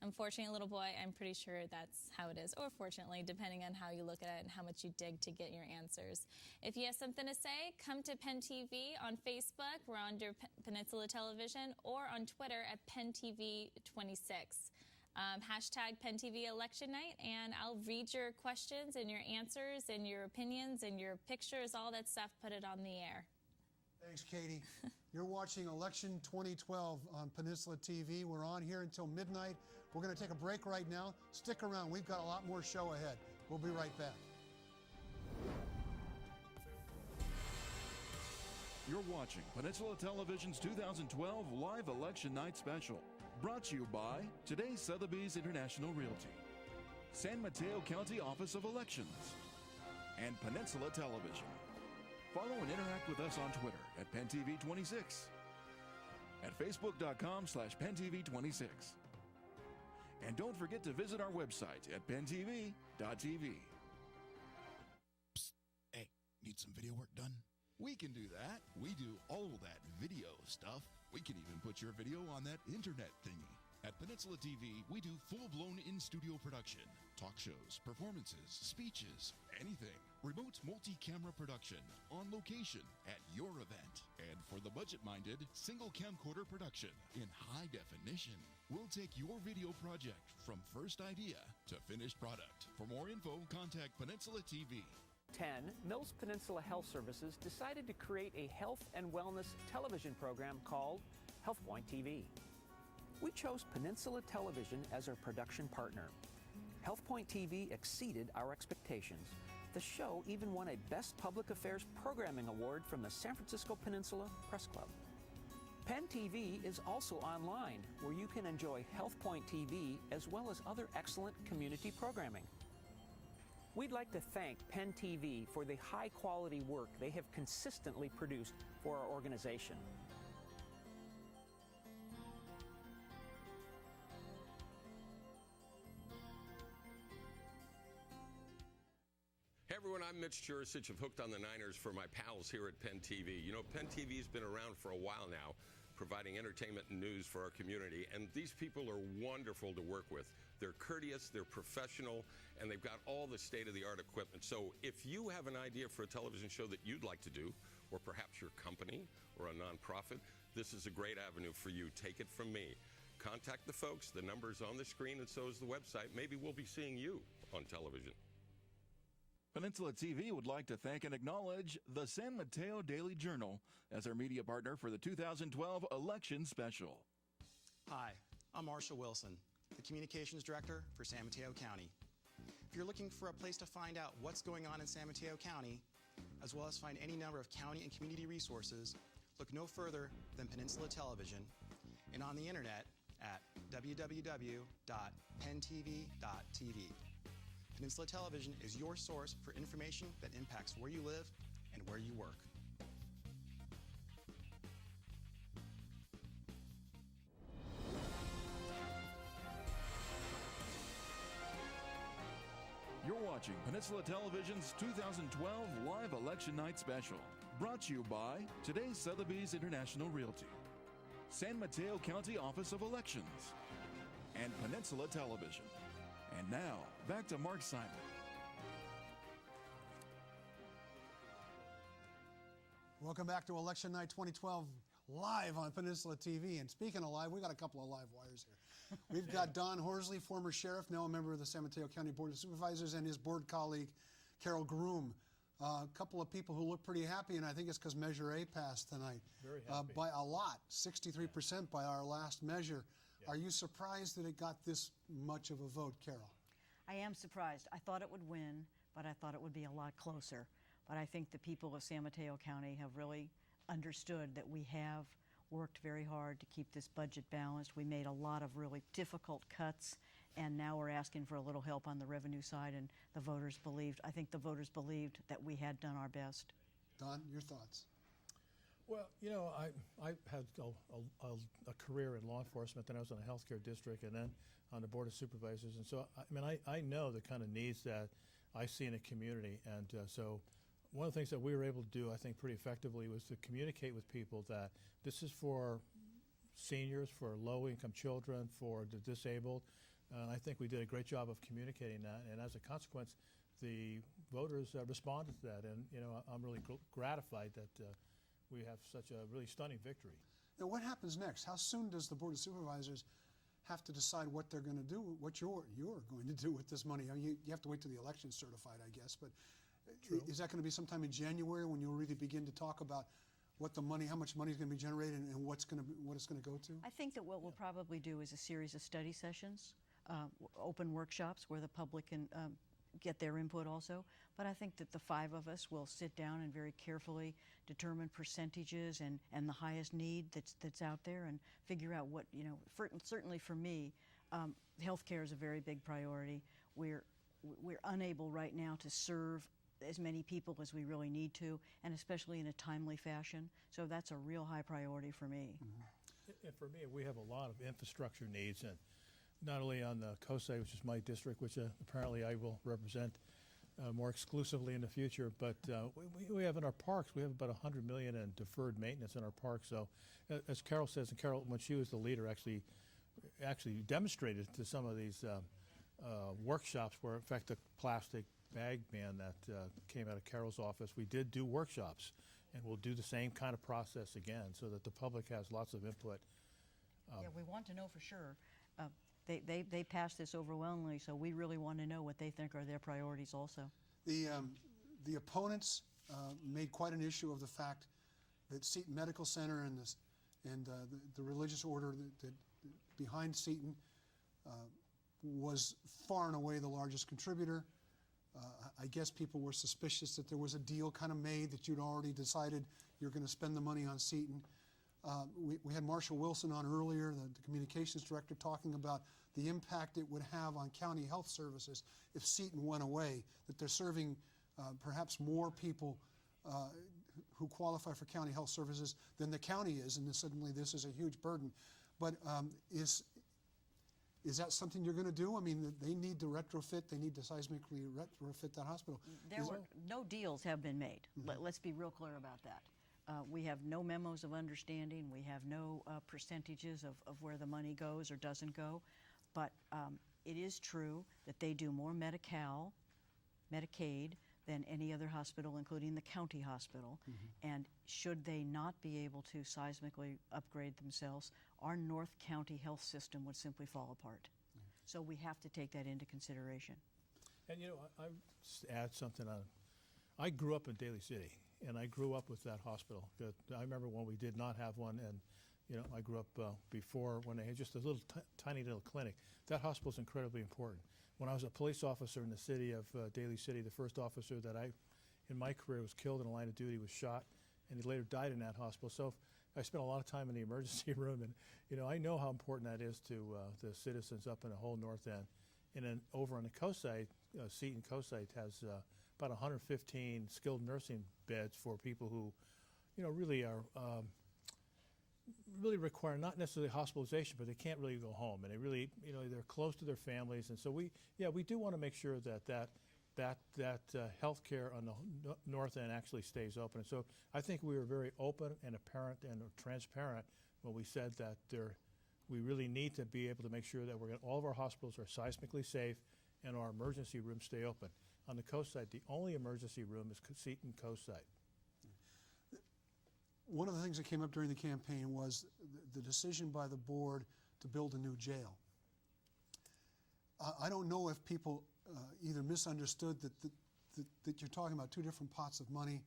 Unfortunately, little boy, I'm pretty sure that's how it is. Or fortunately, depending on how you look at it and how much you dig to get your answers. If you have something to say, come to Penn TV on Facebook. We're under Peninsula Television, or on Twitter at PennTV26. Hashtag Penn TV Election Night, and I'll read your questions and your answers and your opinions and your pictures, all that stuff, put it on the air. Thanks, Katie. You're watching Election 2012 on Peninsula TV. We're on here until midnight. We're going to take a break right now. Stick around. We've got a lot more show ahead. We'll be right back. You're watching Peninsula Television's 2012 Live Election Night Special, brought to you by today's Sotheby's International Realty, San Mateo County Office of Elections, and Peninsula Television. Follow and interact with us on Twitter at PennTV26, at Facebook.com/PennTV26. And don't forget to visit our website at PennTV.tv. Psst. Hey, need some video work done? We can do that. We do all that video stuff. We can even put your video on that internet thingy. At Peninsula TV, we do full-blown in-studio production, talk shows, performances, speeches, anything. Remote multi-camera production, on location, at your event. And for the budget-minded, single camcorder production in high definition. We'll take your video project from first idea to finished product. For more info, contact Peninsula TV. 10, Mills Peninsula Health Services decided to create a health and wellness television program called HealthPoint TV. We chose Peninsula Television as our production partner. HealthPoint TV exceeded our expectations. The show even won a Best Public Affairs Programming Award from the San Francisco Peninsula Press Club. Penn TV is also online, where you can enjoy HealthPoint TV as well as other excellent community programming. We'd like to thank Penn TV for the high-quality work they have consistently produced for our organization. Hey everyone, I'm Mitch Jurisic of Hooked on the Niners for my pals here at Penn TV. You know, Penn TV's been around for a while now, providing entertainment and news for our community, and these people are wonderful to work with. They're courteous, they're professional, and they've got all the state-of-the-art equipment. So if you have an idea for a television show that you'd like to do, or perhaps your company or a nonprofit, this is a great avenue for you. Take it from me. Contact the folks. The number's on the screen, and so is the website. Maybe we'll be seeing you on television. Peninsula TV would like to thank and acknowledge the San Mateo Daily Journal as our media partner for the 2012 election special. Hi, I'm Marshall Wilson, the Communications Director for San Mateo County. If you're looking for a place to find out what's going on in San Mateo County, as well as find any number of county and community resources, look no further than Peninsula Television and on the internet at www.pentv.tv. Peninsula Television is your source for information that impacts where you live and where you work. You're watching Peninsula Television's 2012 Live Election Night Special, brought to you by today's Sotheby's International Realty, San Mateo County Office of Elections, and Peninsula Television. And now, back to Mark Simon. Welcome back to Election Night 2012, live on Peninsula TV. And speaking of live, we got a couple of live wires here. We've got Don Horsley, former sheriff, now a member of the San Mateo County Board of Supervisors, and his board colleague, Carol Groom. A couple of people who look pretty happy, and I think it's because Measure A passed tonight. Very happy. By a lot, 63% by our last measure. Yeah. Are you surprised that it got this much of a vote, Carol? I am surprised. I thought it would win, but I thought it would be a lot closer. But I think the people of San Mateo County have really understood that we have worked very hard to keep this budget balanced. We made a lot of really difficult cuts, and now we're asking for a little help on the revenue side, and the voters believed, I think the voters believed that we had done our best. Don, your thoughts? Well, you know, I had a career in law enforcement, then I was in a healthcare district, and then on the Board of Supervisors. And so, I mean, I know the kind of needs that I see in a community. And so one of the things that we were able to do, I think, pretty effectively was to communicate with people that this is for seniors, for low-income children, for the disabled. I think we did a great job of communicating that. And as a consequence, the voters responded to that. And, you know, I'm really gratified that we have such a really stunning victory. Now, what happens next? How soon does the Board of Supervisors have to decide what they're going to do, what you're going to do with this money? I mean, you have to wait till the election's certified, I guess, but is that going to be sometime in January when you'll really begin to talk about what the money, how much money is going to be generated and what it's going to go to? I think that what we'll probably do is a series of study sessions, open workshops where the public can get their input also. But I think that the five of us will sit down and very carefully determine percentages and the highest need that's out there and figure out what, you know, certainly for me, healthcare is a very big priority. We're unable right now to serve as many people as we really need to, and especially in a timely fashion. So that's a real high priority for me. Mm-hmm. And for me, we have a lot of infrastructure needs, and not only on the COSA, which is my district, which apparently I will represent more exclusively in the future, but we have in our parks, we have about $100 million in deferred maintenance in our parks. So as Carol says, and Carol, when she was the leader, actually demonstrated to some of these workshops where, in fact, the plastic bag ban that came out of Carol's office, we did do workshops, and we'll do the same kind of process again so that the public has lots of input. Yeah, we want to know for sure. They passed this overwhelmingly, so we really want to know what they think are their priorities also. The opponents made quite an issue of the fact that Seton Medical Center and the religious order that behind Seton was far and away the largest contributor. I guess people were suspicious that there was a deal kind of made, that you'd already decided you're going to spend the money on Seton. We had Marshall Wilson on earlier, the communications director, talking about the impact it would have on county health services if Seton went away, that they're serving perhaps more people who qualify for county health services than the county is, and suddenly this is a huge burden. But is that something you're going to do? I mean, they need to retrofit, they need to seismically retrofit that hospital. No deals have been made. Mm-hmm. Let's be real clear about that. We have no memos of understanding. We have no percentages of where the money goes or doesn't go. But it is true that they do more Medi-Cal, Medicaid, than any other hospital, including the county hospital. Mm-hmm. And should they not be able to seismically upgrade themselves, our North County health system would simply fall apart. Mm-hmm. So we have to take that into consideration. And you know, I just add something on. I grew up in Daly City, and I grew up with that hospital. I remember when we did not have one, and you know, I grew up before when they had just a little tiny little clinic. That hospital is incredibly important. When I was a police officer in the city of Daly City, the first officer that in my career was killed in a line of duty was shot, and he later died in that hospital. So I spent a lot of time in the emergency room, and I know how important that is to the citizens up in the whole North End. And then over on the coast side, Seton Coast side has about 115 skilled nursing beds for people who, really are really require not necessarily hospitalization, but they can't really go home, and they really, they're close to their families, and so we do want to make sure that health care on the North End actually stays open. And so I think we were very open and apparent and transparent when we said that we really need to be able to make sure that all of our hospitals are seismically safe and our emergency rooms stay open. On the coast side, the only emergency room is Seton Coast side. One of the things that came up during the campaign was the decision by the board to build a new jail. I don't know if people either misunderstood that you're talking about two different pots of money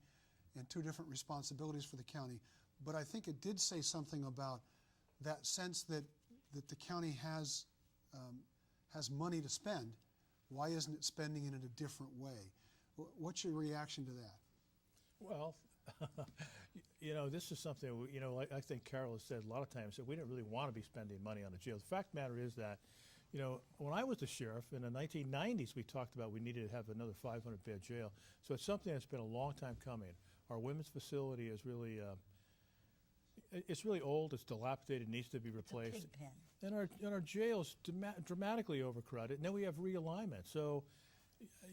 and two different responsibilities for the county, but I think it did say something about that sense that the county has money to spend. Why isn't it spending it in a different way? What's your reaction to that? Well, this is something, I think Carol has said a lot of times that we didn't really want to be spending money on the jail. The fact of the matter is that, when I was the sheriff in the 1990s, we talked about we needed to have another 500-bed jail. So it's something that's been a long time coming. Our women's facility is really, it's really old, it's dilapidated, needs to be replaced. It's a pig pen. And our jail's dramatically overcrowded. And then we have realignment. So,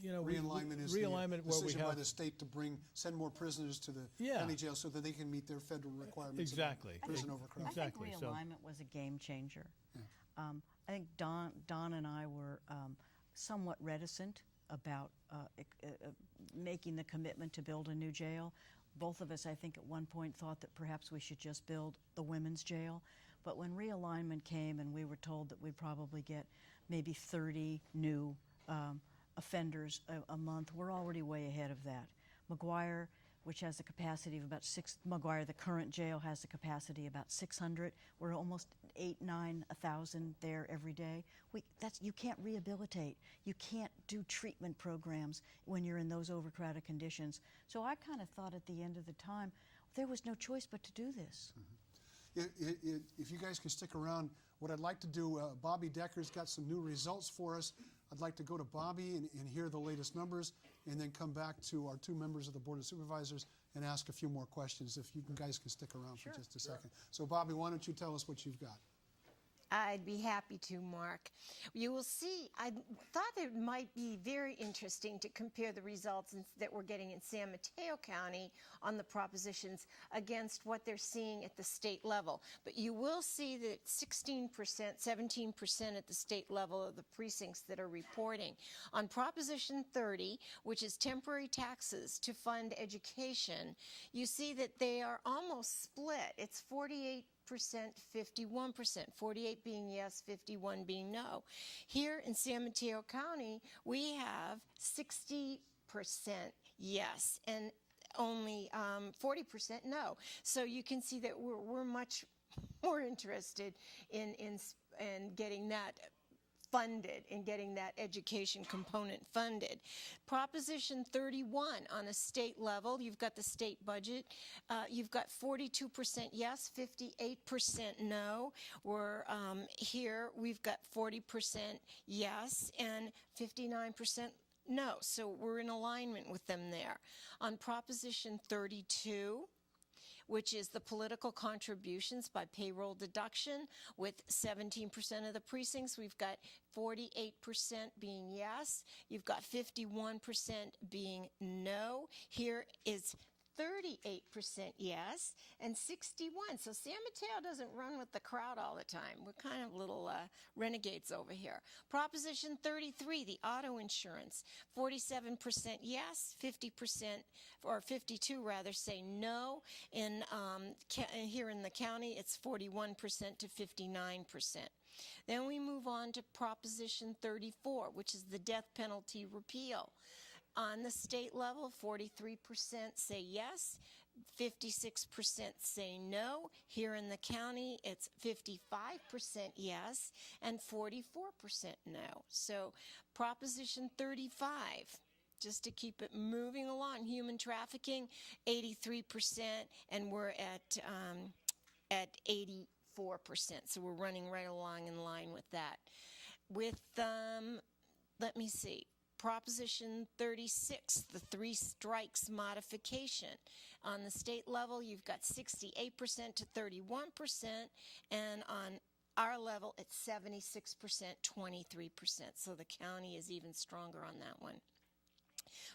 realignment is realignment the decision by the state to send more prisoners to the county jail so that they can meet their federal requirements. Exactly. Prison overcrowding. I think realignment was a game changer. Yeah. I think Don and I were somewhat reticent about making the commitment to build a new jail. Both of us, I think, at one point thought that perhaps we should just build the women's jail. But when realignment came and we were told that we'd probably get maybe 30 new offenders a month, we're already way ahead of that. McGuire, which has a capacity of about McGuire, the current jail, has a capacity about 600. We're almost 1,000 there every day. You can't rehabilitate. You can't do treatment programs when you're in those overcrowded conditions. So I kind of thought at the end of the time, there was no choice but to do this. Mm-hmm. If you guys can stick around, what I'd like to do, Bobby Decker's got some new results for us. I'd like to go to Bobby and hear the latest numbers, and then come back to our two members of the Board of Supervisors and ask a few more questions, if you guys can stick around for just a second. So, Bobby, why don't you tell us what you've got? I'd be happy to, Mark. You will see, I thought it might be very interesting to compare the results that we're getting in San Mateo County on the propositions against what they're seeing at the state level. But you will see that 16%, 17% at the state level of the precincts that are reporting. On Proposition 30, which is temporary taxes to fund education, you see that they are almost split. It's 48%, 51%, 48 being yes, 51 being no. Here in San Mateo County, we have 60% yes and only 40% no. So you can see that we're much more interested in getting that funded, in getting that education component funded. Proposition 31 on a state level, you've got the state budget, you've got 42% yes, 58% no. We're here, we've got 40% yes and 59% no. So we're in alignment with them there. On Proposition 32, which is the political contributions by payroll deduction, with 17% of the precincts, we've got 48% being yes, you've got 51% being no. Here is 38% yes and 61. So San Mateo doesn't run with the crowd all the time. We're kind of little renegades over here. Proposition 33, the auto insurance, 47% yes, 50% or 52 rather say no. In here in the county, it's 41% to 59%. Then we move on to Proposition 34, which is the death penalty repeal. On the state level, 43% say yes, 56% say no. Here in the county, it's 55% yes and 44% no. So Proposition 35, just to keep it moving along, human trafficking, 83%, and we're at at 84%. So we're running right along in line with that. With, let me see, Proposition 36, the three strikes modification. On the state level, you've got 68% to 31%, and on our level, it's 76%, 23%. So the county is even stronger on that one.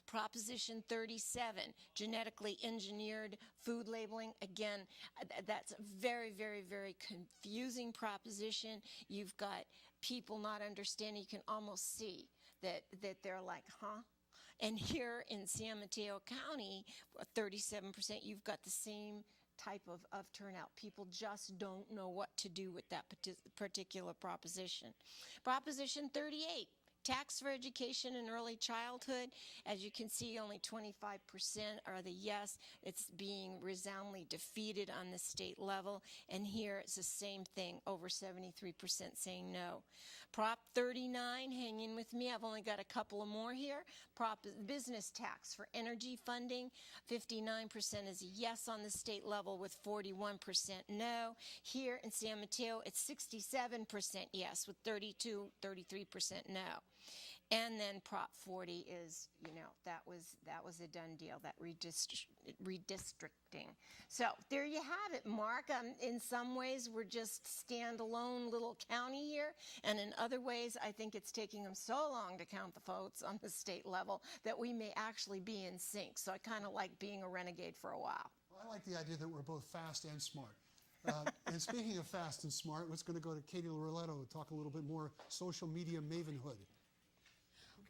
Proposition 37, genetically engineered food labeling. Again, that's a very, very, very confusing proposition. You've got people not understanding. You can almost see that they're like, huh? And here in San Mateo County, 37%, you've got the same type of turnout. People just don't know what to do with that particular proposition. Proposition 38, tax for education and early childhood. As you can see, only 25% are the yes. It's being resoundingly defeated on the state level. And here it's the same thing, over 73% saying no. Prop 39, hang in with me. I've only got a couple of more here. Business tax for energy funding. 59% is a yes on the state level with 41% no. Here in San Mateo, it's 67% yes with 33% no. And then Prop 40 is, that was a done deal, that redistricting. So there you have it, Mark. In some ways, we're just standalone little county here, and in other ways, I think it's taking them so long to count the votes on the state level that we may actually be in sync. So I kind of like being a renegade for a while. Well, I like the idea that we're both fast and smart. And speaking of fast and smart, let's going to go to Katie Loretto to talk a little bit more social media mavenhood.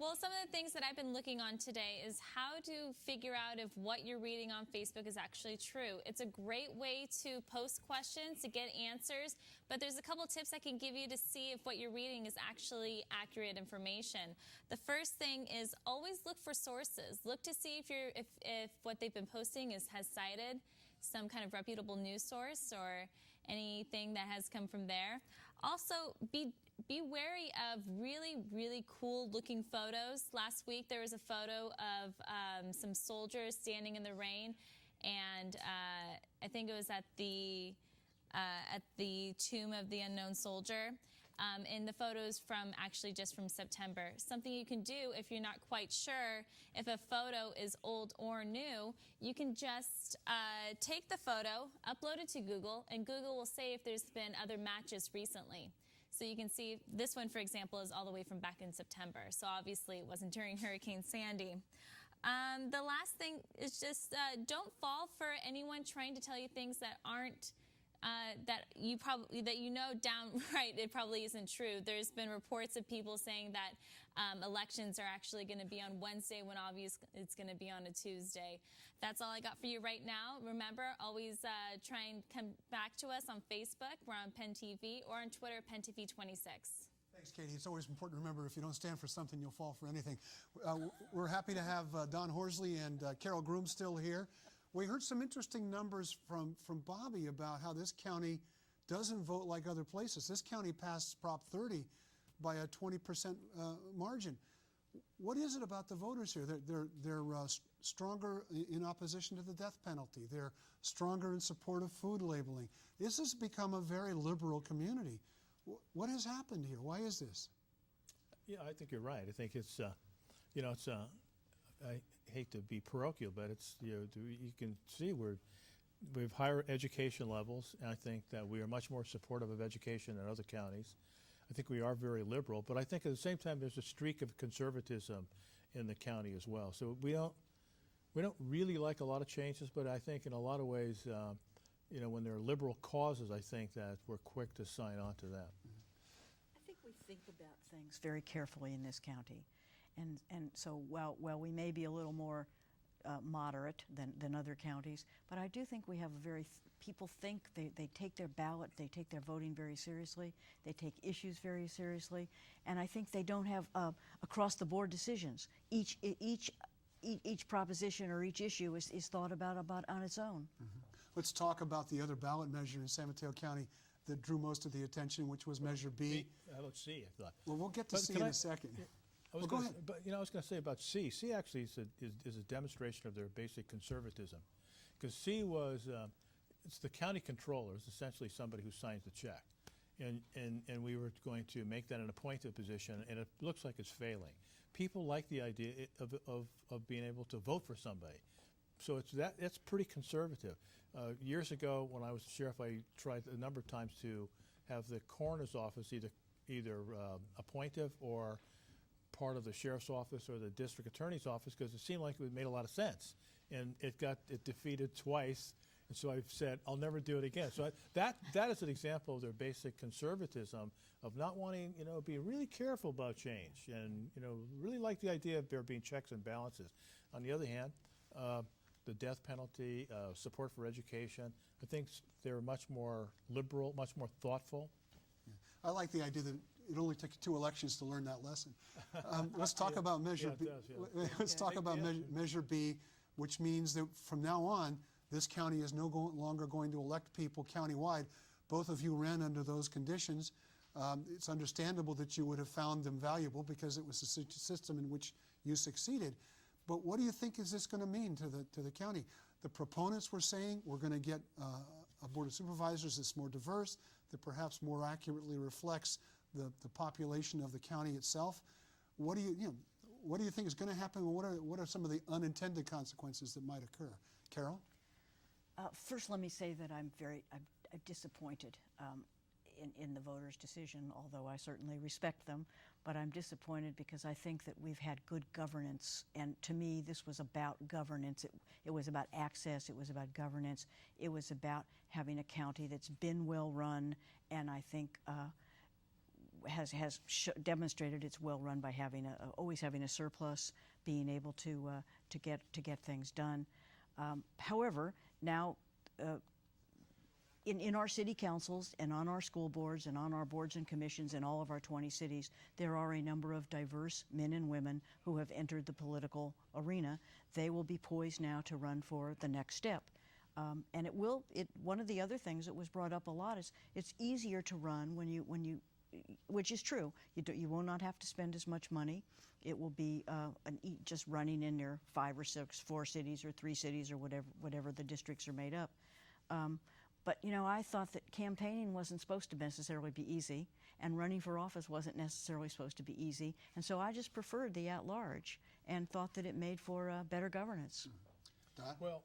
Well, some of the things that I've been looking on today is how to figure out if what you're reading on Facebook is actually true. It's a great way to post questions, to get answers, but there's a couple tips I can give you to see if what you're reading is actually accurate information. The first thing is always look for sources. Look to see if what they've been posting has cited some kind of reputable news source or anything that has come from there. Also, be wary of really, really cool looking photos. Last week there was a photo of some soldiers standing in the rain, and I think it was at the tomb of the unknown soldier. And the photos just from September. Something you can do if you're not quite sure if a photo is old or new, you can just take the photo, upload it to Google, and Google will say if there's been other matches recently. So you can see this one, for example, is all the way from back in September. So obviously it wasn't during Hurricane Sandy. The last thing is just don't fall for anyone trying to tell you things that aren't that you downright it probably isn't true. There's been reports of people saying that elections are actually going to be on Wednesday when obviously it's going to be on a Tuesday. That's all I got for you right now. Remember, always try and come back to us on Facebook. We're on Penn TV, or on Twitter, PennTV26. Thanks, Katie. It's always important to remember if you don't stand for something, you'll fall for anything. We're happy to have Don Horsley and Carol Groom still here. We heard some interesting numbers from Bobby about how this county doesn't vote like other places. This county passed Prop 30 by a 20% margin. What is it about the voters here? They're stronger in opposition to the death penalty. They're stronger in support of food labeling. This has become a very liberal community. What has happened here? Why is this? Yeah, I think you're right. I think it's, I hate to be parochial, but it's, you can see we have higher education levels, and I think that we are much more supportive of education than other counties. I think we are very liberal, but I think at the same time there's a streak of conservatism in the county as well. So we don't really like a lot of changes, but I think in a lot of ways, when there are liberal causes, I think that we're quick to sign on to that. I think we think about things very carefully in this county. And so while we may be a little more moderate than other counties, but I do think we have people think they take their ballot, they take their voting very seriously, they take issues very seriously, and I think they don't have across-the-board decisions. Each proposition or each issue is thought about on its own. Mm-hmm. Let's talk about the other ballot measure in San Mateo County that drew most of the attention, which was Measure B. Let's see. I thought. Well, we'll get to C in a second. Go ahead. But I was going to say about C. C actually is a demonstration of their basic conservatism, because C was it's the county controller is essentially somebody who signs the check. And we were going to make that an appointed position, and it looks like it's failing. People like the idea of being able to vote for somebody. So that's pretty conservative. Years ago, when I was sheriff, I tried a number of times to have the coroner's office either appointive or part of the sheriff's office or the district attorney's office, because it seemed like it made a lot of sense. And it defeated twice. And so I've said, I'll never do it again. So that is an example of their basic conservatism of not wanting, being really careful about change and, really like the idea of there being checks and balances. On the other hand, the death penalty, support for education, I think they're much more liberal, much more thoughtful. I like the idea that it only took 2 elections to learn that lesson. Let's talk about Measure B. Let's talk about Measure B, which means that from now on, this county is no longer going to elect people countywide. Both of you ran under those conditions. It's understandable that you would have found them valuable because it was a system in which you succeeded. But what do you think is this going to mean to the county? The proponents were saying we're going to get a board of supervisors that's more diverse, that perhaps more accurately reflects the population of the county itself. What do you think is going to happen? What are some of the unintended consequences that might occur? Carol? First, let me say that I'm disappointed in the voters' decision, although I certainly respect them. But I'm disappointed because I think that we've had good governance. And to me, this was about governance. It was about access. It was about governance. It was about having a county that's been well run, and I think has demonstrated it's well run by always having a surplus, being able to get things done. However, now in our city councils and on our school boards and on our boards and commissions in all of our 20 cities, there are a number of diverse men and women who have entered the political arena. They will be poised now to run for the next step. And one of the other things that was brought up a lot is it's easier to run when you which is true. You will not have to spend as much money. It will be just running in your 5 or 6, 4 cities or 3 cities or whatever the districts are made up. But I thought that campaigning wasn't supposed to necessarily be easy, and running for office wasn't necessarily supposed to be easy. And so I just preferred the at-large and thought that it made for better governance. Well,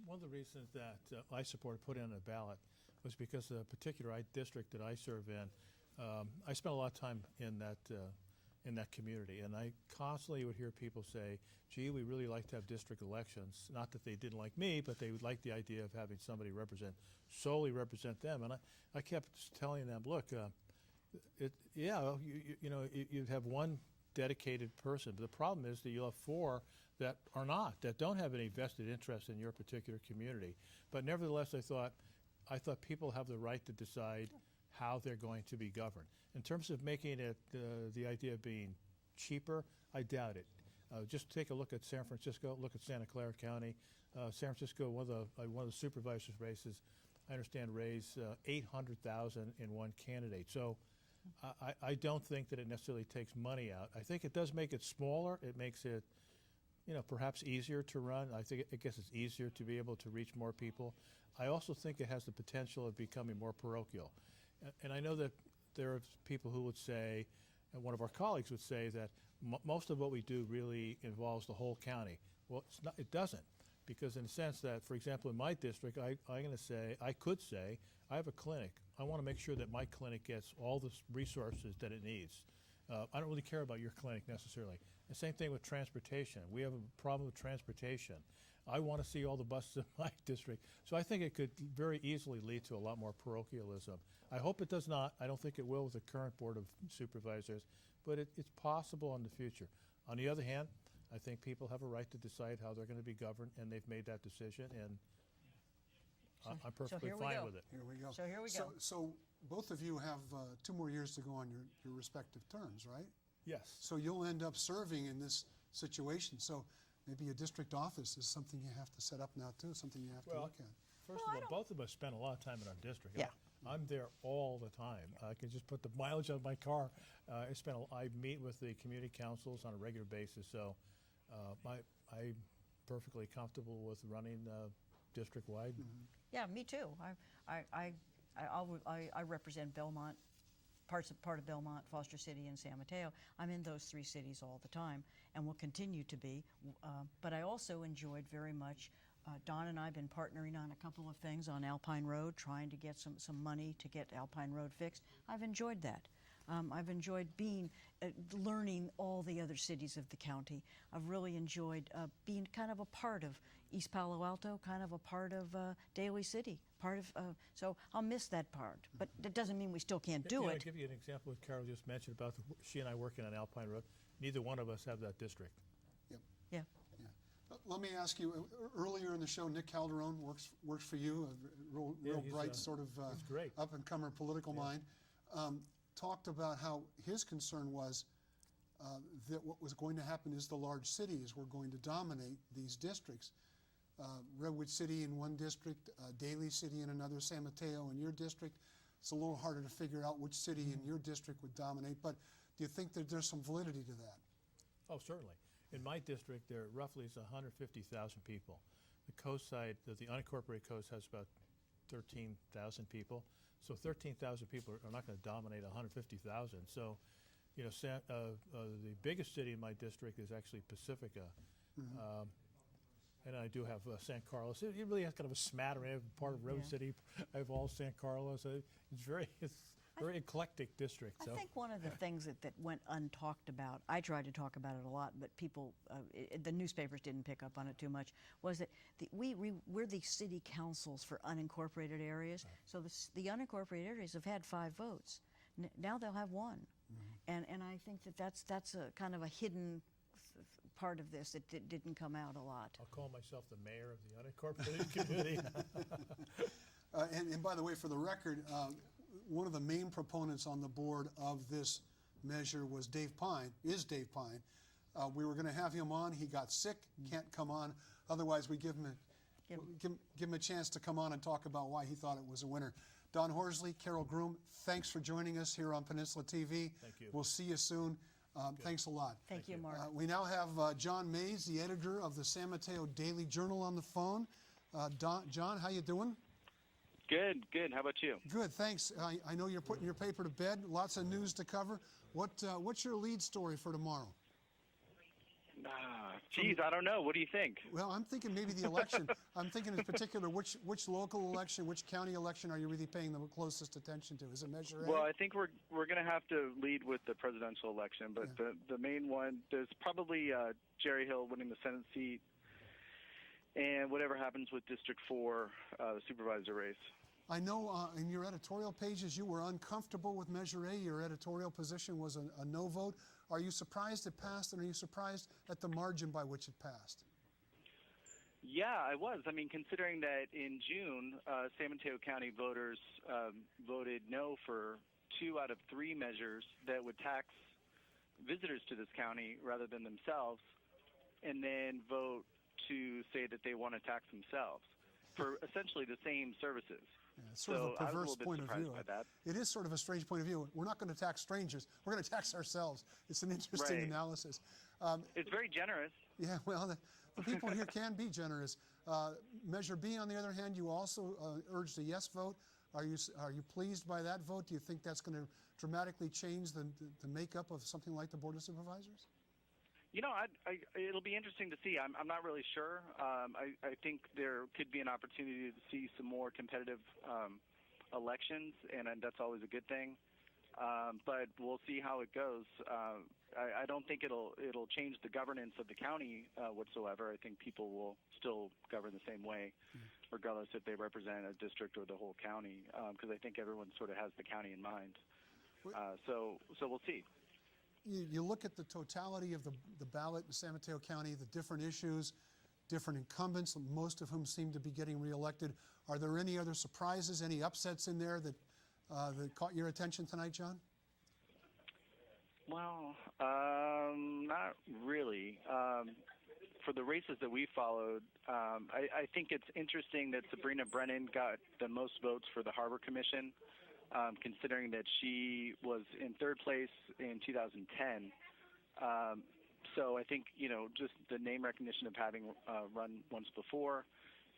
one of the reasons that I supported putting on a ballot was because the particular district that I serve in, I spent a lot of time in that community, and I constantly would hear people say, gee, we really like to have district elections. Not that they didn't like me, but they would like the idea of having somebody solely represent them. And I kept telling them, look, you'd have one dedicated person, but the problem is that you'll have 4 that don't have any vested interest in your particular community. But nevertheless, I thought people have the right to decide how they're going to be governed. In terms of making it the idea of being cheaper, I doubt it. Just take a look at San Francisco, look at Santa Clara County. San Francisco, one of the supervisors' races, I understand, raised $800,000 in one candidate. So I don't think that it necessarily takes money out. I think it does make it smaller. It makes it, perhaps easier to run. I guess it's easier to be able to reach more people. I also think it has the potential of becoming more parochial. And I know that there are people who would say, and one of our colleagues would say, that most of what we do really involves the whole county. Well, it doesn't, because in a sense that, for example, in my district, I could say, I have a clinic. I want to make sure that my clinic gets all the resources that it needs. I don't really care about your clinic necessarily. The same thing with transportation. We have a problem with transportation. I want to see all the buses in my district. So I think it could very easily lead to a lot more parochialism. I hope it does not. I don't think it will with the current Board of Supervisors, but it's possible in the future. On the other hand, I think people have a right to decide how they're going to be governed, and they've made that decision, and I'm perfectly fine with it. Here we go. So here we go. So both of you have 2 more years to go on your respective terms, right? Yes. So you'll end up serving in this situation. So maybe a district office is something you have to set up now too, something you have to look at. First of all, both of us spend a lot of time in our district. Yeah. I'm there all the time. I can just put the mileage on my car. I meet with the community councils on a regular basis, so I'm perfectly comfortable with running district-wide. Yeah, Yeah, me too. I represent Belmont, part of Belmont, Foster City, and San Mateo. I'm in those three cities all the time, and will continue to be. But I also enjoyed very much. Don and I have been partnering on a couple of things on Alpine Road, trying to get some money to get Alpine Road fixed. I've enjoyed that. I've enjoyed learning all the other cities of the county. I've really enjoyed being kind of a part of East Palo Alto, kind of a part of Daly City, so I'll miss that part. But that doesn't mean we still can't do it. I'll give you an example of what Carol just mentioned about she and I working on Alpine Road. Neither one of us have that district. Yep. Yeah. Let me ask you, earlier in the show, Nick Calderon works for you, a real bright sort of up-and-comer political mind, talked about how his concern was that what was going to happen is the large cities were going to dominate these districts. Redwood City in one district, Daly City in another, San Mateo in your district. It's a little harder to figure out which city in your district would dominate, but do you think that there's some validity to that? Oh, certainly. In my district, there roughly is 150,000 people. The coast side, the unincorporated coast, has about 13,000 people. So 13,000 people are not going to dominate 150,000. So, you know, the biggest city in my district is actually Pacifica. And I do have San Carlos. It really has kind of a smattering. I have part of Road City. I have all San Carlos. It's very eclectic district. I think one of the things that went untalked about, I tried to talk about it a lot, but people, the newspapers didn't pick up on it too much, was that we're the city councils for unincorporated areas. So the unincorporated areas have had 5 votes. Now they'll have 1. And I think that's a kind of a hidden part of this that didn't come out a lot. I'll call myself the mayor of the unincorporated community. And by the way, for the record, one of the main proponents on the board of this measure was Dave Pine. We were going to have him on. He got sick, can't come on. Otherwise, we give him a chance to come on and talk about why he thought it was a winner. Don Horsley, Carol Groom, thanks for joining us here on Peninsula TV. Thank you. We'll see you soon. Thanks a lot. Thank you, Mark. We now have John Mays, the editor of the San Mateo Daily Journal, on the phone. John, how you doing? Good. How about you? Good, thanks. I know you're putting your paper to bed. Lots of news to cover. What's your lead story for tomorrow? Geez, I don't know. What do you think? Well, I'm thinking maybe the election. I'm thinking in particular which local election, which county election are you really paying the closest attention to? Is it Measure A? Well, I think we're going to have to lead with the presidential election, but the main one, there's probably Jerry Hill winning the Senate seat, and whatever happens with District 4, the supervisor race. I know in your editorial pages you were uncomfortable with Measure A. Your editorial position was a no vote. Are you surprised it passed, and are you surprised at the margin by which it passed? Yeah, I was. I mean, considering that in June, San Mateo County voters voted no for 2 out of 3 measures that would tax visitors to this county rather than themselves, and then vote to say that they want to tax themselves for essentially the same services. Yeah, it's sort of a perverse point of view. That. It is sort of a strange point of view. We're not going to tax strangers. We're going to tax ourselves. It's an interesting analysis. It's very generous. Yeah, well, the people here can be generous. Measure B, on the other hand, you also urged a yes vote. Are you pleased by that vote? Do you think that's going to dramatically change the makeup of something like the Board of Supervisors? You know, it'll be interesting to see. I'm not really sure. I think there could be an opportunity to see some more competitive elections, and that's always a good thing. But we'll see how it goes. I don't think it'll change the governance of the county whatsoever. I think people will still govern the same way, regardless if they represent a district or the whole county, because I think everyone sort of has the county in mind. So we'll see. You look at the totality of the ballot in San Mateo County, the different issues, different incumbents, most of whom seem to be getting reelected. Are there any other surprises, any upsets in there that caught your attention tonight, John? Well, not really. For the races that we followed, I think it's interesting that Sabrina Brennan got the most votes for the Harbor Commission. Considering that she was in 3rd place in 2010. So I think, just the name recognition of having run once before,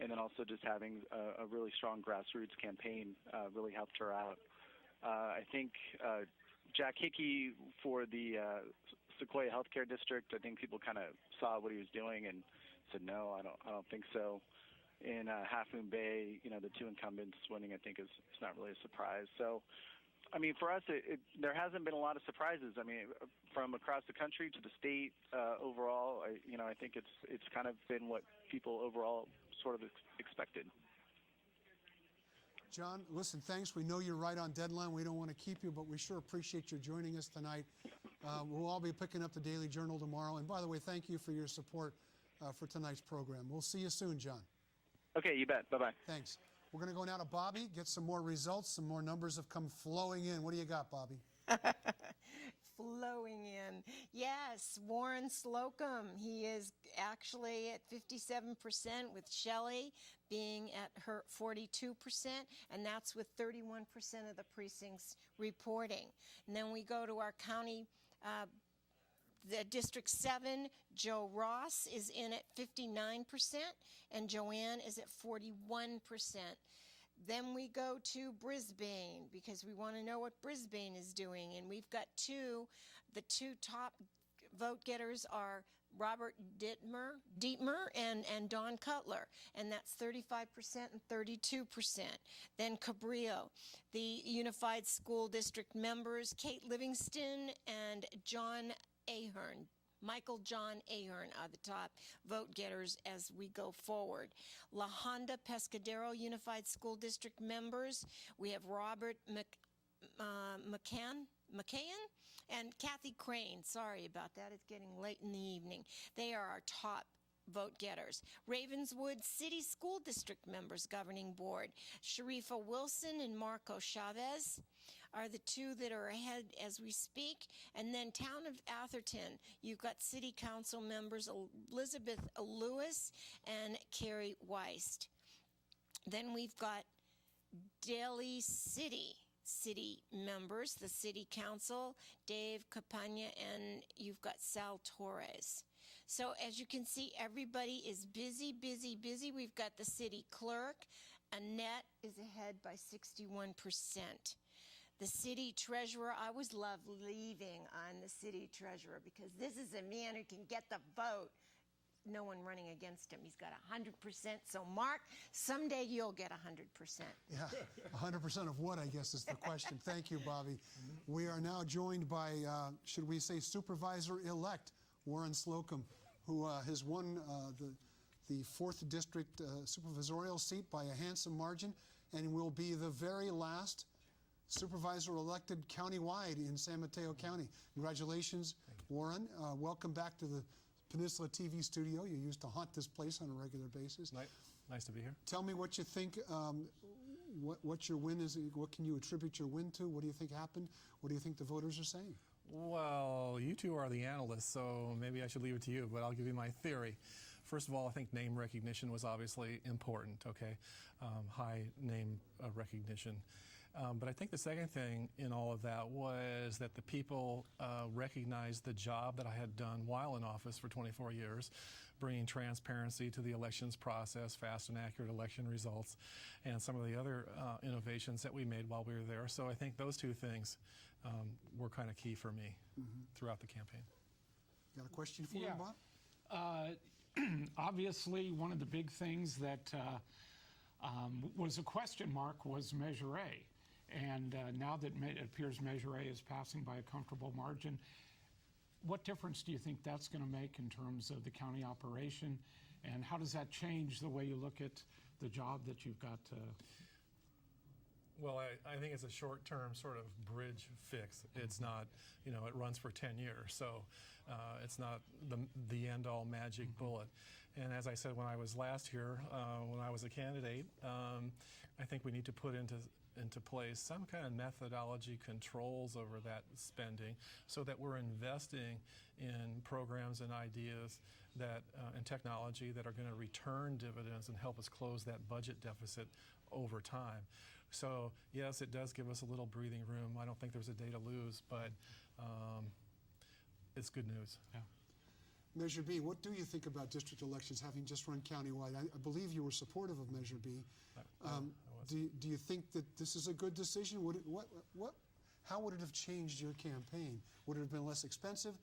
and then also just having a really strong grassroots campaign really helped her out. I think Jack Hickey for the Sequoia Healthcare District, I think people kind of saw what he was doing and said, no, I don't think so. In Half Moon Bay, the two incumbents winning, I think is not really a surprise. So, I mean, for us, there hasn't been a lot of surprises. I mean, from across the country to the state overall, I think it's kind of been what people overall sort of expected. John, listen, thanks. We know you're right on deadline. We don't want to keep you, but we sure appreciate you joining us tonight. We'll all be picking up the Daily Journal tomorrow. And by the way, thank you for your support for tonight's program. We'll see you soon, John. Okay, you bet. Bye-bye. Thanks. We're going to go now to Bobby, get some more results. Some more numbers have come flowing in. What do you got, Bobby? Flowing in. Yes, Warren Slocum. He is actually at 57% with Shelly being at her 42%, and that's with 31% of the precincts reporting. And then we go to our county, the District 7, Joe Ross is in at 59%, and Joanne is at 41%. Then we go to Brisbane because we want to know what Brisbane is doing. And we've got the two top vote getters are Robert Dietmer and Don Cutler, and that's 35% and 32%. Then Cabrillo, the Unified School District members, Kate Livingston and Michael John Ahern are the top vote getters as we go forward. La Honda Pescadero Unified School District members, we have Robert McCann and Kathy Crane. Sorry about that. It's getting late in the evening. They are our top vote getters. Ravenswood City School District members governing board, Sharifa Wilson and Marco Chavez are the two that are ahead as we speak. And then Town of Atherton, you've got city council members Elizabeth Lewis and Carrie Weist. Then we've got Daly City members, the city council, Dave Capagna, and you've got Sal Torres. So as you can see, everybody is busy. We've got the city clerk. Annette is ahead by 61%. The city treasurer, I always love leaving on the city treasurer because this is a man who can get the vote. No one running against him. He's got 100%. So, Mark, someday you'll get 100%. Yeah, 100% of what, I guess, is the question. Thank you, Bobby. We are now joined by, should we say, Supervisor-elect Warren Slocum, who has won the 4th District supervisorial seat by a handsome margin and will be the very last supervisor elected countywide in San Mateo County. Congratulations, Warren. Welcome back to the Peninsula TV studio. You used to haunt this place on a regular basis. Nice to be here. Tell me what you think, what your win is. What can you attribute your win to? What do you think happened? What do you think the voters are saying? Well, you two are the analysts, so maybe I should leave it to you, but I'll give you my theory. First of all, I think name recognition was obviously important, okay? High name recognition. But I think the second thing in all of that was that the people recognized the job that I had done while in office for 24 years, bringing transparency to the elections process, fast and accurate election results, and some of the other innovations that we made while we were there. So I think those two things were kind of key for me throughout the campaign. Got a question for him, Bob? Obviously, one of the big things that was a question mark was Measure A. And now that it appears Measure A is passing by a comfortable margin, what difference do you think that's going to make in terms of the county operation? And how does that change the way you look at the job that you've got to? Well, I think it's a short-term sort of bridge fix. It's not, it runs for 10 years. So it's not the end-all magic bullet. And as I said when I was last here, when I was a candidate, I think we need to put into place some kind of methodology controls over that spending so that we're investing in programs and ideas that and technology that are going to return dividends and help us close that budget deficit over time. So yes, it does give us a little breathing room. I don't think there's a day to lose, but it's good news. Yeah. Measure B, what do you think about district elections, having just run countywide? I believe you were supportive of Measure B. Do you think that this is a good decision? How would it have changed your campaign? Would it have been less expensive?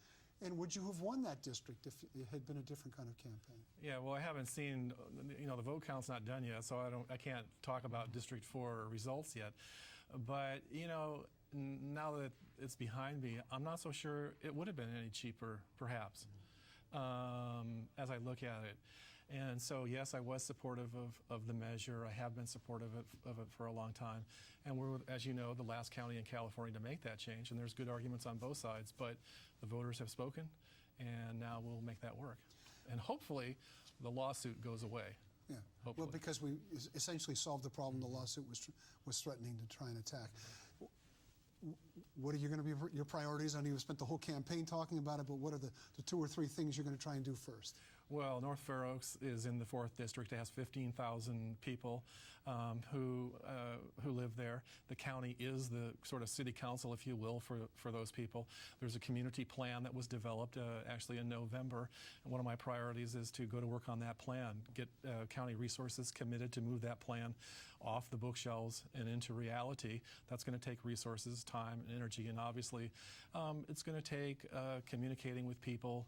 And would you have won that district if it had been a different kind of campaign? Yeah, well, I haven't seen, the vote count's not done yet, so I can't talk about District 4 results yet. But, now that it's behind me, I'm not so sure it would have been any cheaper, perhaps, as I look at it. And so, yes, I was supportive of the measure. I have been supportive of it for a long time. And we're, as you know, the last county in California to make that change. And there's good arguments on both sides. But the voters have spoken, and now we'll make that work. And hopefully, the lawsuit goes away. Yeah. Hopefully. Well, because we essentially solved the problem the lawsuit was threatening to try and attack. What are going to be your priorities? I know you spent the whole campaign talking about it, but what are the 2 or 3 things you're going to try and do first? Well, North Fair Oaks is in the 4th District. It has 15,000 people who live there. The county is the sort of city council, if you will, for those people. There's a community plan that was developed actually in November. And one of my priorities is to go to work on that plan, get county resources committed to move that plan off the bookshelves and into reality. That's going to take resources, time, and energy. And obviously, it's going to take communicating with people,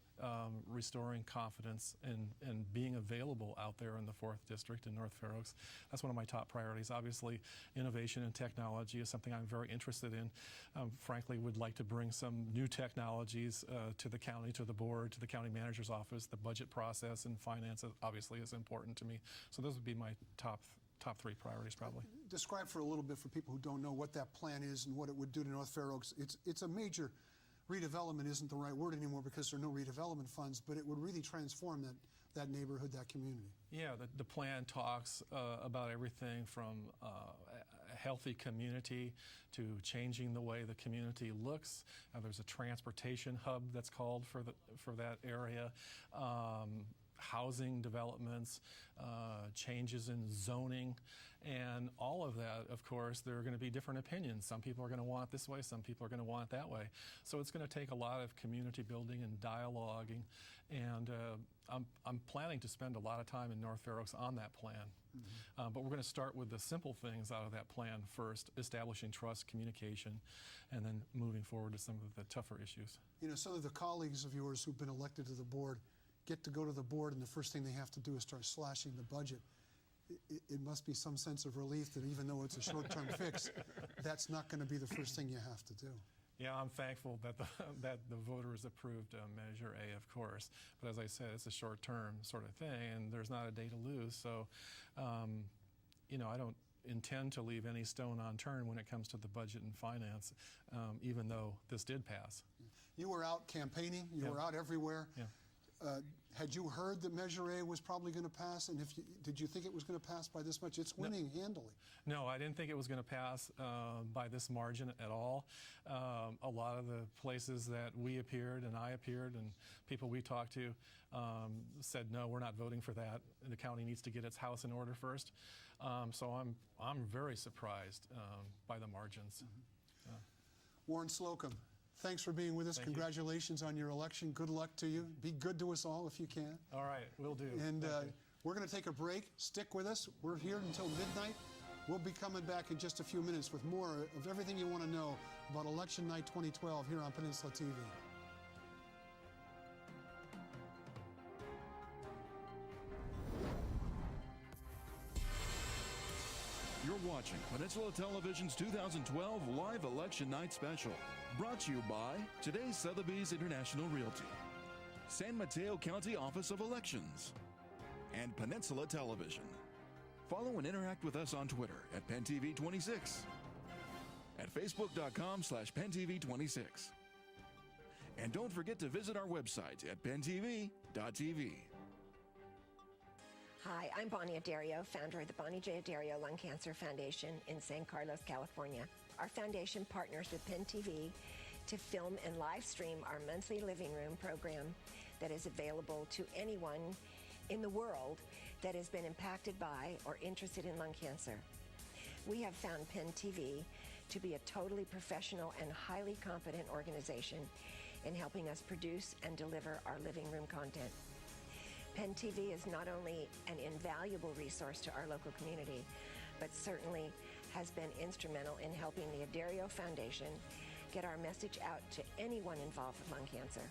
restoring confidence, and being available out there in the 4th District in North Fair Oaks. That's one of my top priorities. Obviously, innovation and technology is something I'm very interested in. Frankly, would like to bring some new technologies to the county, to the board, to the county manager's office. The budget process and finance obviously is important to me. So those would be my top 3 priorities, probably. Describe for a little bit for people who don't know what that plan is and what it would do to North Fair Oaks. It's a major redevelopment isn't the right word anymore because there are no redevelopment funds, but it would really transform that neighborhood, that community. Yeah, the plan talks about everything from a healthy community to changing the way the community looks. There's a transportation hub that's called for that area. Housing developments, changes in zoning, and all of that, of course, there are going to be different opinions. Some people are going to want it this way, some people are going to want it that way. So it's going to take a lot of community building and dialoguing, and I'm planning to spend a lot of time in North Fair Oaks on that plan. Mm-hmm. But we're going to start with the simple things out of that plan first, establishing trust, communication, and then moving forward to some of the tougher issues. Some of the colleagues of yours who've been elected to the board get to go to the board, and the first thing they have to do is start slashing the budget. It must be some sense of relief that even though it's a short-term fix, that's not going to be the first thing you have to do. Yeah, I'm thankful that the voters approved Measure A, of course. But as I said, it's a short-term sort of thing, and there's not a day to lose. So, I don't intend to leave any stone unturned when it comes to the budget and finance, even though this did pass. You were out campaigning. You were out everywhere. Yeah. Had you heard that Measure A was probably going to pass, and did you think it was going to pass by this much? It's winning handily. No, I didn't think it was going to pass by this margin at all. A lot of the places that we appeared and I appeared and people we talked to said, no, we're not voting for that. The county needs to get its house in order first. So I'm very surprised by the margins. Mm-hmm. Warren Slocum, thanks for being with us. Congratulations on your election. Good luck to you. Be good to us all if you can. All right, will do. And we're going to take a break. Stick with us. We're here until midnight. We'll be coming back in just a few minutes with more of everything you want to know about Election Night 2012 here on Peninsula TV. You're watching Peninsula Television's 2012 Live Election Night Special, brought to you by today's Sotheby's International Realty, San Mateo County Office of Elections, and Peninsula Television. Follow and interact with us on Twitter at PenTV26, at Facebook.com/PenTV26. And don't forget to visit our website at PenTV.tv. Hi, I'm Bonnie Editorial, founder of the Bonnie J. Editorial Lung Cancer Foundation in San Carlos, California. Our foundation partners with Penn TV to film and live stream our monthly living room program that is available to anyone in the world that has been impacted by or interested in lung cancer. We have found Penn TV to be a totally professional and highly competent organization in helping us produce and deliver our living room content. Penn TV is not only an invaluable resource to our local community, but certainly has been instrumental in helping the Editorial Foundation get our message out to anyone involved with lung cancer.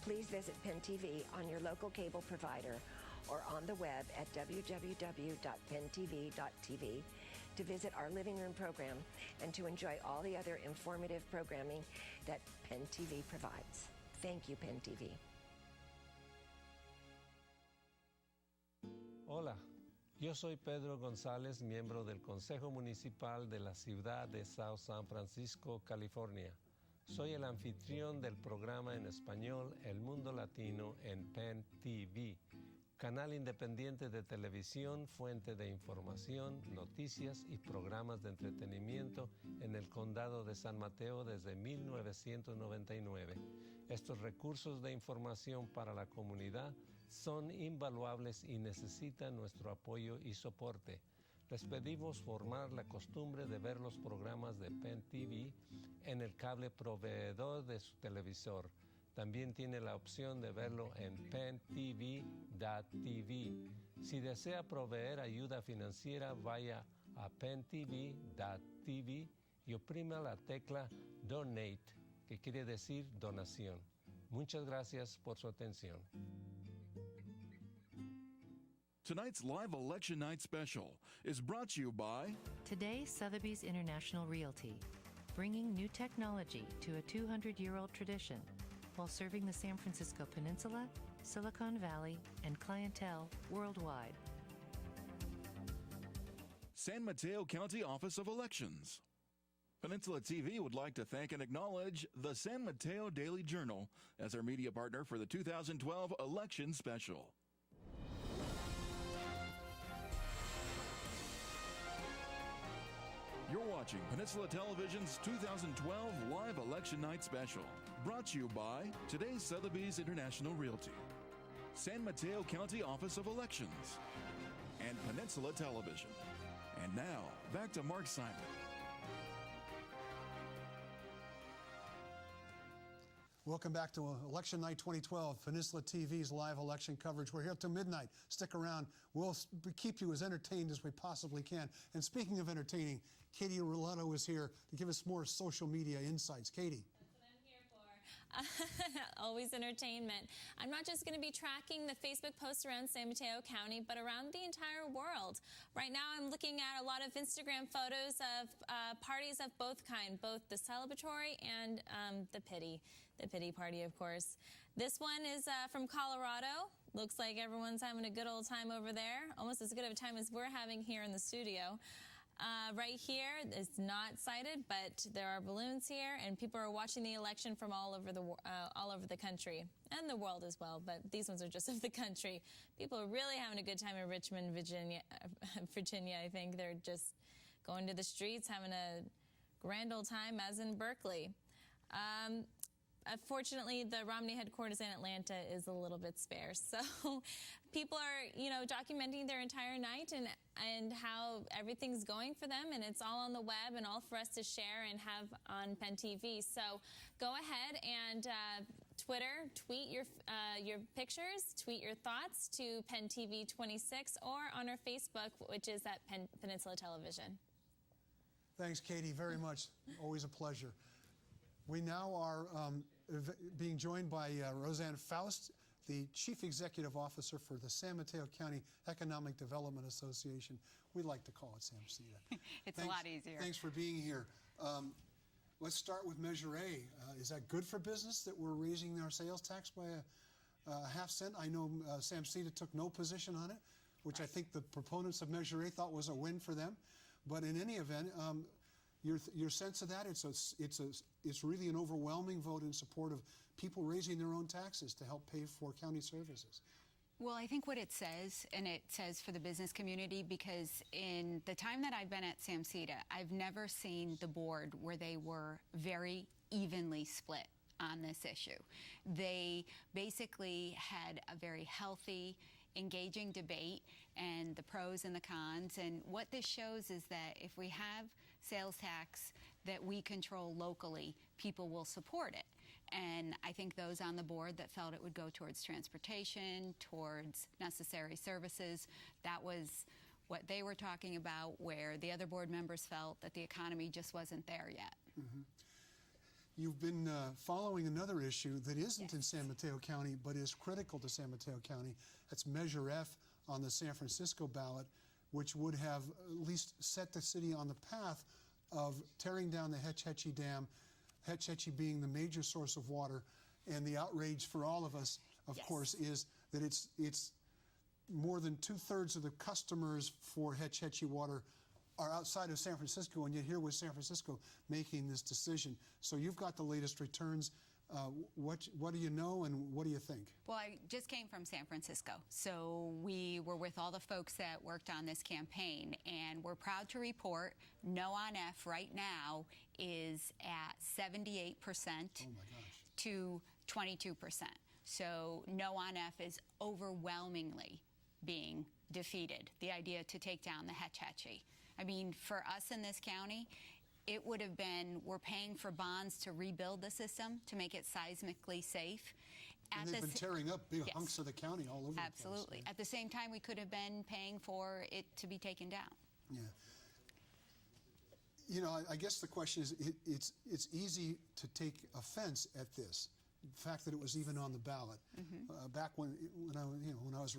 Please visit Penn TV on your local cable provider or on the web at www.penntv.tv to visit our living room program and to enjoy all the other informative programming that Penn TV provides. Thank you, Penn TV. Hola, yo soy Pedro González, miembro del Consejo Municipal de la ciudad de South San Francisco, California. Soy el anfitrión del programa en español El Mundo Latino en Penn TV, canal independiente de televisión, fuente de información, noticias y programas de entretenimiento en el condado de San Mateo desde 1999. Estos recursos de información para la comunidad son invaluables y necesitan nuestro apoyo y soporte. Les pedimos formar la costumbre de ver los programas de Penn TV en el cable proveedor de su televisor. También tiene la opción de verlo en penntv.tv. Si desea proveer ayuda financiera, vaya a penntv.tv y oprima la tecla Donate, que quiere decir donación. Muchas gracias por su atención. Tonight's live election night special is brought to you by Today, Sotheby's International Realty, bringing new technology to a 200-year-old tradition while serving the San Francisco Peninsula, Silicon Valley, and clientele worldwide. San Mateo County Office of Elections. Peninsula TV would like to thank and acknowledge the San Mateo Daily Journal as our media partner for the 2012 election special. You're watching Peninsula Television's 2012 Live Election Night Special, brought to you by Today's Sotheby's International Realty, San Mateo County Office of Elections, and Peninsula Television. And now, back to Mark Simon. Welcome back to Election Night 2012, Peninsula TV's live election coverage. We're here till midnight. Stick around. We'll keep you as entertained as we possibly can. And speaking of entertaining, Katie Ruletto is here to give us more social media insights. Katie. Always entertainment. I'm not just going to be tracking the Facebook posts around San Mateo County, but around the entire world. Right now, I'm looking at a lot of Instagram photos of parties of both kind, both the celebratory and the pity party, of course. This one is from Colorado. Looks like everyone's having a good old time over there, almost as good of a time as we're having here in the studio. Right here is not cited, but there are balloons here, and people are watching the election from all over the country and the world as well. But these ones are just of the country. People are really having a good time in Richmond, Virginia. I think they're just going to the streets, having a grand old time, as in Berkeley. Unfortunately, the Romney headquarters in Atlanta is a little bit sparse. So people are, documenting their entire night and how everything's going for them, and it's all on the web and all for us to share and have on Penn TV. So go ahead and Twitter, tweet your pictures, tweet your thoughts to Penn TV 26 or on our Facebook, which is at Peninsula Television. Thanks, Katie, very much. Always a pleasure. We now are being joined by Roseanne Faust, the Chief Executive Officer for the San Mateo County Economic Development Association. We like to call it Samsita. It's a lot easier. Thanks for being here. Let's start with Measure A. Is that good for business that we're raising our sales tax by a half cent? I know Samsita took no position on it, which I think the proponents of Measure A thought was a win for them. But in any event, your sense of that, it's really an overwhelming vote in support of people raising their own taxes to help pay for county services. Well, I think what it says, and it says for the business community, because in the time that I've been at Samsita, I've never seen the board where they were very evenly split on this issue. They basically had a very healthy, engaging debate and the pros and the cons. And what this shows is that if we have sales tax that we control locally, people will support it. And I think those on the board that felt it would go towards transportation, towards necessary services, that was what they were talking about, where the other board members felt that the economy just wasn't there yet. You've been following another issue that isn't in San Mateo County, but is critical to San Mateo County. That's Measure F on the San Francisco ballot, which would have at least set the city on the path of tearing down the Hetch Hetchy Dam, Hetch Hetchy being the major source of water. And the outrage for all of us, of course, is that it's more than 2/3 of the customers for Hetch Hetchy water are outside of San Francisco, and yet here was San Francisco making this decision. So you've got the latest returns. What do you know, and what do you think? Well, I just came from San Francisco, so we were with all the folks that worked on this campaign, and we're proud to report No on F right now is at 78% to 22%. So No on F is overwhelmingly being defeated, the idea to take down the Hetch Hetchy. I mean, for us in this county, it would have been, we're paying for bonds to rebuild the system, to make it seismically safe. And they've been tearing up big hunks of the county all over Absolutely. the place. At the same time, we could have been paying for it to be taken down. Yeah. You know, I guess the question is, it's easy to take offense at this. The fact that it was even on the ballot. Back when I was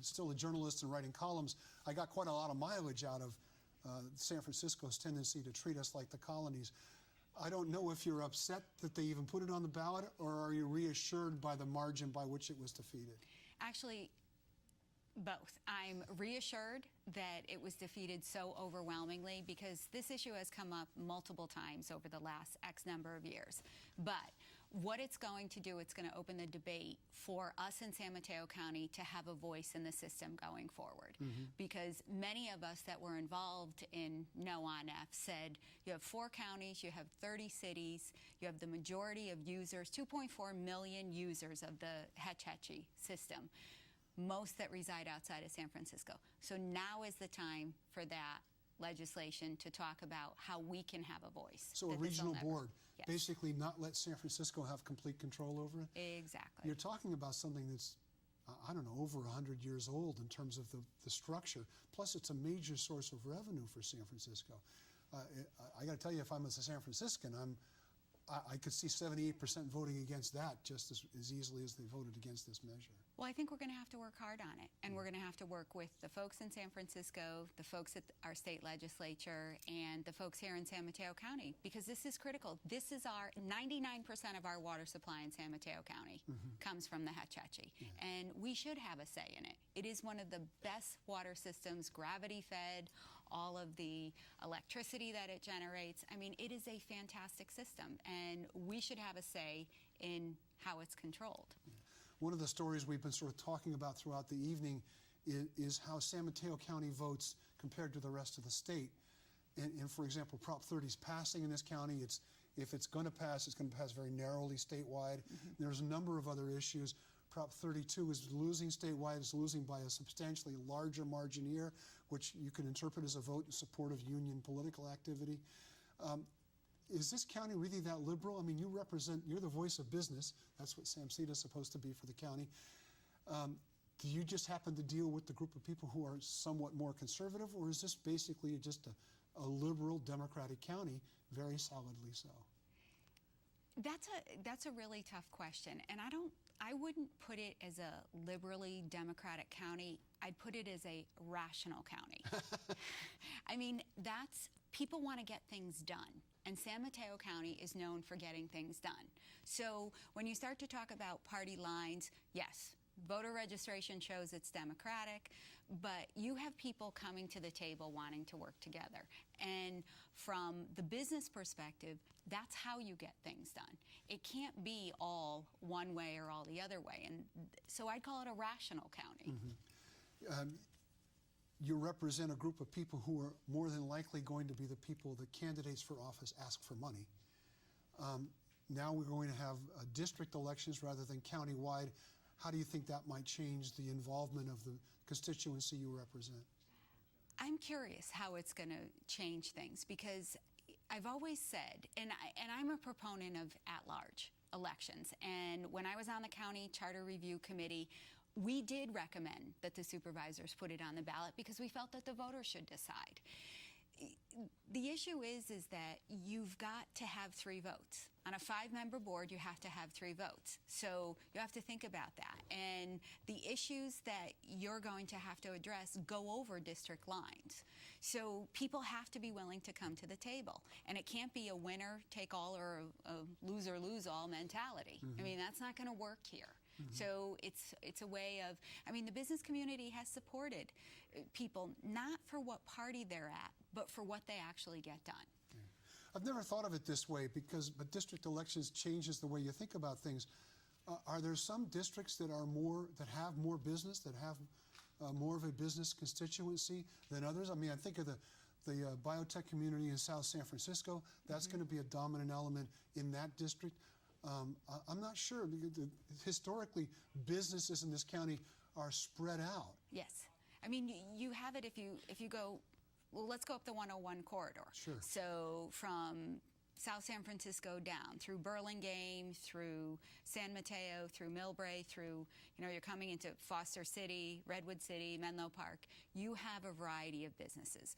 still a journalist and writing columns, I got quite a lot of mileage out of San Francisco's tendency to treat us like the colonies. I don't know if you're upset that they even put it on the ballot, or are you reassured by the margin by which it was defeated? Actually, both. I'm reassured that it was defeated so overwhelmingly, because this issue has come up multiple times over the last X number of years. But what it's going to do, it's going to open the debate for us in San Mateo County to have a voice in the system going forward. Because many of us that were involved in No on F said, you have 4 counties, you have 30 cities, you have the majority of users, 2.4 million users of the Hetch Hetchy system, most that reside outside of San Francisco. So now is the time for that legislation to talk about how we can have a voice. So a regional board, basically not let San Francisco have complete control over it? Exactly. You're talking about something that's, I don't know, over 100 years old in terms of the structure. Plus, it's a major source of revenue for San Francisco. I got to tell you, if I'm a San Franciscan, I could see 78% voting against that just as easily as they voted against this measure. Well, I think we're going to have to work hard on it, and we're going to have to work with the folks in San Francisco, the folks at our state legislature, and the folks here in San Mateo County, because this is critical. This is 99% of our water supply in San Mateo County comes from the Hetch Hetchy, and we should have a say in it. It is one of the best water systems, gravity-fed, all of the electricity that it generates. I mean, it is a fantastic system, and we should have a say in how it's controlled. One of the stories we've been sort of talking about throughout the evening is how San Mateo County votes compared to the rest of the state. And for example, Prop 30 is passing in this county. If it's going to pass, it's going to pass very narrowly statewide. There's a number of other issues. Prop 32 is losing statewide. It's losing by a substantially larger margin here, which you can interpret as a vote in support of union political activity. Is this county really that liberal? I mean, you're the voice of business. That's what Samsita is supposed to be for the county. Do you just happen to deal with the group of people who are somewhat more conservative, or is this basically just a liberal Democratic county, very solidly so? That's a really tough question, and I wouldn't put it as a liberally Democratic county. I'd put it as a rational county. I mean, people want to get things done. And San Mateo County is known for getting things done. So when you start to talk about party lines, yes, voter registration shows it's Democratic, but you have people coming to the table wanting to work together. And from the business perspective, that's how you get things done. It can't be all one way or all the other way. And so I'd call it a rational county. You represent a group of people who are more than likely going to be the people, the candidates for office ask for money. Now we're going to have district elections rather than county-wide. How do you think that might change the involvement of the constituency you represent? I'm curious how it's going to change things, because I've always said, and I'm a proponent of at-large elections. And when I was on the county charter review committee, we did recommend that the supervisors put it on the ballot because we felt that the voters should decide. The issue is that you've got to have 3 votes. On a 5-member board, you have to have 3 votes. So you have to think about that. And the issues that you're going to have to address go over district lines. So people have to be willing to come to the table. And it can't be a winner take all or a loser lose all mentality. I mean, that's not going to work here. So it's a way of, I mean, the business community has supported people not for what party they're at, but for what they actually get done. I've never thought of it this way but district elections changes the way you think about things. Are there some districts that have more business, that have more of a business constituency than others? I mean, I think of the biotech community in South San Francisco. That's going to be a dominant element in that district. I'm not sure. Historically, businesses in this county are spread out. Yes. I mean, you have it if you go, well, let's go up the 101 corridor. Sure. So from South San Francisco down, through Burlingame, through San Mateo, through Millbrae, through, you're coming into Foster City, Redwood City, Menlo Park. You have a variety of businesses.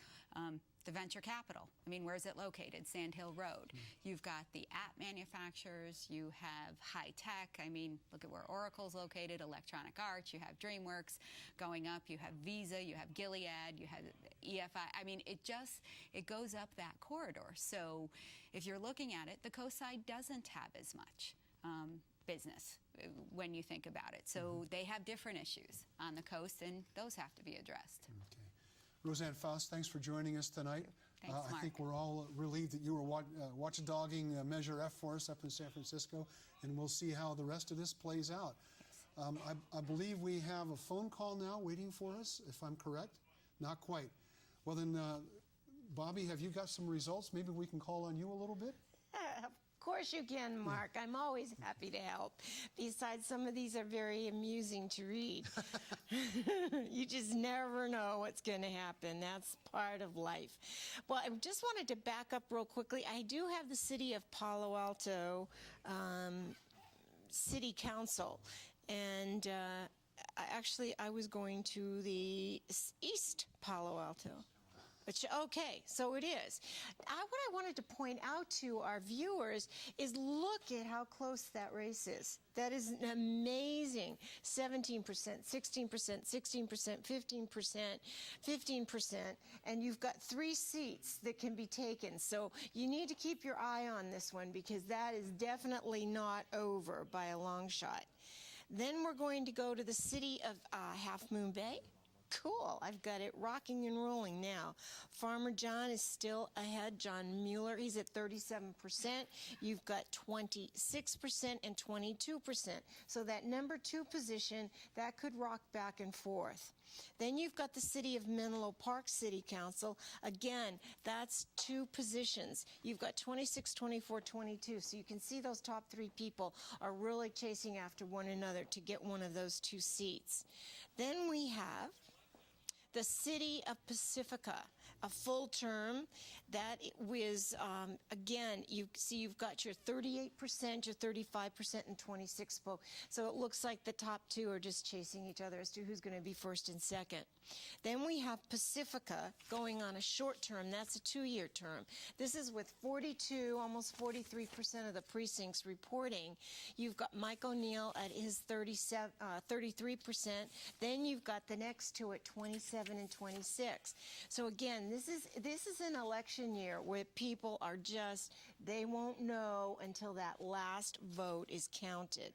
The venture capital, I mean, where's it located? Sand Hill Road. You've got the app manufacturers, you have high tech. I mean, look at where Oracle's located, Electronic Arts, you have DreamWorks going up, you have Visa, you have Gilead, you have EFI. I mean, it goes up that corridor. So if you're looking at it, the coast side doesn't have as much business when you think about it. So they have different issues on the coast, and those have to be addressed. Okay. Roseanne Faust, thanks for joining us tonight. Thanks, Mark. I think we're all relieved that you were watchdogging Measure F for us up in San Francisco, and we'll see how the rest of this plays out. I believe we have a phone call now waiting for us, if I'm correct. Not quite. Well then, Bobby, have you got some results? Maybe we can call on you a little bit? Of course you can, Mark. I'm always happy to help. Besides, some of these are very amusing to read. You just never know what's going to happen. That's part of life. Well, I just wanted to back up real quickly. I do have the City of Palo Alto City Council, and I was going to the East Palo Alto. Okay, so it is. What I wanted to point out to our viewers is look at how close that race is. That is an amazing 17%, 16%, 16%, 15%, 15%, and you've got 3 seats that can be taken. So you need to keep your eye on this one because that is definitely not over by a long shot. Then we're going to go to the city of Half Moon Bay. Cool. I've got it rocking and rolling now. Farmer John is still ahead. John Mueller, he's at 37%. You've got 26% and 22%. So that number 2 position, that could rock back and forth. Then you've got the City of Menlo Park City Council. Again, that's 2 positions. You've got 26, 24, 22. So you can see those top 3 people are really chasing after one another to get one of those 2 seats. Then we have the City of Pacifica, a full term. That was, again, you see you've got your 38%, your 35%, and 26 vote. So it looks like the top 2 are just chasing each other as to who's going to be first and second. Then we have Pacifica going on a short term. That's a 2-year term. This is with 42, almost 43% of the precincts reporting. You've got Mike O'Neill at his 33%. Then you've got the next 2 at 27 and 26. So again, this is an election year where people are they won't know until that last vote is counted.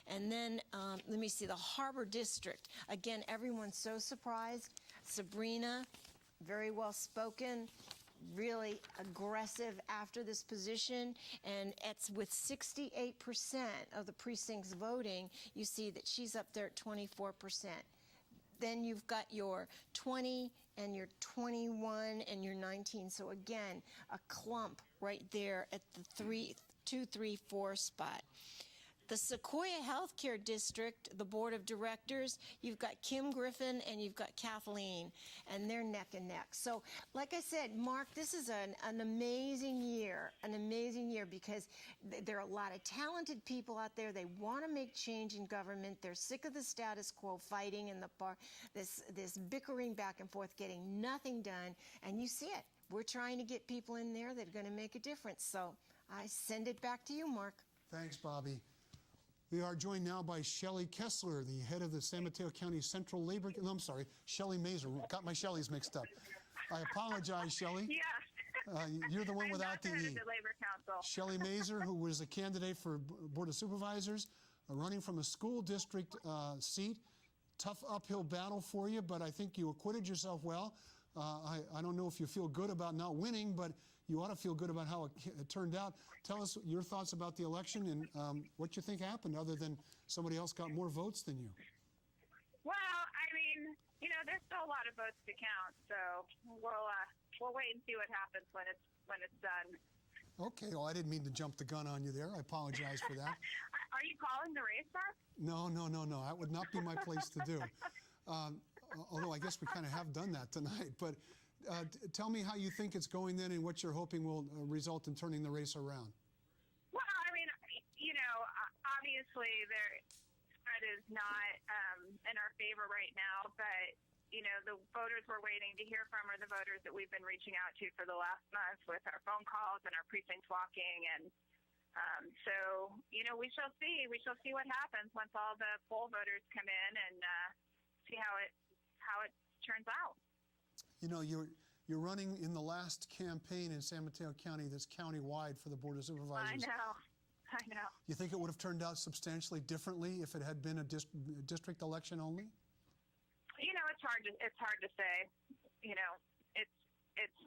And then, let me see, the Harbor District. Again, everyone's so surprised. Sabrina, very well spoken, really aggressive after this position. And it's with 68% of the precincts voting, you see that she's up there at 24%. Then you've got your 20 and your 21 and your 19. So again, a clump right there at the 2, 3, 4 spot. The Sequoia Healthcare District, the board of directors, you've got Kim Griffin and you've got Kathleen, and they're neck and neck. So, like I said, Mark, this is an amazing year, because there are a lot of talented people out there. They want to make change in government. They're sick of the status quo fighting in the this bickering back and forth, getting nothing done, and you see it. We're trying to get people in there that are going to make a difference. So I send it back to you, Mark. Thanks, Bobby. We are joined now by Shelly Kessler, the head of the San Mateo County Central Labor... No, I'm sorry, Shelly Mazer. Got my Shellys mixed up. I apologize, Shelly. Yeah. You're the one I'm without the not E. the Labor Council. Shelly Mazer, who was a candidate for Board of Supervisors, running from a school district seat. Tough uphill battle for you, but I think you acquitted yourself well. I don't know if you feel good about not winning, but you ought to feel good about how it turned out. Tell us your thoughts about the election and what you think happened, other than somebody else got more votes than you. Well, I mean, you know, there's still a lot of votes to count, so we'll wait and see what happens when it's done. Okay, well, I didn't mean to jump the gun on you there. I apologize for that. Are you calling the race, Mark? No. That would not be my place to do. Although I guess we kind of have done that tonight. But tell me how you think it's going then, and what you're hoping will result in turning the race around. Well, I mean, you know, obviously the spread is not in our favor right now, but, you know, the voters we're waiting to hear from are the voters that we've been reaching out to for the last month with our phone calls and our precinct walking. And so, you know, we shall see. We shall see what happens once all the poll voters come in and see how it turns out. You know, you're running in the last campaign in San Mateo County that's county-wide for the Board of Supervisors. I know. You think it would have turned out substantially differently if it had been a district election only? You know, it's hard to say. You know, it's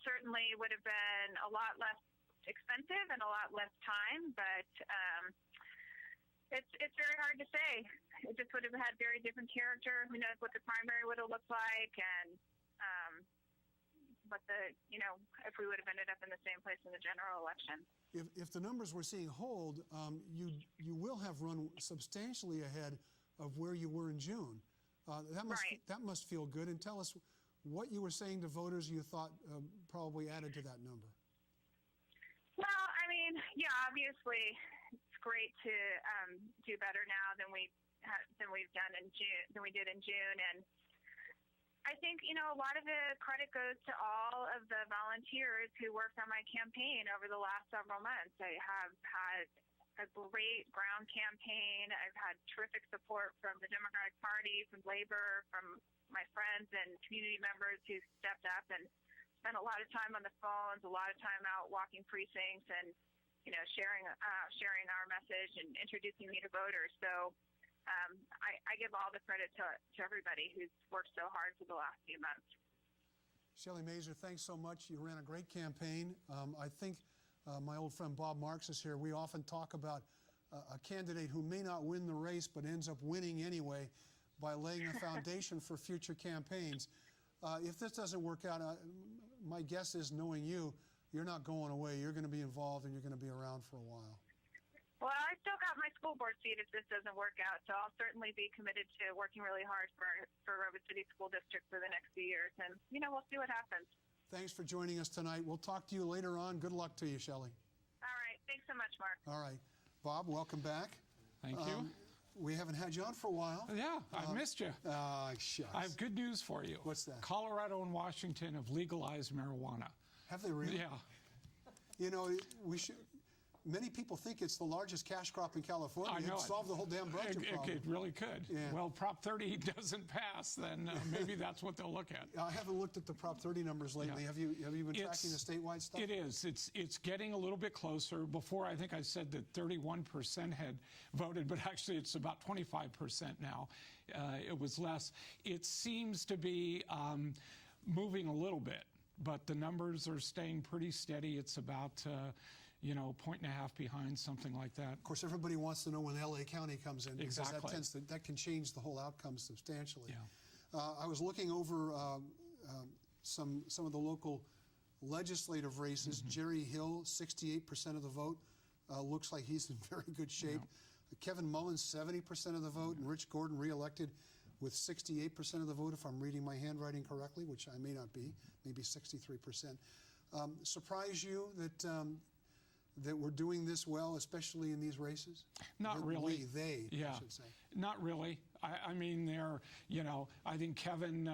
certainly would have been a lot less expensive and a lot less time, but it's very hard to say. It just would have had very different character. Who knows what the primary would have looked like, and if we would have ended up in the same place in the general election. If the numbers we're seeing hold, you will have run substantially ahead of where you were in June. That must feel good. And tell us what you were saying to voters you thought probably added to that number. Well, I mean, yeah, obviously it's great to do better now than we've done in June, than we did in June. And I think, you know, a lot of the credit goes to all of the volunteers who worked on my campaign over the last several months. I have had a great ground campaign. I've had terrific support from the Democratic Party, from Labor, from my friends and community members who stepped up and spent a lot of time on the phones, a lot of time out walking precincts and, you know, sharing our message and introducing me to voters. So I give all the credit to everybody who's worked so hard for the last few months. Shelly Mazer, thanks so much. You ran a great campaign. I think my old friend Bob Marks is here. We often talk about a candidate who may not win the race but ends up winning anyway by laying a foundation for future campaigns. If this doesn't work out, my guess is, knowing you, you're not going away. You're going to be involved and you're going to be around for a while. Well, I still got my school board seat if this doesn't work out, so I'll certainly be committed to working really hard for Robert City School District for the next few years, and, you know, we'll see what happens. Thanks for joining us tonight. We'll talk to you later on. Good luck to you, Shelly. All right. Thanks so much, Mark. All right. Bob, welcome back. Thank you. We haven't had you on for a while. Yeah, I've missed you. Shucks. I have good news for you. What's that? Colorado and Washington have legalized marijuana. Have they really? Yeah. You know, many people think it's the largest cash crop in California. I know. It'd solve the whole damn budget problem. It really could. Yeah. Well, Prop 30 doesn't pass, then maybe that's what they'll look at. I haven't looked at the Prop 30 numbers lately. Yeah. Have you been tracking the statewide stuff? It is. It's getting a little bit closer. Before, I think I said that 31% had voted, but actually it's about 25% now. It was less. It seems to be moving a little bit, but the numbers are staying pretty steady. It's about you know, 1.5 points behind, something like that. Of course, everybody wants to know when LA County comes in, because exactly. that can change the whole outcome substantially. Yeah. I was looking over some of the local legislative races. Jerry Hill, 68% of the vote. looks like he's in very good shape. Kevin Mullins, 70% of the vote, and Rich Gordon reelected with 68% of the vote, if I'm reading my handwriting correctly, which I may not be, maybe 63%. Surprise you that we're doing this well, especially in these races? Not really. I should say. Not really. I mean, I think Kevin,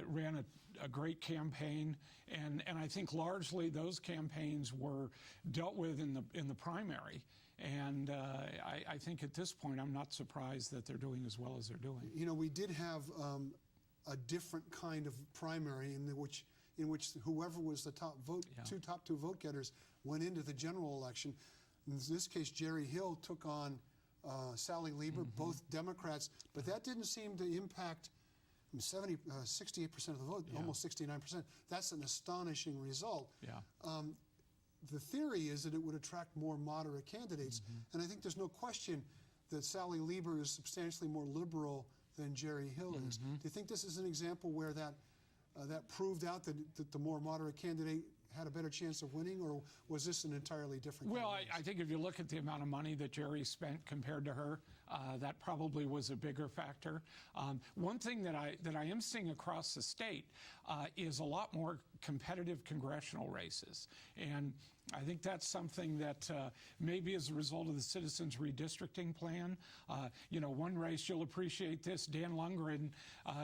ran a great campaign, and I think largely those campaigns were dealt with in the primary. And I think at this point, I'm not surprised that they're doing as well as they're doing. You know, we did have a different kind of primary in which whoever was the top two vote getters went into the general election. In this case, Jerry Hill took on Sally Lieber, both Democrats, but that didn't seem to impact 68% of the vote, almost 69%. That's an astonishing result. The theory is that it would attract more moderate candidates, and I think there's no question that Sally Lieber is substantially more liberal than Jerry Hill is. Do you think this is an example where that proved out that the more moderate candidate had a better chance of winning, or was this an entirely different Well, I think if you look at the amount of money that Jerry spent compared to her, that probably was a bigger factor. One thing that I am seeing across the state is a lot more competitive congressional races. And I think that's something that maybe as a result of the Citizens Redistricting Plan. One race, you'll appreciate this, Dan Lundgren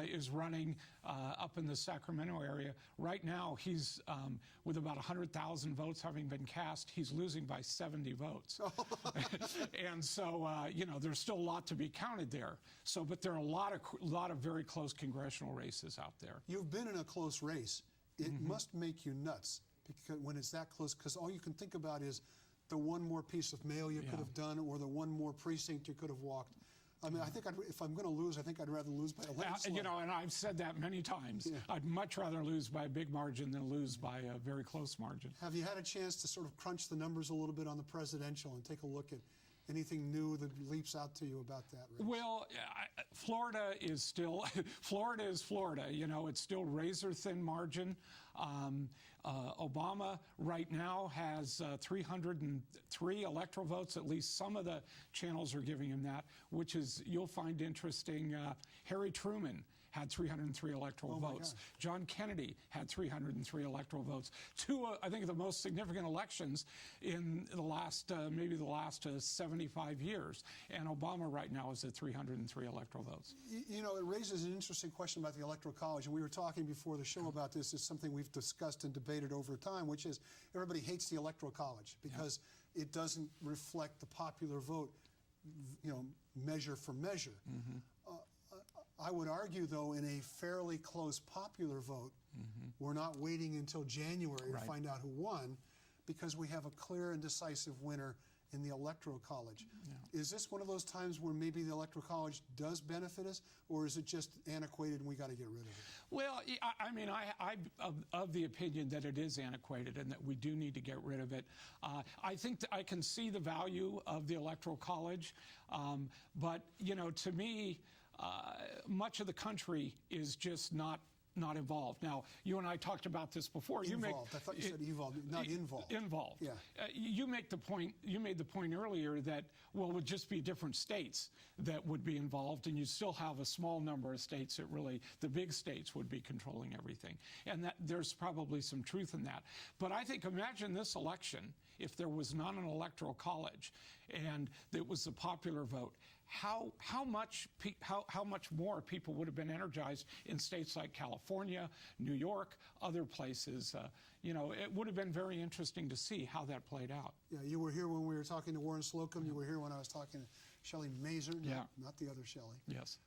is running up in the Sacramento area. Right now, he's with about 100,000 votes having been cast, he's losing by 70 votes. And so, there's still a lot to be counted there. So, but there are a lot of very close congressional races out there. You've been in a close race. It must make you nuts because when it's that close, because all you can think about is the one more piece of mail you could have done, or the one more precinct you could have walked. I mean, I think if I'm going to lose, I think I'd rather lose by a landslide. And I've said that many times. I'd much rather lose by a big margin than lose by a very close margin. Have you had a chance to sort of crunch the numbers a little bit on the presidential and take a look at anything new that leaps out to you about that race? Well, Florida is still Florida is Florida. It's still razor-thin margin. Obama right now has 303 electoral votes. At least some of the channels are giving him that, which is, you'll find interesting. Harry Truman had 303 electoral votes. John Kennedy had 303 electoral votes. Two, I think, of the most significant elections in the last, maybe the last 75 years. And Obama right now is at 303 electoral votes. It raises an interesting question about the Electoral College. And we were talking before the show about this. It's something we've discussed and debated over time, which is everybody hates the Electoral College because it doesn't reflect the popular vote, measure for measure. I would argue, though, in a fairly close popular vote, we're not waiting until January to find out who won, because we have a clear and decisive winner in the Electoral College. Is this one of those times where maybe the Electoral College does benefit us, or is it just antiquated and we got to get rid of it? Well, I mean, I'm of the opinion that it is antiquated and that we do need to get rid of it. I think I can see the value of the Electoral College, but, to me, much of the country is just not involved. Now, you and I talked about this before. Involved. I thought you said evolved, not involved. Involved. Yeah. You made the point earlier that, well, it would just be different states that would be involved, and you still have a small number of states that really, the big states would be controlling everything. And that there's probably some truth in that. But I think, imagine this election, if there was not an Electoral College and it was the popular vote, how much more people would have been energized in states like California, New York, other places. It would have been very interesting to see how that played out. Yeah, you were here when we were talking to Warren Slocum. You were here when I was talking to Shelly Mazer, not the other Shelly. Yes.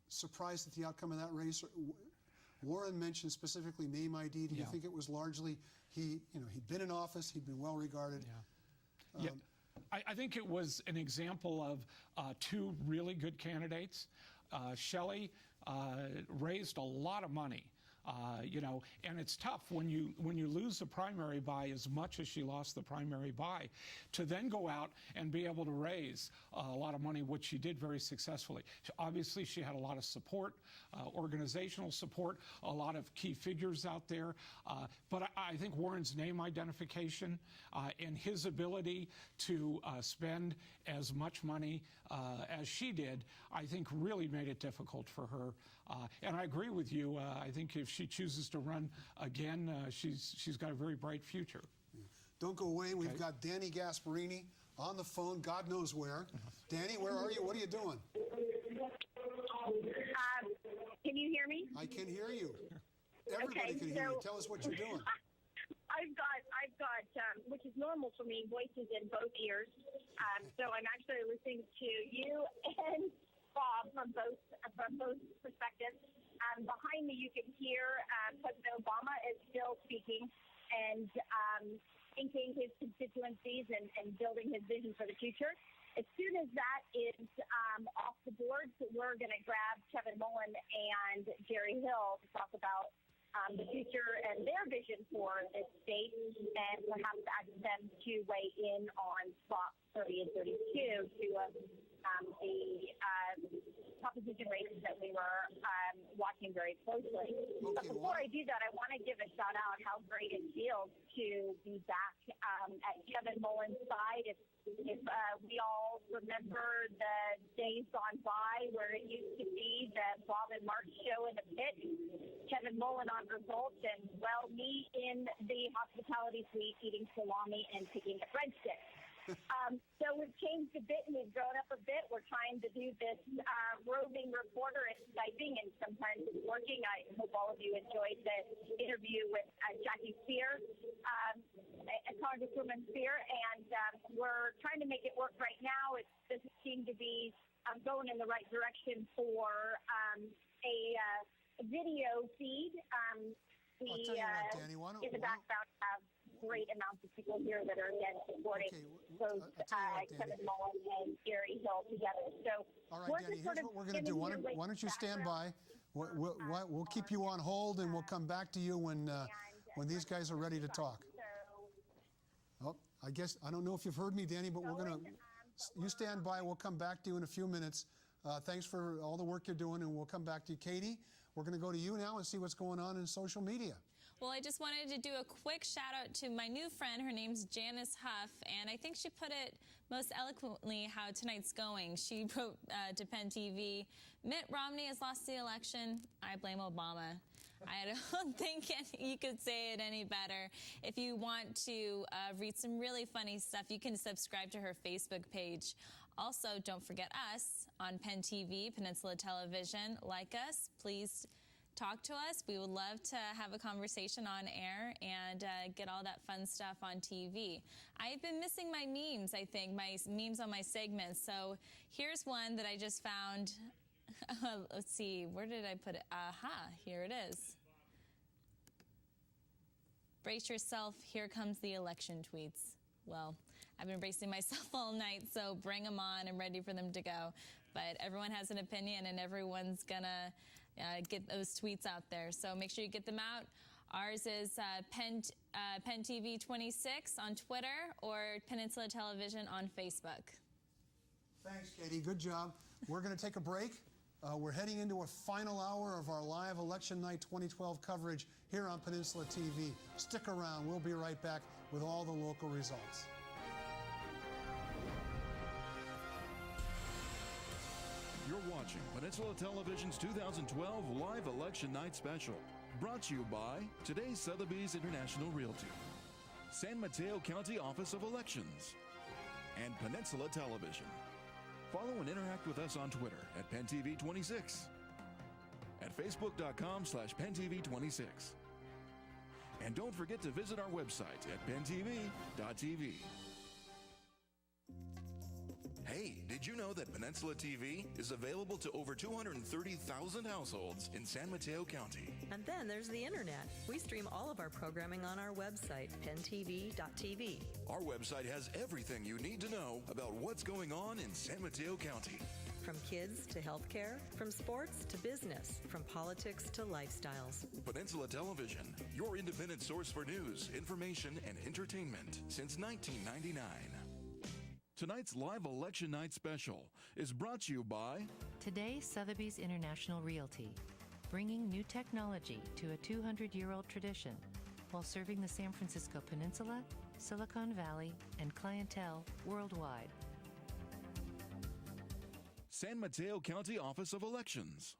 Surprised at the outcome of that race? Warren mentioned specifically name ID. Do you think it was largely he'd been in office, he'd been well regarded? Yeah. I think it was an example of two really good candidates. Shelly raised a lot of money You know, and it's tough when you lose the primary by as much as she lost the primary by, to then go out and be able to raise a lot of money, which she did very successfully. Obviously, she had a lot of support, organizational support, a lot of key figures out there. But I think Warren's name identification and his ability to spend as much money as she did, I think really made it difficult for her. And I agree with you. I think if she chooses to run again, she's got a very bright future. Don't go away. We've got Danny Gasparini on the phone, God knows where. Danny, where are you? What are you doing? Can you hear me? I can hear you. Everybody can hear you. Tell us what you're doing. I've got, which is normal for me, voices in both ears. So I'm actually listening to you and Bob from both perspectives. Behind me, you can hear President Obama is still speaking and thanking his constituencies and building his vision for the future. As soon as that is off the board, we're going to grab Kevin Mullen and Jerry Hill to talk about the future and their vision for this state, and perhaps ask them to weigh in on spots 30 and 32 to the proposition races that we were watching very closely. But before I do that, I want to give a shout out how great it feels to be back at Kevin Mullen's side. If we all remember the days gone by where it used to be the Bob and Mark show in the pit, Kevin Mullen on results, and, well, me in the hospitality suite eating salami and picking a breadstick. So we've changed a bit and we've grown up a bit. We're trying to do this roving reporter and Skyping, and sometimes it's working. I hope all of you enjoyed the interview with Jackie Speer, Congresswoman Speer, and we're trying to make it work right now. It doesn't seem to be going in the right direction for a video feed. I'll tell you what, Danny, in the background have great amounts of people here that are, again, supporting both Kevin Mullen and Jerry Hill together. So, all right, Danny, here's what we're going to do. Why don't you stand by? We'll keep you on hold, and we'll come back to you when these guys are ready to talk. Oh, I guess, I don't know if you've heard me, Danny, but we're going to, you stand by. We'll come back to you in a few minutes. Thanks for all the work you're doing, and we'll come back to you. Katie, we're going to go to you now and see what's going on in social media. Well, I just wanted to do a quick shout out to my new friend. Her name's Janice Huff, and I think she put it most eloquently how tonight's going. She wrote to Penn TV, Mitt Romney has lost the election. I blame Obama. I don't think you could say it any better. If you want to read some really funny stuff, you can subscribe to her Facebook page. Also, don't forget us on Penn TV, Peninsula Television. Like us, please talk to us. We would love to have a conversation on air and get all that fun stuff on TV. I've been missing my memes, I think, my memes on my segments. So here's one that I just found. Let's see, where did I put it? Aha, here it is. Brace yourself, here comes the election tweets. Well, I've been bracing myself all night, so bring them on. I'm ready for them to go. But everyone has an opinion, and everyone's gonna get those tweets out there. So make sure you get them out. Ours is Penn TV 26 on Twitter or Peninsula Television on Facebook. Thanks, Katie. Good job. We're going to take a break. We're heading into a final hour of our live Election Night 2012 coverage here on Peninsula TV. Stick around. We'll be right back with all the local results. You're watching Peninsula Television's 2012 Live Election Night Special, brought to you by today's Sotheby's International Realty, San Mateo County Office of Elections, and Peninsula Television. Follow and interact with us on Twitter at PennTV26, at Facebook.com/PennTV26. And don't forget to visit our website at PennTV.tv. Hey, did you know that Peninsula TV is available to over 230,000 households in San Mateo County? And then there's the internet. We stream all of our programming on our website, penntv.tv. Our website has everything you need to know about what's going on in San Mateo County. From kids to healthcare, from sports to business, from politics to lifestyles. Peninsula Television, your independent source for news, information, and entertainment since 1999. Tonight's live election night special is brought to you by Today Sotheby's International Realty, bringing new technology to a 200-year-old tradition while serving the San Francisco Peninsula, Silicon Valley, and clientele worldwide. San Mateo County Office of Elections.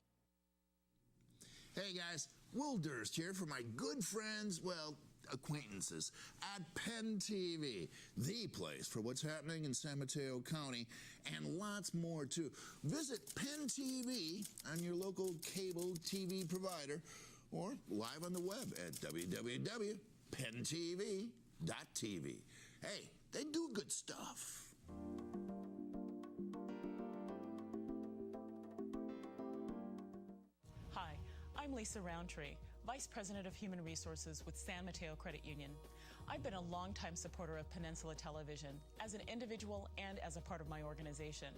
Hey guys, Will Durst here for my good friends, well, acquaintances at Penn TV, the place for what's happening in San Mateo County, and lots more too. Visit Penn TV on your local cable TV provider or live on the web at www.penntv.tv. Hey, they do good stuff. Hi, I'm Lisa Roundtree, Vice President of Human Resources with San Mateo Credit Union. I've been a longtime supporter of Peninsula Television as an individual and as a part of my organization.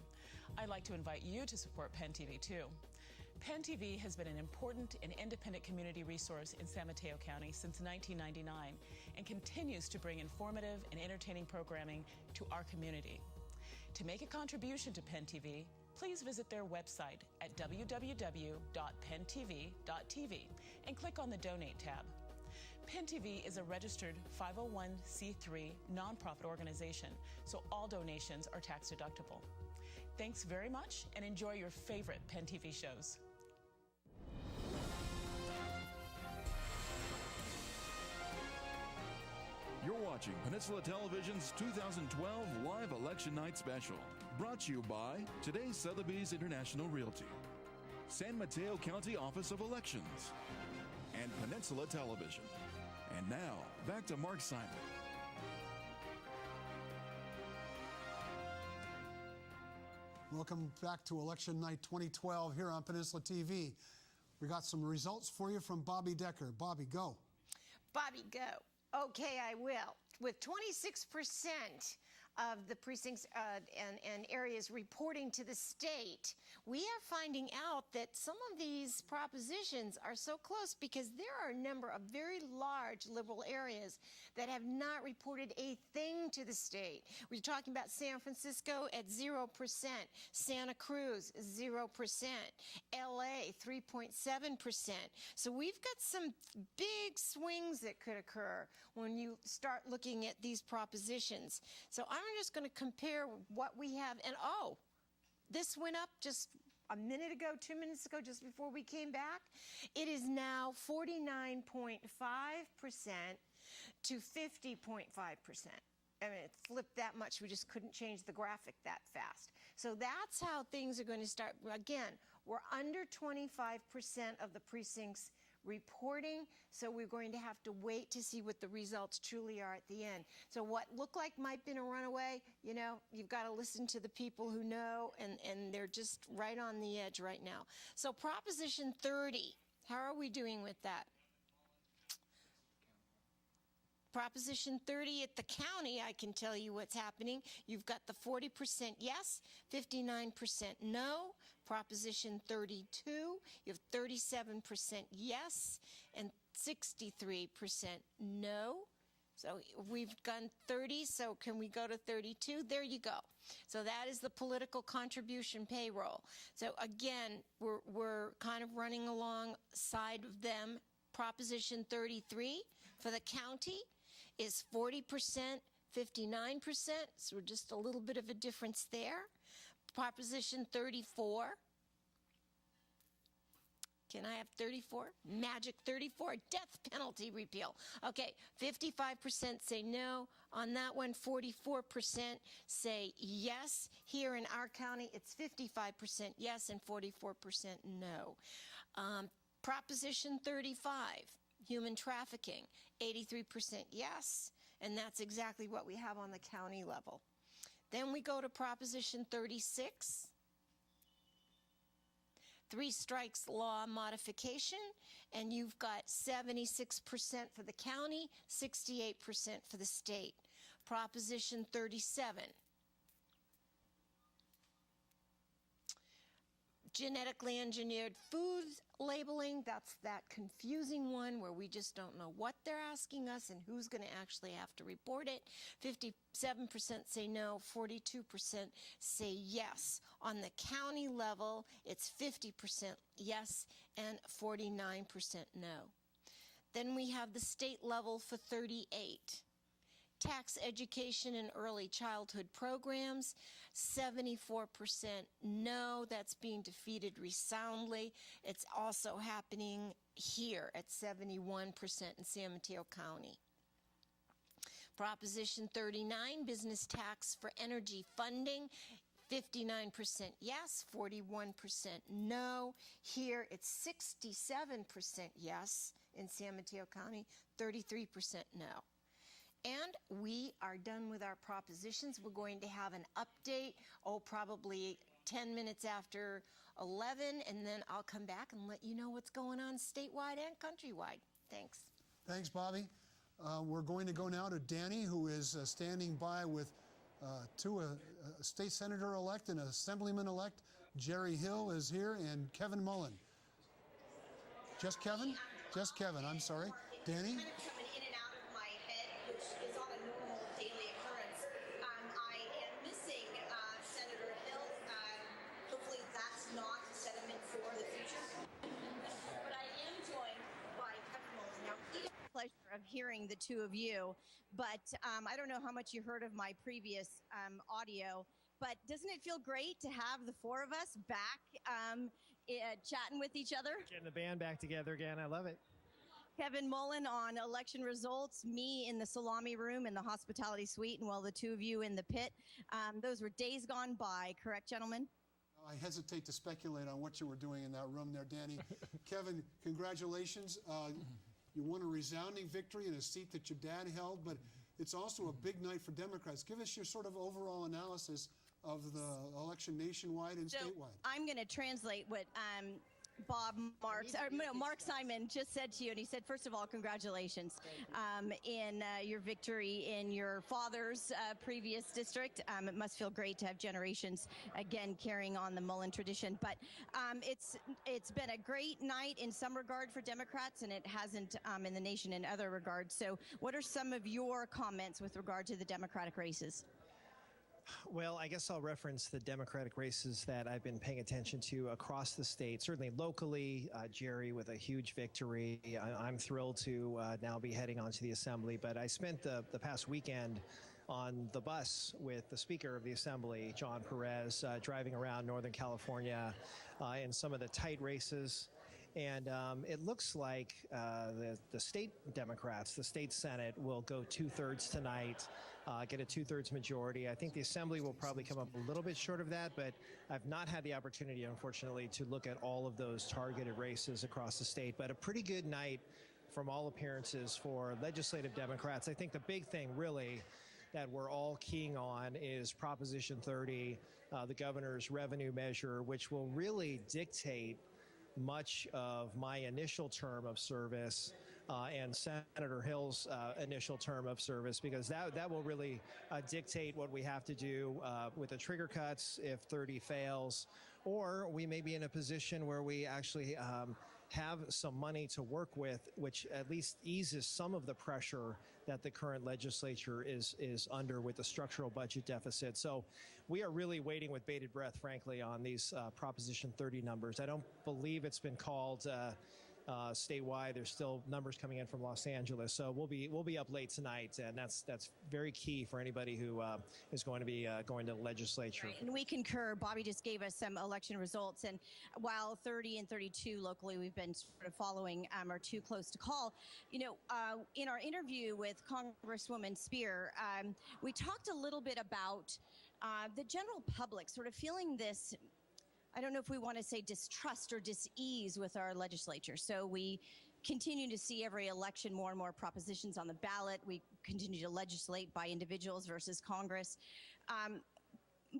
I'd like to invite you to support Penn TV too. Penn TV has been an important and independent community resource in San Mateo County since 1999 and continues to bring informative and entertaining programming to our community. To make a contribution to Penn TV, please visit their website at www.penntv.tv and click on the Donate tab. Penn TV is a registered 501c3 nonprofit organization, so all donations are tax deductible. Thanks very much and enjoy your favorite Penn TV shows. You're watching Peninsula Television's 2012 Live Election Night Special, brought to you by Today Sotheby's International Realty, San Mateo County Office of Elections, and Peninsula Television. And now, back to Mark Simon. Welcome back to Election Night 2012 here on Peninsula TV. We got some results for you from Bobby Decker. Bobby, go. Bobby, go. Okay, I will. With 26% of the precincts and areas reporting to the state, we are finding out that some of these propositions are so close because there are a number of very large liberal areas that have not reported a thing to the state. We're talking about San Francisco at 0%, Santa Cruz 0%, LA 3.7%. So we've got some big swings that could occur when you start looking at these propositions. So I'm just going to compare what we have, and this went up just a minute ago, 2 minutes ago, just before we came back. It is now 49.5% to 50.5%. I mean, it flipped that much. We just couldn't change the graphic that fast. So that's how things are going to start. Again, we're under 25% of the precincts reporting, so we're going to have to wait to see what the results truly are at the end. So what looked like might have been a runaway, you know, you've got to listen to the people who know, and they're just right on the edge right now. So Proposition 30, how are we doing with that? Proposition 30 at the county, I can tell you what's happening. You've got the 40% yes, 59% no. Proposition 32, you have 37% yes and 63% no. So we've gone 30, so can we go to 32? There you go. So that is the political contribution payroll. So again, we're kind of running alongside of them. Proposition 33 for the county is 40%, 59%, so we're just a little bit of a difference there. Proposition 34. Can I have 34? Magic 34, death penalty repeal. Okay, 55% say no. On that one, 44% say yes. Here in our county, it's 55% yes and 44% no. Proposition 35, human trafficking, 83% yes, and that's exactly what we have on the county level. Then we go to Proposition 36, three strikes law modification, and you've got 76% for the county, 68% for the state. Proposition 37. Genetically engineered foods labeling, that's that confusing one where we just don't know what they're asking us and who's going to actually have to report it. 57% say no, 42% say yes. On the county level, it's 50% yes and 49% no. Then we have the state level for 38. Tax education and early childhood programs, 74% no. That's being defeated resoundly. It's also happening here at 71% in San Mateo County. Proposition 39, business tax for energy funding, 59% yes, 41% no. Here it's 67% yes in San Mateo County, 33% no. And we are done with our propositions. We're going to have an update, probably 10 minutes after 11, and then I'll come back and let you know what's going on statewide and countrywide. Thanks. Thanks, Bobby. We're going to go now to Danny, who is standing by with a state senator-elect and assemblyman-elect. Jerry Hill is here, and Kevin Mullen. Just Kevin? Just Kevin, I'm sorry. Danny? Pleasure of hearing the two of you, but I don't know how much you heard of my previous audio, but doesn't it feel great to have the four of us back chatting with each other? Getting the band back together again. I love it. Kevin Mullen on election results, me in the salami room in the hospitality suite, and the two of you in the pit. Those were days gone by, correct, gentlemen? I hesitate to speculate on what you were doing in that room there, Danny. Kevin, congratulations. You won a resounding victory in a seat that your dad held, but it's also a big night for Democrats. Give us your sort of overall analysis of the election nationwide and statewide. I'm going to translate what Mark Simon just said to you, and he said, first of all, congratulations in your victory in your father's previous district. It must feel great to have generations again carrying on the Mullen tradition, but it's been a great night in some regard for Democrats, and it hasn't in the nation in other regards. So what are some of your comments with regard to the Democratic races? Well, I guess I'll reference the Democratic races that I've been paying attention to across the state. Certainly locally, Jerry with a huge victory. I'm thrilled to now be heading on to the Assembly, but I spent the past weekend on the bus with the Speaker of the Assembly, John Perez, driving around Northern California in some of the tight races. And it looks like the state Democrats, the state Senate, will go 2/3 tonight, get a 2/3 majority. I think the Assembly will probably come up a little bit short of that, but I've not had the opportunity, unfortunately, to look at all of those targeted races across the state. But a pretty good night from all appearances for legislative Democrats. I think the big thing, really, that we're all keying on is Proposition 30, the governor's revenue measure, which will really dictate much of my initial term of service and Senator Hill's initial term of service, because that will really dictate what we have to do with the trigger cuts if 30 fails, or we may be in a position where we actually have some money to work with, which at least eases some of the pressure that the current legislature is under with the structural budget deficit. So we are really waiting with bated breath, frankly, on these Proposition 30 numbers. I don't believe it's been called statewide. There's still numbers coming in from Los Angeles, so we'll be up late tonight, and that's very key for anybody who is going to be going to the legislature. Right. And we concur. Bobby just gave us some election results, and while 30 and 32 locally we've been sort of following are too close to call, in our interview with Congresswoman Speer, we talked a little bit about the general public sort of feeling this, I don't know if we want to say distrust or dis-ease with our legislature. So we continue to see every election more and more propositions on the ballot. We continue to legislate by individuals versus Congress.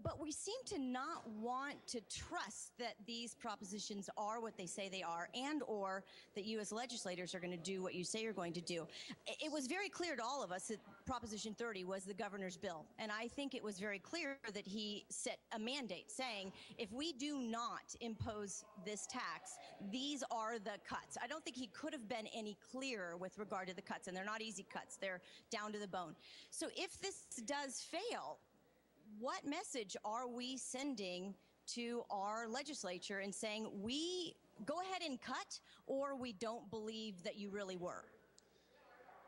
but we seem to not want to trust that these propositions are what they say they are, and or that you as legislators are going to do what you say you're going to do. It was very clear to all of us that Proposition 30 was the governor's bill, and I think it was very clear that he set a mandate saying, if we do not impose this tax, these are the cuts. I don't think he could have been any clearer with regard to the cuts, and they're not easy cuts. They're down to the bone. So if this does fail, what message are we sending to our legislature in saying, we go ahead and cut, or we don't believe that you really were?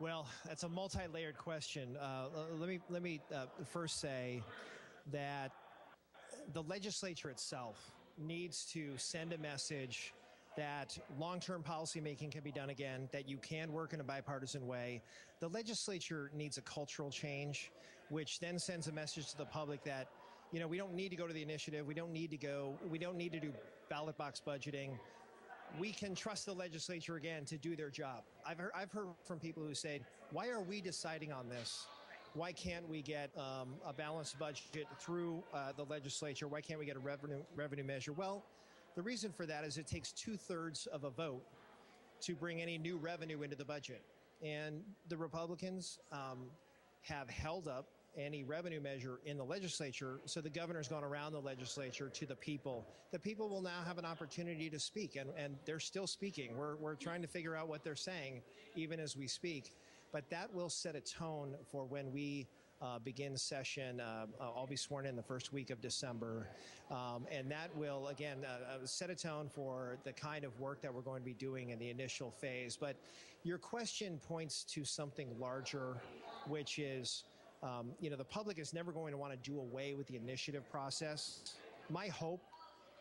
Well, that's a multi-layered question. Let me first say that the legislature itself needs to send a message that long-term policymaking can be done again, that you can work in a bipartisan way. The legislature needs a cultural change, which then sends a message to the public that, you know, we don't need to go to the initiative. We don't need to do ballot box budgeting. We can trust the legislature again to do their job. I've heard from people who say, why are we deciding on this? Why can't we get a balanced budget through the legislature? Why can't we get a revenue measure? Well, the reason for that is it takes 2/3 of a vote to bring any new revenue into the budget. And the Republicans have held up any revenue measure in the legislature, so the governor's gone around the legislature to the people. The people will now have an opportunity to speak, and they're still speaking. We're trying to figure out what they're saying, even as we speak. But that will set a tone for when we begin session. I'll be sworn in the first week of December. And that will, again, set a tone for the kind of work that we're going to be doing in the initial phase. But your question points to something larger, which is, you know, the public is never going to want to do away with the initiative process. My hope,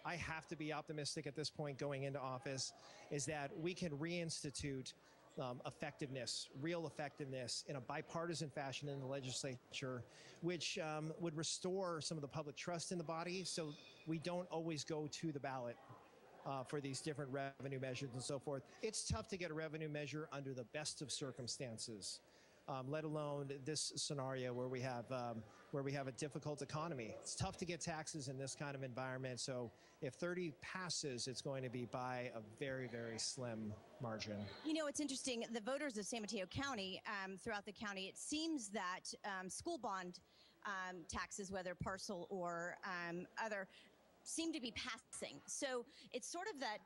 I have to be optimistic at this point going into office, is that we can reinstitute effectiveness, real effectiveness in a bipartisan fashion in the legislature, which would restore some of the public trust in the body so we don't always go to the ballot for these different revenue measures and so forth. It's tough to get a revenue measure under the best of circumstances, let alone this scenario where we have a difficult economy. It's tough to get taxes in this kind of environment. So if 30 passes, it's going to be by a very, very slim margin. You know, it's interesting. The voters of San Mateo County, throughout the county, it seems that school bond taxes, whether parcel or other, seem to be passing. So it's sort of that,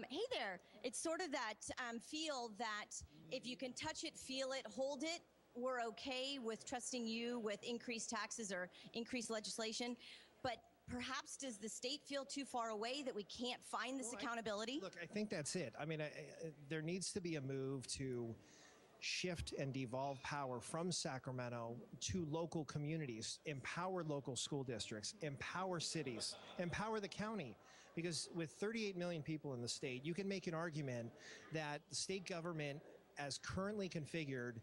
hey there, it's sort of that feel that if you can touch it, feel it, hold it, we're okay with trusting you with increased taxes or increased legislation. But perhaps does the state feel too far away that we can't find this accountability? Look, I think that's it. I mean, there needs to be a move to shift and devolve power from Sacramento to local communities, empower local school districts, empower cities, empower the county. Because with 38 million people in the state, you can make an argument that the state government, as currently configured,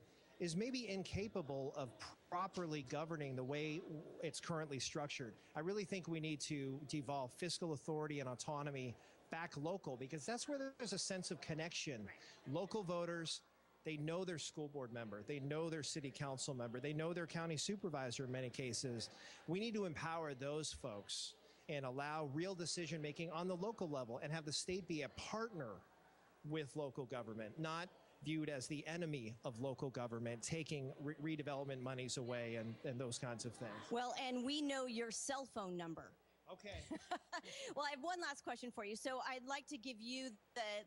is maybe incapable of properly governing the way it's currently structured. I really think we need to devolve fiscal authority and autonomy back local, because that's where there's a sense of connection. Local voters, they know their school board member, they know their city council member, they know their county supervisor in many cases. We need to empower those folks and allow real decision making on the local level and have the state be a partner with local government, not viewed as the enemy of local government, taking redevelopment monies away and those kinds of things. Well, and we know your cell phone number. Okay. Well, I have one last question for you. So I'd like to give you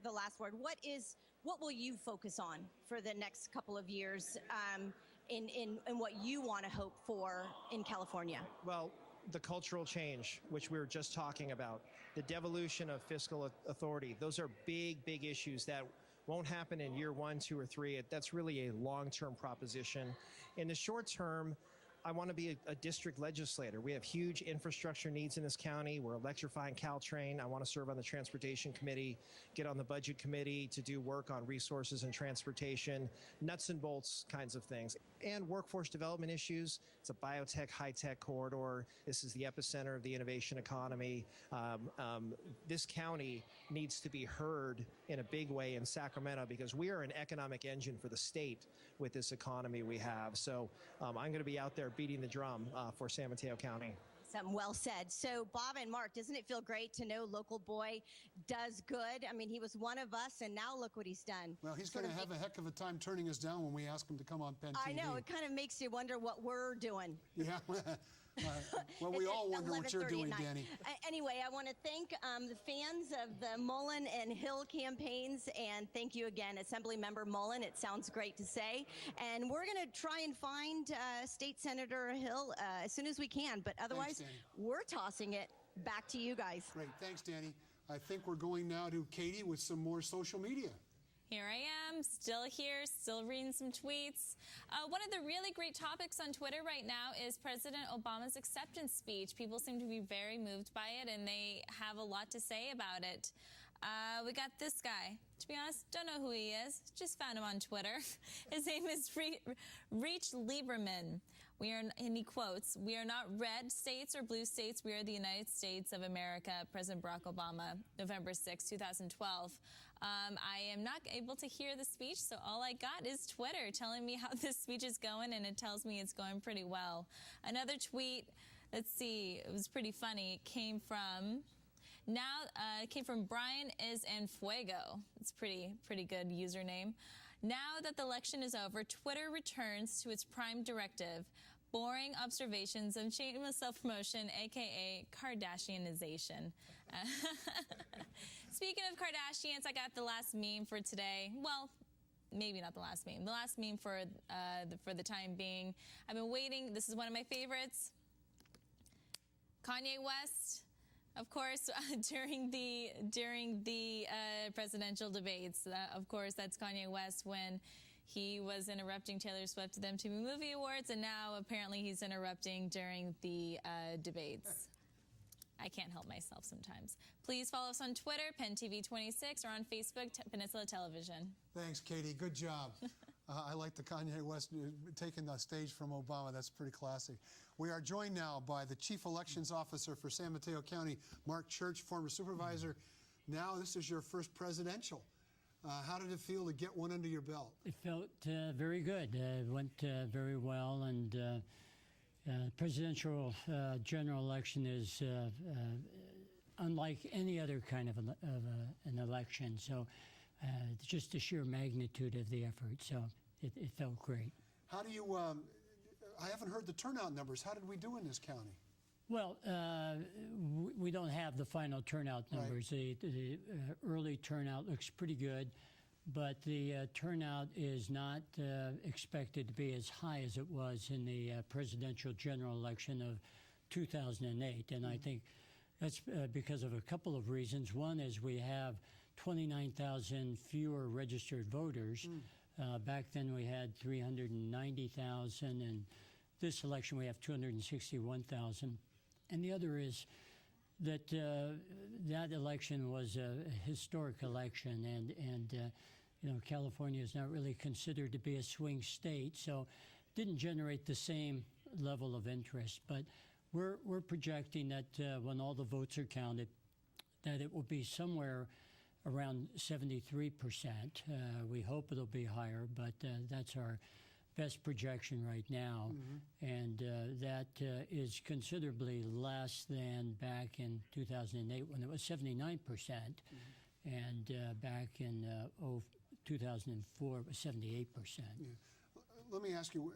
the last word. What will you focus on for the next couple of years in what you want to hope for in California? Well, the cultural change, which we were just talking about, the devolution of fiscal authority, those are big, big issues that won't happen in year 1, 2, or 3. That's really a long-term proposition. In the short term, I want to be a district legislator. We have huge infrastructure needs in this county. We're electrifying Caltrain. I want to serve on the transportation committee, get on the budget committee to do work on resources and transportation, nuts and bolts kinds of things. And workforce development issues. It's a biotech, high-tech corridor. This is the epicenter of the innovation economy. This county needs to be heard in a big way in Sacramento because we are an economic engine for the state with this economy we have. So I'm going to be out there beating the drum for San Mateo County. Awesome. Well said. So, Bob and Mark, doesn't it feel great to know local boy does good? I mean, he was one of us, and now look what he's done. Well, he's going to have a heck of a time turning us down when we ask him to come on Penn TV. I know. It kind of makes you wonder what we're doing. Yeah. Well, we all wonder what you're doing, Danny. Anyway, I want to thank the fans of the Mullen and Hill campaigns, and thank you again, Assemblymember Mullen. It sounds great to say. And we're going to try and find State Senator Hill as soon as we can, but otherwise, we're tossing it back to you guys. Great. Thanks, Danny. I think we're going now to Katie with some more social media. Here I am, still here, still reading some tweets. One of the really great topics on Twitter right now is President Obama's acceptance speech. People seem to be very moved by it, and they have a lot to say about it. We got this guy. To be honest, don't know who he is. Just found him on Twitter. His name is Reach Lieberman. And he quotes, "We are not red states or blue states. We are the United States of America." President Barack Obama, November 6, 2012. I am not able to hear the speech, so all I got is Twitter telling me how this speech is going, and it tells me it's going pretty well. Another tweet, let's see, it was pretty funny. It came from Brian is en fuego. It's pretty good username. Now that the election is over, Twitter returns to its prime directive: boring observations of shameless self-promotion, aka Kardashianization. Speaking of Kardashians, I got the last meme for today. Well, maybe not the last meme. The last meme for the time being. I've been waiting. This is one of my favorites. Kanye West, of course, during the presidential debates. Of course, that's Kanye West when he was interrupting Taylor Swift at the MTV Movie Awards, and now apparently he's interrupting during the debates. I can't help myself sometimes. Please follow us on Twitter, PennTV26, or on Facebook, Peninsula Television. Thanks, Katie. Good job. I like the Kanye West taking the stage from Obama. That's pretty classic. We are joined now by the Chief Elections Officer for San Mateo County, Mark Church, former supervisor. Now this is your first presidential. How did it feel to get one under your belt? It felt very good. It went very well, and presidential general election is unlike any other kind of an election. So just the sheer magnitude of the effort. So it felt great. How do you, I haven't heard the turnout numbers. How did we do in this county? Well, we don't have the final turnout numbers. Right. The early turnout looks pretty good, but the turnout is not expected to be as high as it was in the presidential general election of 2008. And I think that's because of a couple of reasons. One is we have 29,000 fewer registered voters. Back then we had 390,000, and this election we have 261,000. And the other is that that election was a historic election, and you know, California is not really considered to be a swing state, so didn't generate the same level of interest. But we're projecting that when all the votes are counted, that it will be somewhere around 73%. We hope it'll be higher, but that's our best projection right now, and that is considerably less than back in 2008 when it was 79%, and back in 2004 it was 78%. Yeah. Let me ask you,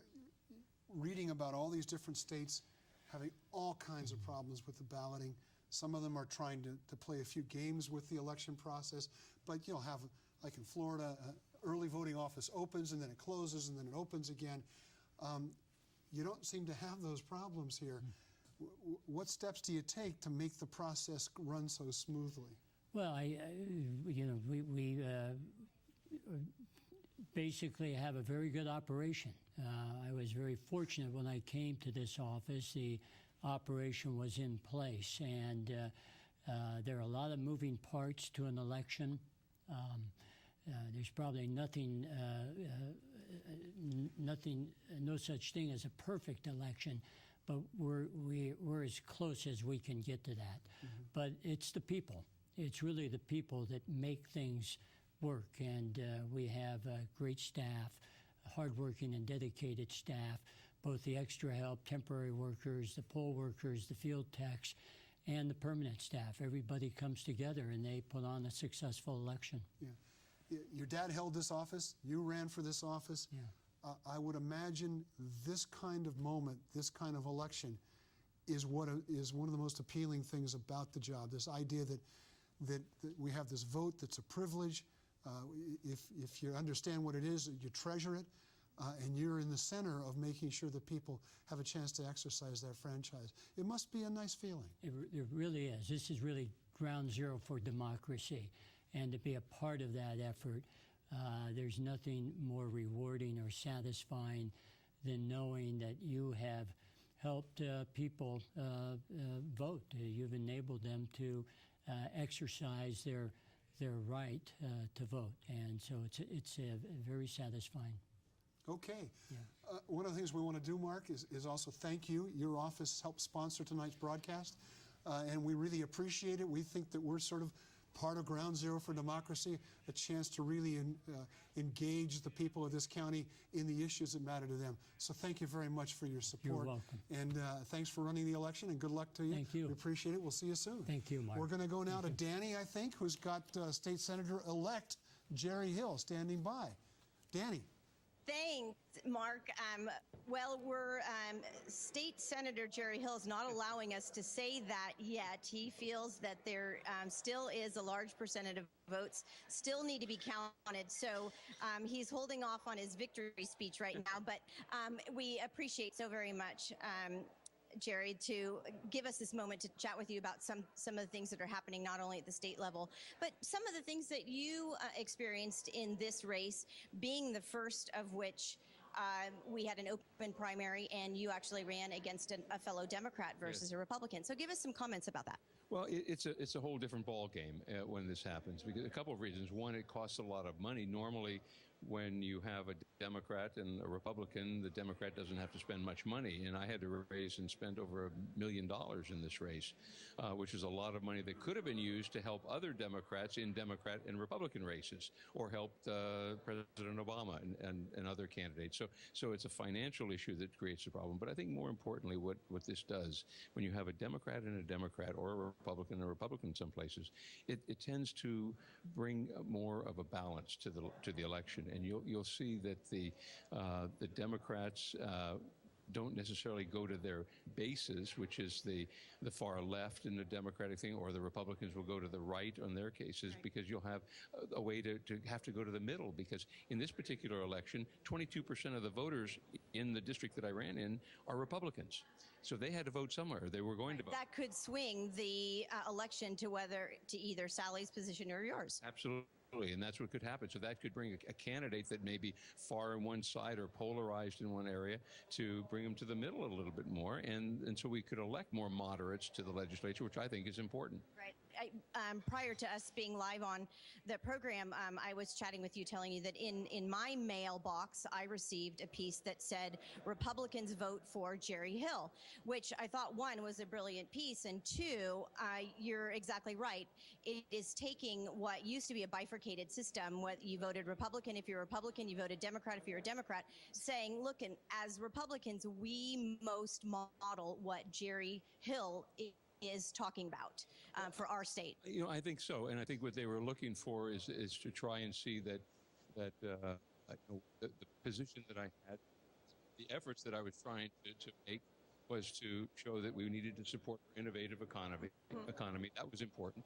reading about all these different states having all kinds of problems with the balloting, some of them are trying to play a few games with the election process, but you'll have, like in Florida, early voting office opens and then it closes and then it opens again. You don't seem to have those problems here. What steps do you take to make the process run so smoothly? Well, we basically have a very good operation. I was very fortunate when I came to this office. The operation was in place, and there are a lot of moving parts to an election. There's probably no such thing as a perfect election, but we're as close as we can get to that. But it's the people. It's really the people that make things work, and we have great staff, hardworking and dedicated staff, both the extra help, temporary workers, the poll workers, the field techs, and the permanent staff. Everybody comes together and they put on a successful election. Yeah. Your dad held this office. You ran for this office. Yeah. I would imagine this kind of moment, this kind of election, is one of the most appealing things about the job. This idea that we have this vote that's a privilege. If you understand what it is, you treasure it, and you're in the center of making sure that people have a chance to exercise that franchise. It must be a nice feeling. It really is. This is really ground zero for democracy, and to be a part of that effort, there's nothing more rewarding or satisfying than knowing that you have helped people vote. You've enabled them to exercise their right to vote, and so it's very satisfying. Okay. Yeah. One of the things we want to do, Mark, is also thank you. Your office helped sponsor tonight's broadcast, and we really appreciate it. We think that we're sort of part of ground zero for democracy, a chance to really engage the people of this county in the issues that matter to them. So thank you very much for your support. You're welcome. And thanks for running the election, and good luck to you. Thank you. We appreciate it. We'll see you soon. Thank you, Mark. We're going to go now to Danny, I think, who's got State Senator-elect Jerry Hill standing by. Danny. Thanks, Mark. Well, State Senator Jerry Hill is not allowing us to say that yet. He feels that there still is a large percentage of votes still need to be counted. So he's holding off on his victory speech right now. But we appreciate so very much, Jerry, to give us this moment to chat with you about some of the things that are happening not only at the state level, but some of the things that you experienced in this race, being the first of which we had an open primary and you actually ran against a fellow Democrat versus a Republican. So give us some comments about that. Well, it's a whole different ball game when this happens, because a couple of reasons. One, it costs a lot of money. Normally, when you have a Democrat and a Republican, the Democrat doesn't have to spend much money. And I had to raise and spend over $1 million in this race, which is a lot of money that could have been used to help other Democrats in Democrat and Republican races, or helped President Obama and other candidates. So it's a financial issue that creates a problem. But I think more importantly, what this does, when you have a Democrat and a Democrat, or a Republican and a Republican in some places, it tends to bring more of a balance to the election. And you'll see that the Democrats don't necessarily go to their bases, which is the far left in the Democratic thing, or the Republicans will go to the right on their cases, because you'll have a way to have to go to the middle. Because in this particular election, 22% of the voters in the district that I ran in are Republicans. So they had to vote somewhere. They were going to vote. That could swing the election to either Sally's position or yours. Absolutely. And that's what could happen. So that could bring a candidate that may be far on one side or polarized in one area, to bring them to the middle a little bit more. And so we could elect more moderates to the legislature, which I think is important. Right. Prior to us being live on the program, I was chatting with you, telling you that in my mailbox, I received a piece that said, "Republicans vote for Jerry Hill," which I thought, one, was a brilliant piece, and two, you're exactly right. It is taking what used to be a bifurcated system, what you voted Republican if you're a Republican, you voted Democrat if you're a Democrat, saying, look, and as Republicans, we most model what Jerry Hill is talking about for our state. You know, I think so, and I think what they were looking for is to try and see that the position that I had, the efforts that I was trying to make, was to show that we needed to support our innovative economy. That was important,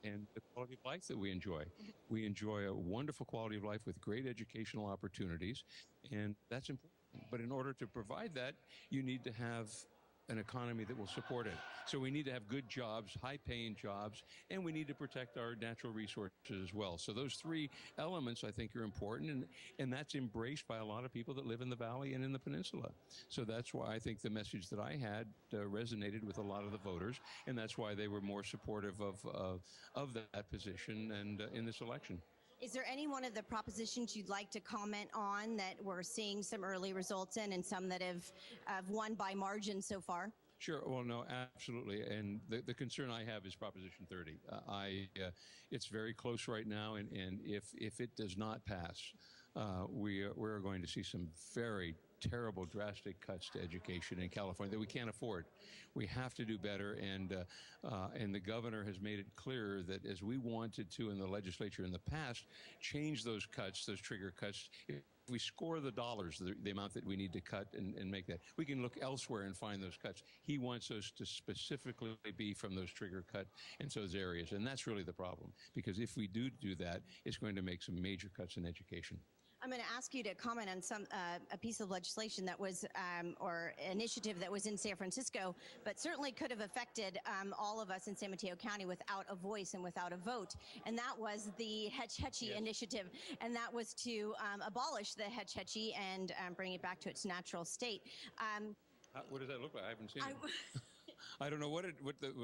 and the quality of life that we enjoy. We enjoy a wonderful quality of life with great educational opportunities, and that's important. But in order to provide that, you need to have an economy that will support it. So we need to have good jobs, high-paying jobs, and we need to protect our natural resources as well. So those three elements, I think, are important, and that's embraced by a lot of people that live in the Valley and in the Peninsula. So that's why I think the message that I had resonated with a lot of the voters, and that's why they were more supportive of that position and in this election. Is there any one of the propositions you'd like to comment on that we're seeing some early results in, and some that have won by margin so far? Sure. Well, no, absolutely. And the concern I have is Proposition 30. It's very close right now, and if it does not pass, we're going to see some very terrible, drastic cuts to education in California that we can't afford. We have to do better, and the governor has made it clear that as we wanted to in the legislature in the past, change those cuts, those trigger cuts. If we score the dollars, the amount that we need to cut and make that, we can look elsewhere and find those cuts. He wants us to specifically be from those trigger cut and those areas, and that's really the problem, because if we do that, it's going to make some major cuts in education. I'm going to ask you to comment on a piece of legislation that was, or initiative that was in San Francisco, but certainly could have affected all of us in San Mateo County without a voice and without a vote. And that was the Hetch Hetchy initiative. And that was to abolish the Hetch Hetchy and bring it back to its natural state. What does that look like? I haven't seen it. I don't know what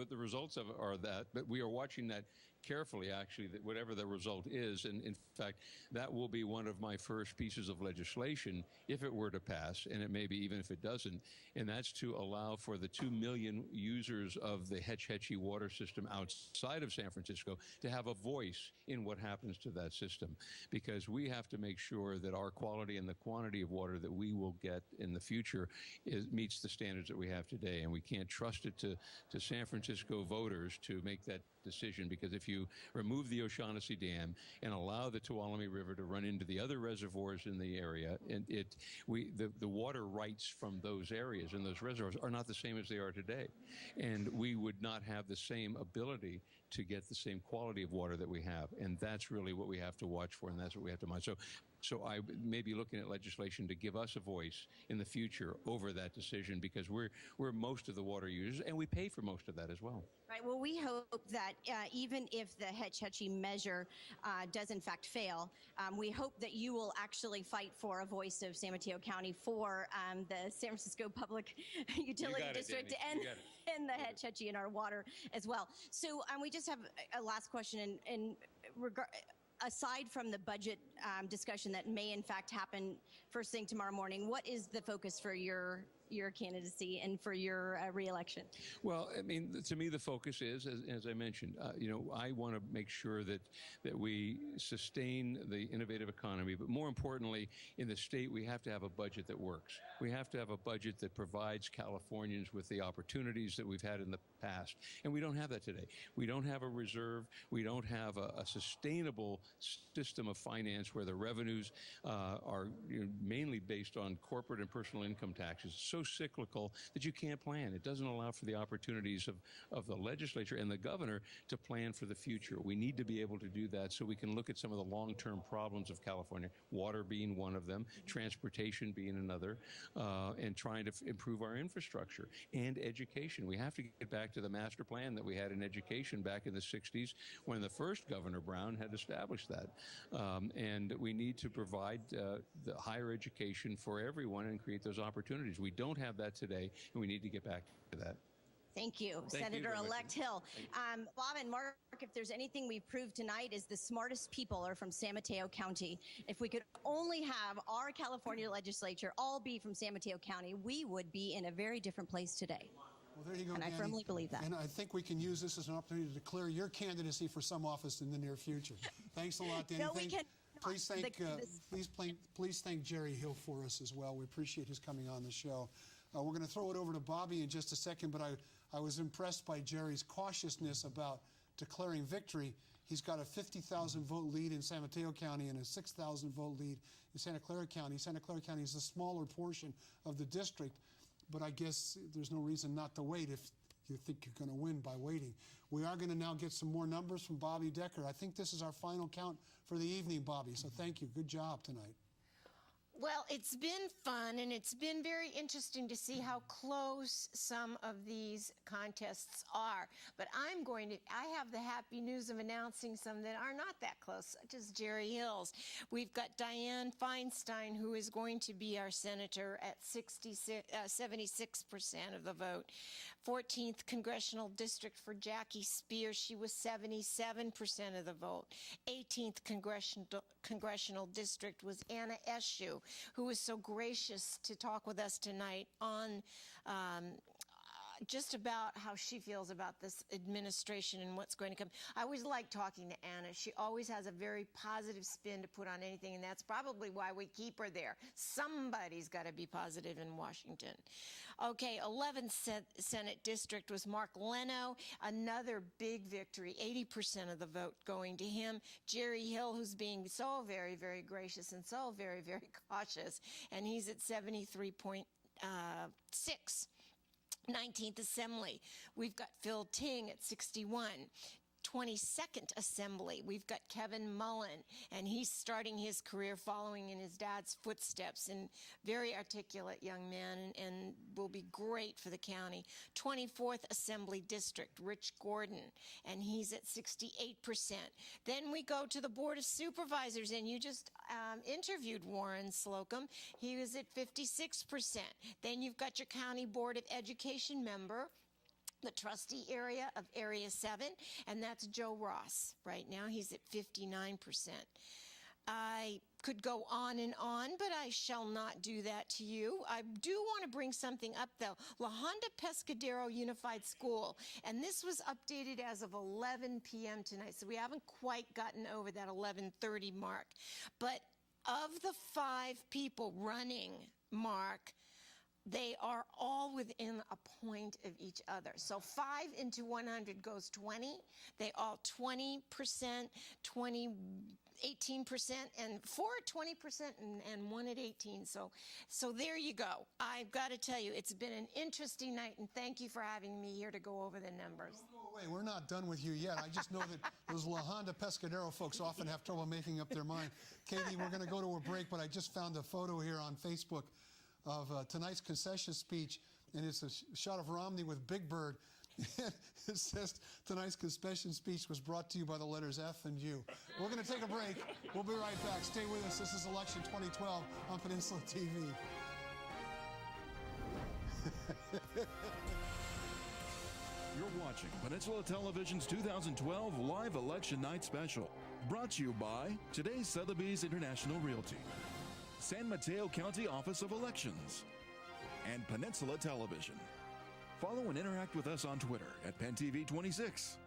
the results of are that, but we are watching that carefully, actually, that whatever the result is. And in fact, that will be one of my first pieces of legislation if it were to pass, and it may be even if it doesn't, and that's to allow for the 2 million users of the Hetch Hetchy water system outside of San Francisco to have a voice in what happens to that system, because we have to make sure that our quality and the quantity of water that we will get in the future meets the standards that we have today, and we can't trust it to San Francisco voters to make that decision, because if you remove the O'Shaughnessy Dam and allow the Tuolumne River to run into the other reservoirs in the area, and the water rights from those areas and those reservoirs are not the same as they are today, and we would not have the same ability to get the same quality of water that we have, and that's really what we have to watch for, and that's what we have to mind. So I may be looking at legislation to give us a voice in the future over that decision, because we're most of the water users, and we pay for most of that as well. Right. Well, we hope that even if the Hetch Hetchy measure does in fact fail, we hope that you will actually fight for a voice of San Mateo County for the San Francisco Public Utility District and the Hetch Hetchy in our water as well. So we just have a last question in regard. Aside from the budget discussion that may in fact happen first thing tomorrow morning, what is the focus for your candidacy and for your re-election? Well, I mean, to me, the focus is, as I mentioned, I want to make sure that we sustain the innovative economy, but more importantly, in the state, we have to have a budget that works. We have to have a budget that provides Californians with the opportunities that we've had in the past, and we don't have that today. We don't have a reserve. We don't have a sustainable system of finance where the revenues are mainly based on corporate and personal income taxes. It's so cyclical that you can't plan. It doesn't allow for the opportunities of the legislature and the governor to plan for the future. We need to be able to do that so we can look at some of the long-term problems of California, water being one of them, transportation being another, and trying to improve our infrastructure and education. We have to get back to the master plan that we had in education back in the 60s when the first Governor Brown had established that. And we need to provide the higher education for everyone and create those opportunities. We don't have that today, and we need to get back to that. Thank you, Senator-elect Hill. Bob and Mark, if there's anything we've proved tonight is the smartest people are from San Mateo County. If we could only have our California legislature all be from San Mateo County, we would be in a very different place today. Well, there you go, and Danny. I firmly believe that. And I think we can use this as an opportunity to declare your candidacy for some office in the near future. Thanks a lot, Danny. No, we can. Please thank Jerry Hill for us as well. We appreciate his coming on the show. We're going to throw it over to Bobby in just a second, but I was impressed by Jerry's cautiousness about declaring victory. He's got a 50,000 vote lead in San Mateo County and a 6,000 vote lead in Santa Clara County. Santa Clara County is a smaller portion of the district, but I guess there's no reason not to wait if you think you're going to win by waiting. We are going to now get some more numbers from Bobby Decker. I think this is our final count for the evening, Bobby, so thank you. Good job tonight. Well, it's been fun, and it's been very interesting to see how close some of these contests are. But I have the happy news of announcing some that are not that close, such as Jerry Hill's. We've got Dianne Feinstein, who is going to be our senator at 76% of the vote. 14th Congressional District for Jackie Speer, she was 77% of the vote. 18th Congressional District was Anna Eshoo, who was so gracious to talk with us tonight on just about how she feels about this administration and what's going to come. I always like talking to Anna. She always has a very positive spin to put on anything, and that's probably why we keep her there. Somebody's got to be positive in Washington. Okay, 11th Senate District was Mark Leno, another big victory, 80% of the vote going to him. Jerry Hill, who's being so very, very gracious and so very, very cautious, and he's at 73.6. 19th Assembly, we've got Phil Ting at 61. 22nd Assembly, we've got Kevin Mullen, and he's starting his career following in his dad's footsteps, and very articulate young man, and will be great for the county. 24th Assembly District, Rich Gordon, and he's at 68%. Then we go to the Board of Supervisors, and you just interviewed Warren Slocum. He was at 56%. Then you've got your County Board of Education member, the trustee area of Area 7, and that's Joe Ross. Right now, he's at 59%. I could go on, but I shall not do that to you. I do want to bring something up, though. La Honda Pescadero Unified School, and this was updated as of 11 p.m. tonight, so we haven't quite gotten over that 11:30 mark. But of the 5 people running, Mark, they are all within a point of each other. So 5 into 100 goes 20. They all 20%, 18%, and 4 at 20%, and 1 at 18. So there you go. I've got to tell you, it's been an interesting night, and thank you for having me here to go over the numbers. Don't go away. We're not done with you yet. I just know that those La Honda Pescadero folks often have trouble making up their mind. Katie, we're going to go to a break, but I just found a photo here on Facebook of tonight's concession speech, and it's a shot of Romney with Big Bird. It says tonight's concession speech was brought to you by the letters F and U. We're going to take a break. We'll be right back. Stay with us. This is Election 2012 on Peninsula TV. You're watching Peninsula Television's 2012 Live Election Night Special, brought to you by today's Sotheby's International Realty, San Mateo County Office of Elections, and Peninsula Television. Follow and interact with us on Twitter at PenTV26,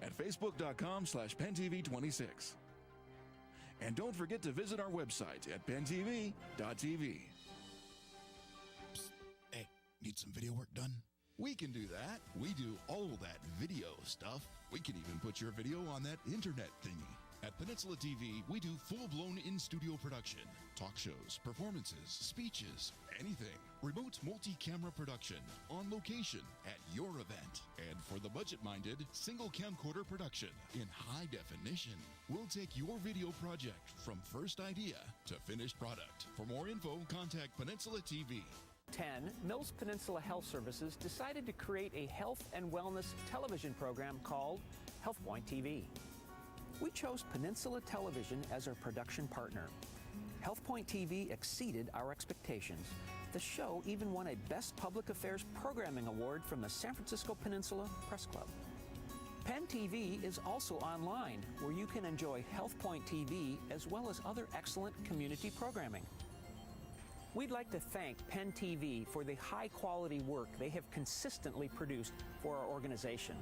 at Facebook.com/PenTV26. And don't forget to visit our website at PenTV.tv. Psst. Hey, need some video work done? We can do that. We do all that video stuff. We can even put your video on that internet thingy. At Peninsula TV, we do full-blown in-studio production, talk shows, performances, speeches, anything. Remote multi-camera production, on location, at your event. And for the budget-minded, single camcorder production in high definition. We'll take your video project from first idea to finished product. For more info, contact Peninsula TV. 10, Mills Peninsula Health Services decided to create a health and wellness television program called HealthPoint TV. We chose Peninsula Television as our production partner. HealthPoint TV exceeded our expectations. The show even won a Best Public Affairs Programming Award from the San Francisco Peninsula Press Club. Penn TV is also online, where you can enjoy HealthPoint TV as well as other excellent community programming. We'd like to thank Penn TV for the high-quality work they have consistently produced for our organization.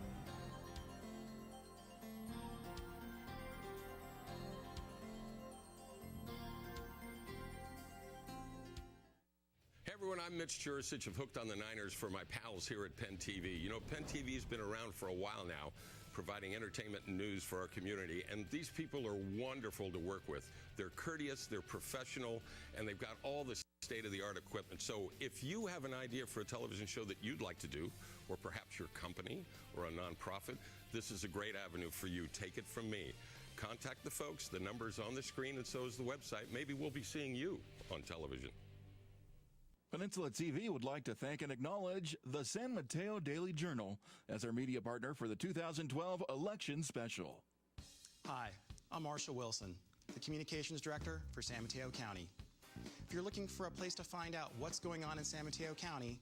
Hey everyone, I'm Mitch Jurisich of Hooked on the Niners for my pals here at Penn TV. You know, Penn TV has been around for a while now, providing entertainment and news for our community, and these people are wonderful to work with. They're courteous, they're professional, and they've got all the state-of-the-art equipment. So if you have an idea for a television show that you'd like to do, or perhaps your company or a nonprofit, this is a great avenue for you. Take it from me. Contact the folks. The number's on the screen, and so is the website. Maybe we'll be seeing you on television. Peninsula TV would like to thank and acknowledge the San Mateo Daily Journal as our media partner for the 2012 election special. Hi, I'm Marshall Wilson, the Communications Director for San Mateo County. If you're looking for a place to find out what's going on in San Mateo County,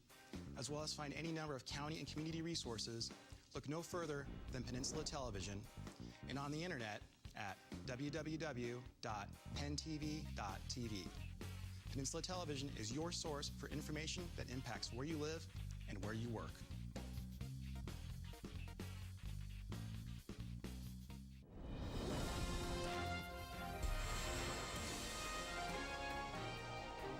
as well as find any number of county and community resources, look no further than Peninsula Television and on the internet at www.pentv.tv. Peninsula Television is your source for information that impacts where you live and where you work.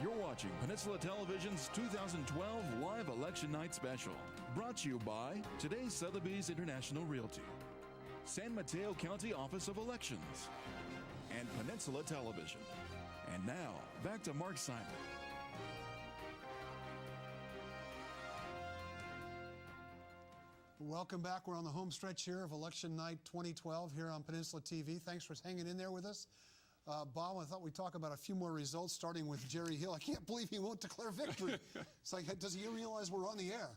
You're watching Peninsula Television's 2012 Live Election Night Special, brought to you by today's Sotheby's International Realty, San Mateo County Office of Elections, and Peninsula Television. And now, back to Mark Simon. Welcome back. We're on the home stretch here of Election Night 2012 here on Peninsula TV. Thanks for hanging in there with us. Bob, I thought we'd talk about a few more results, starting with Jerry Hill. I can't believe he won't declare victory. It's like, does he realize we're on the air?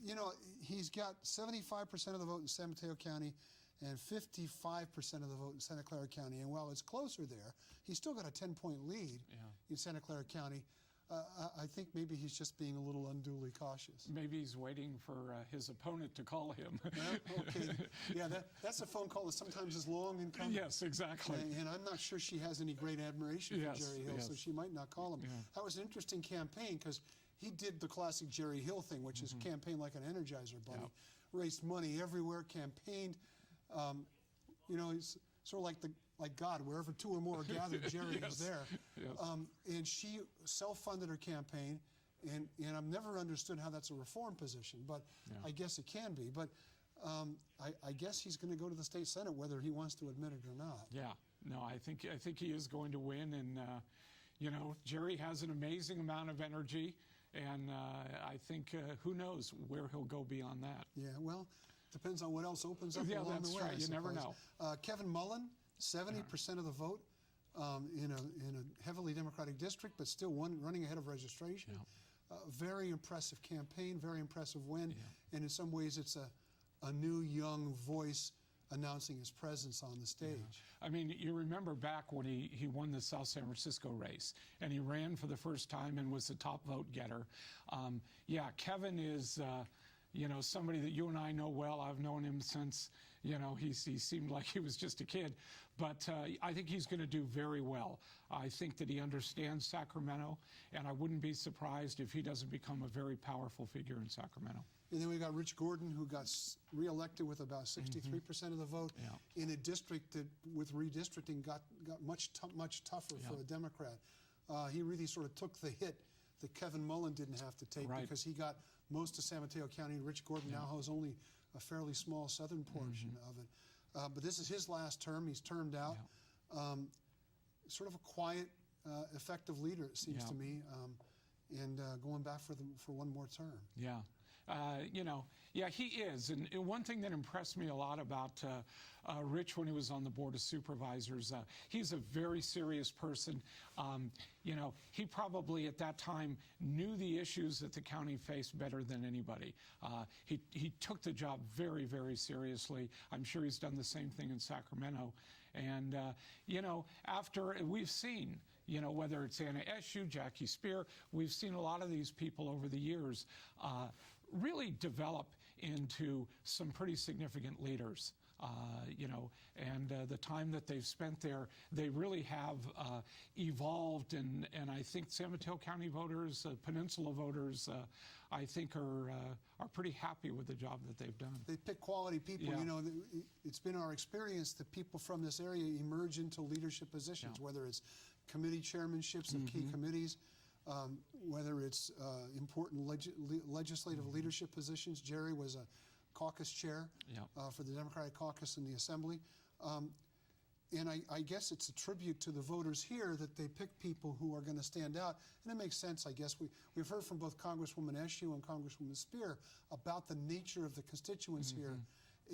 You know, he's got 75% of the vote in San Mateo County and 55% of the vote in Santa Clara County. And while it's closer there, he's still got a 10-point lead in Santa Clara County. I think maybe he's just being a little unduly cautious. Maybe he's waiting for his opponent to call him. Yeah, okay. Yeah, that's a phone call that sometimes is long and coming. Yes, exactly. And I'm not sure she has any great admiration for Jerry Hill, so she might not call him. Yeah. That was an interesting campaign because he did the classic Jerry Hill thing, which is campaign like an Energizer bunny. Yeah. Raised money everywhere, campaigned. You know, he's sort of like God, wherever two or more are gathered, Jerry is there. Yes. And she self-funded her campaign, and I've never understood how that's a reform position, but I guess it can be. But I guess he's going to go to the state senate, whether he wants to admit it or not. Yeah, no, I think he is going to win, and you know, Jerry has an amazing amount of energy, and I think who knows where he'll go beyond that. Yeah, well, depends on what else opens up along the way. That's right. You never know. Kevin Mullen. 70% of the vote in a heavily Democratic district, but still running ahead of registration. Yeah. Very impressive campaign, very impressive win, and in some ways it's a new young voice announcing his presence on the stage. Yeah. I mean, you remember back when he won the South San Francisco race, and he ran for the first time and was the top vote getter. Yeah, Kevin is you know, somebody that you and I know well. I've known him since, you know, he seemed like he was just a kid. But I think he's going to do very well. I think that he understands Sacramento, and I wouldn't be surprised if he doesn't become a very powerful figure in Sacramento. And then we got Rich Gordon, who got reelected with about 63% of the vote in a district that, with redistricting, got much tougher for a Democrat. He really sort of took the hit that Kevin Mullen didn't have to take because he got most of San Mateo County. Rich Gordon now has only a fairly small southern portion of it. But this is his last term. He's termed out. Sort of a quiet, effective leader, it seems to me, and going back for one more term. Yeah. You know, yeah, he is. And one thing that impressed me a lot about Rich when he was on the Board of Supervisors, he's a very serious person. You know, he probably at that time knew the issues that the county faced better than anybody. He took the job very, very seriously. I'm sure he's done the same thing in Sacramento. And, you know, after we've seen, you know, whether it's Anna Eshoo, Jackie Speer, we've seen a lot of these people over the years really develop into some pretty significant leaders. You know, and the time that they've spent there, they really have evolved, and I think San Mateo County voters, Peninsula voters, I think are pretty happy with the job that they've done. They pick quality people. You know, it's been our experience that people from this area emerge into leadership positions, whether it's committee chairmanships of key committees, whether it's important legislative leadership positions. Jerry was a caucus chair for the Democratic caucus in the Assembly. And I guess it's a tribute to the voters here that they pick people who are going to stand out. And it makes sense, I guess. We've heard from both Congresswoman Eshoo and Congresswoman Speer about the nature of the constituents here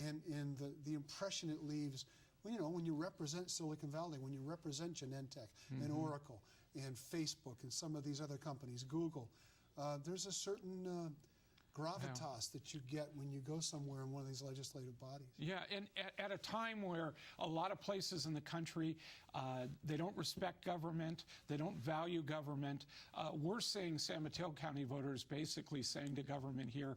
and the impression it leaves. Well, you know, when you represent Silicon Valley, when you represent Genentech and Oracle and Facebook and some of these other companies, Google, there's a certain gravitas that you get when you go somewhere in one of these legislative bodies. Yeah, and at a time where a lot of places in the country, they don't respect government, they don't value government, we're seeing San Mateo County voters basically saying to government here,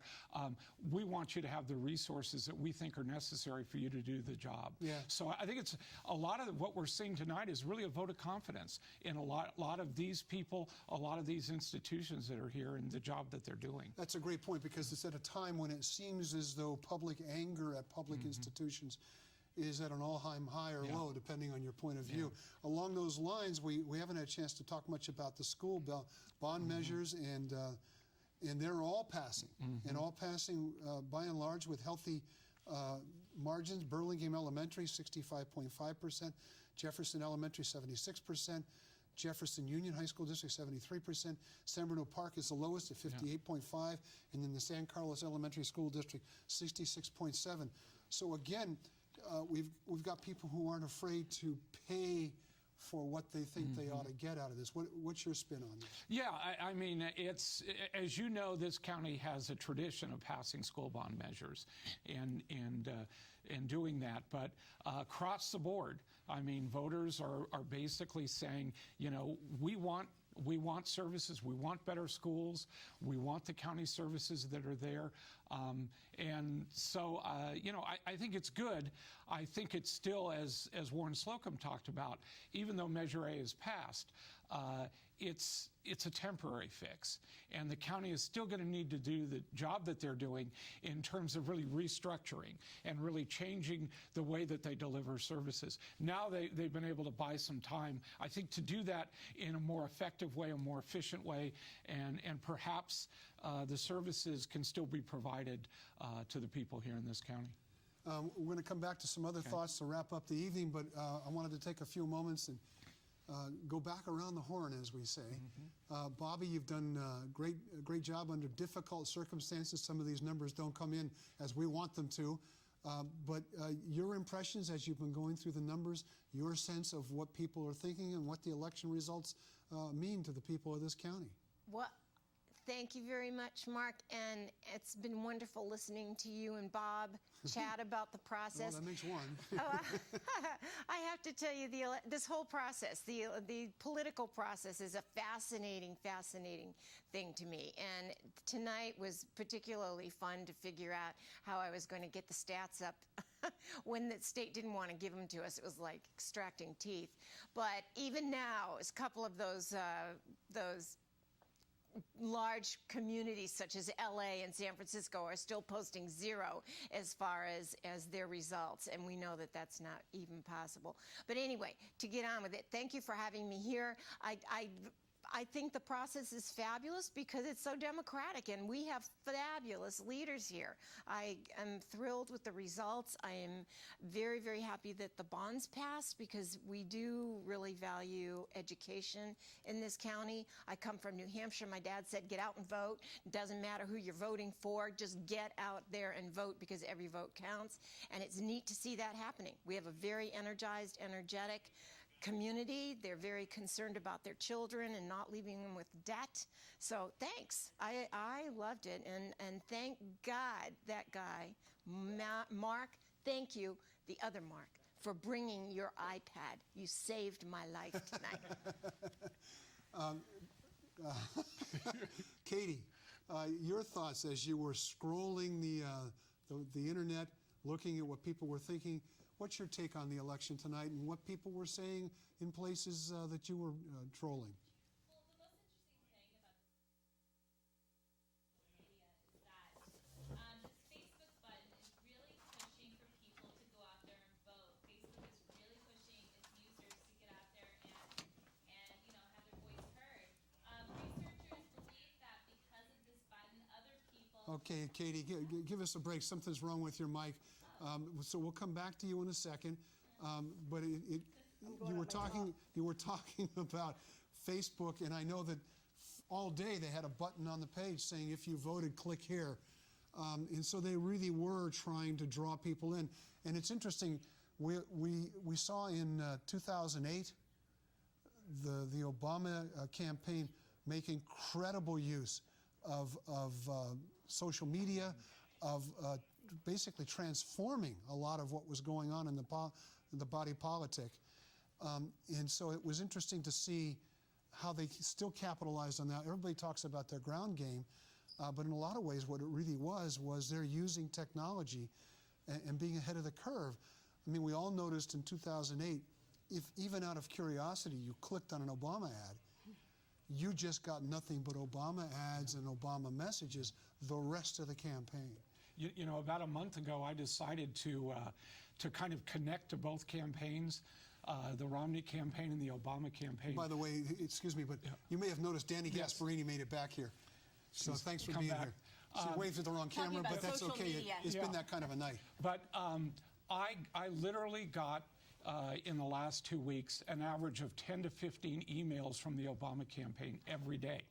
we want you to have the resources that we think are necessary for you to do the job. Yeah. So I think it's a lot of what we're seeing tonight is really a vote of confidence in a lot of these people, a lot of these institutions that are here and the job that they're doing. That's a great point, because it's at a time when it seems as though public anger at public institutions is at an all-time high or low, depending on your point of view. Along those lines, we haven't had a chance to talk much about the school bond measures, and they're all passing, and all passing by and large with healthy margins. Burlingame Elementary, 65.5%, Jefferson Elementary, 76%, Jefferson Union High School District, 73%, San Bruno Park is the lowest at 58.5%, and then the San Carlos Elementary School District, 66.7%. So again, we've got people who aren't afraid to pay for what they think they ought to get out of this. What's your spin on this? Yeah, I mean, it's, as you know, this county has a tradition of passing school bond measures and doing that. But across the board, I mean, voters are basically saying, you know, we want services, we want better schools, we want the county services that are there. And so, you know, I think it's good. I think it's still, as Warren Slocum talked about, even though Measure A is passed, it's a temporary fix. And the county is still going to need to do the job that they're doing in terms of really restructuring and really changing the way that they deliver services. Now they've been able to buy some time, I think, to do that in a more effective way, a more efficient way, and perhaps the services can still be provided to the people here in this county. We're going to come back to some other thoughts to wrap up the evening, but I wanted to take a few moments and go back around the horn, as we say. Bobby, you've done a great job under difficult circumstances. Some of these numbers don't come in as we want them to. But your impressions as you've been going through the numbers, your sense of what people are thinking and what the election results mean to the people of this county. Well, thank you very much, Mark, and it's been wonderful listening to you and Bob chat about the process. Well, that makes one. I have to tell you, this whole process, the political process, is a fascinating thing to me. And tonight was particularly fun to figure out how I was going to get the stats up. When the state didn't want to give them to us, it was like extracting teeth. But even now, as a couple of those large communities such as LA and San Francisco are still posting zero as far as their results, and we know that that's not even possible. But anyway, to get on with it, thank you for having me here. I think the process is fabulous because it's so democratic, and we have fabulous leaders here. I am thrilled with the results. I am very, very happy that the bonds passed because we do really value education in this county. I come from New Hampshire. My dad said, get out and vote. It doesn't matter who you're voting for. Just get out there and vote because every vote counts. And it's neat to see that happening. We have a very energized, energetic community. They're very concerned about their children and not leaving them with debt. So thanks. I loved it. And thank God that guy, Mark, thank you, the other Mark, for bringing your iPad. You saved my life tonight. Katie, your thoughts as you were scrolling the internet, looking at what people were thinking. What's your take on the election tonight and what people were saying in places that you were trolling? Well, the most interesting thing about this Facebook button is really pushing for people to go out there and vote. Facebook is really pushing its users to get out there and have their voice heard. Researchers believe that because of this button, other people... Okay, Katie, give us a break. Something's wrong with your mic. So we'll come back to you in a second. But you were talking about Facebook, and I know that all day they had a button on the page saying, if you voted, click here. And so they really were trying to draw people in. And it's interesting, we saw in 2008 the Obama campaign make incredible use of social media, of basically transforming a lot of what was going on in the body politic. And so it was interesting to see how they still capitalized on that. Everybody talks about their ground game, but in a lot of ways what it really was they're using technology and being ahead of the curve. I mean, we all noticed in 2008, if even out of curiosity you clicked on an Obama ad, you just got nothing but Obama ads and Obama messages the rest of the campaign. You know, about a month ago, I decided to kind of connect to both campaigns, the Romney campaign and the Obama campaign. By the way, excuse me, but you may have noticed Danny Gasparini made it back here. So thanks for being here. She waved to the wrong camera, but that's okay. It's been that kind of a night. But I literally got, in the last 2 weeks, an average of 10 to 15 emails from the Obama campaign every day.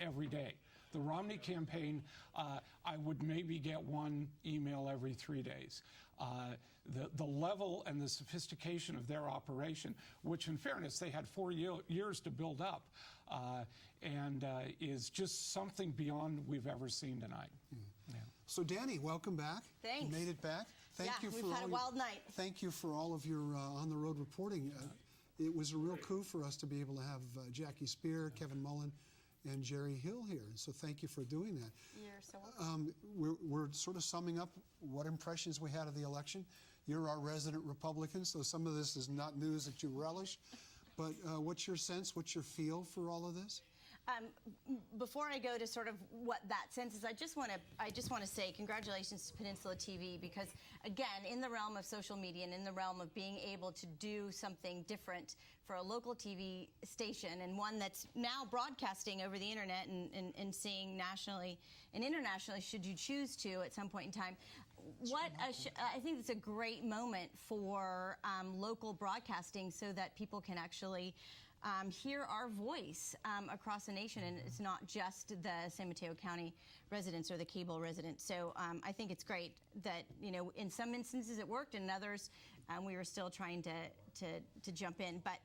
Every day. The Romney campaign, I would maybe get one email every 3 days. The level and the sophistication of their operation, which in fairness, they had 4 years to build up, and is just something beyond we've ever seen tonight. Yeah. So Danny, welcome back. Thanks. You made it back. Thank you for we've had a wild night. Thank you for all of your on-the-road reporting. It was a real coup for us to be able to have Jackie Speer, Kevin Mullen, and Jerry Hill here. So thank you for doing that. You're so welcome. We're sort of summing up what impressions we had of the election. You're our resident Republican, so some of this is not news that you relish. But what's your sense, what's your feel for all of this? Before I go to sort of what that sense is, I just want to say congratulations to Peninsula TV, because again, in the realm of social media and in the realm of being able to do something different for a local TV station, and one that's now broadcasting over the internet and seeing nationally and internationally, should you choose to at some point in time. I think it's a great moment for local broadcasting, so that people can actually hear our voice across the nation, and it's not just the San Mateo County residents or the cable residents. So I think it's great that, you know, in some instances it worked, and in others we were still trying to jump in. But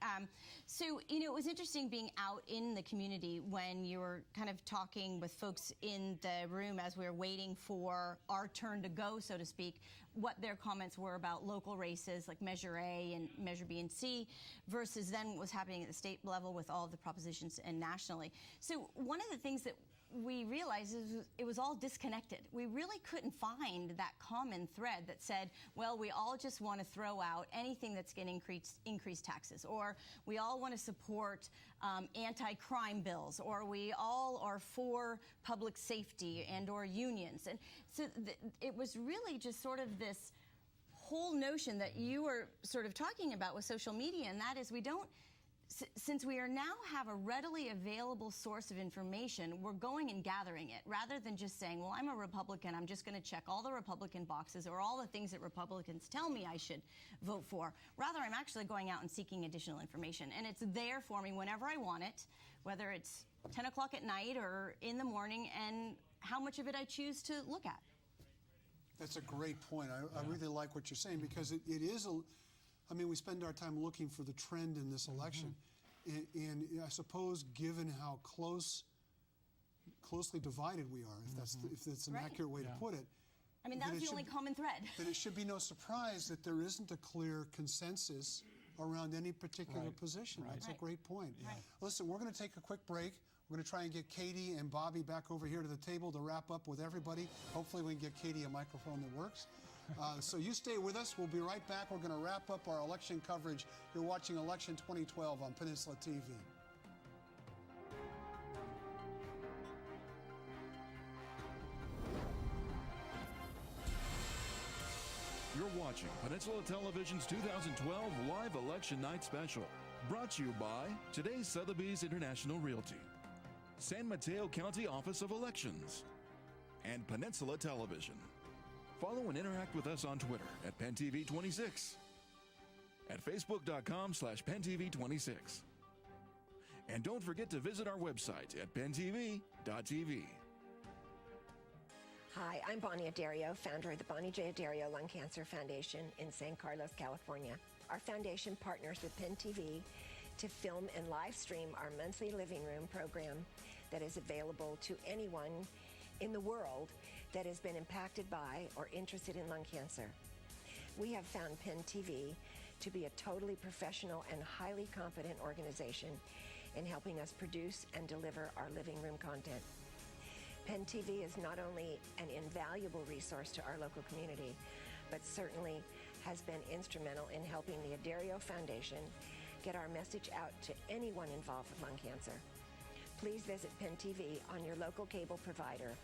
so, you know, it was interesting being out in the community when you were kind of talking with folks in the room as we were waiting for our turn to go, so to speak, what their comments were about local races like Measure A and Measure B and C versus then what was happening at the state level with all of the propositions and nationally. So one of the things that we realized is it was all disconnected. We really couldn't find that common thread that said, well, we all just want to throw out anything that's going to increase taxes, or we all want to support anti-crime bills, or we all are for public safety and or unions. And so it was really just sort of this whole notion that you were sort of talking about with social media, and that is since we now have a readily available source of information, we're going and gathering it, rather than just saying, well, I'm a Republican, I'm just going to check all the Republican boxes or all the things that Republicans tell me I should vote for. Rather, I'm actually going out and seeking additional information, and it's there for me whenever I want it, whether it's 10 o'clock at night or in the morning, and how much of it I choose to look at. That's a great point. I really like what you're saying, because it is I mean, we spend our time looking for the trend in this election, and I suppose, given how closely divided we are, if that's an accurate way to put it. I mean, that's the only common thread. Then it should be no surprise that there isn't a clear consensus around any particular position. That's a great point. Listen, we're going to take a quick break. We're going to try and get Katie and Bobby back over here to the table to wrap up with everybody. Hopefully we can get Katie a microphone that works. So you stay with us. We'll be right back. We're going to wrap up our election coverage. You're watching Election 2012 on Peninsula TV. You're watching Peninsula Television's 2012 Live Election Night Special, brought to you by today's Sotheby's International Realty, San Mateo County Office of Elections, and Peninsula Television. Follow and interact with us on Twitter at PenTV26, at Facebook.com/PenTV26. And don't forget to visit our website at PenTV.tv. Hi, I'm Bonnie Editorial, founder of the Bonnie J. Editorial Lung Cancer Foundation in San Carlos, California. Our foundation partners with Penn TV to film and live stream our monthly living room program that is available to anyone in the world that has been impacted by or interested in lung cancer. We have found Penn TV to be a totally professional and highly competent organization in helping us produce and deliver our living room content. Penn TV is not only an invaluable resource to our local community, but certainly has been instrumental in helping the Editorial Foundation get our message out to anyone involved with lung cancer. Please visit Penn TV on your local cable provider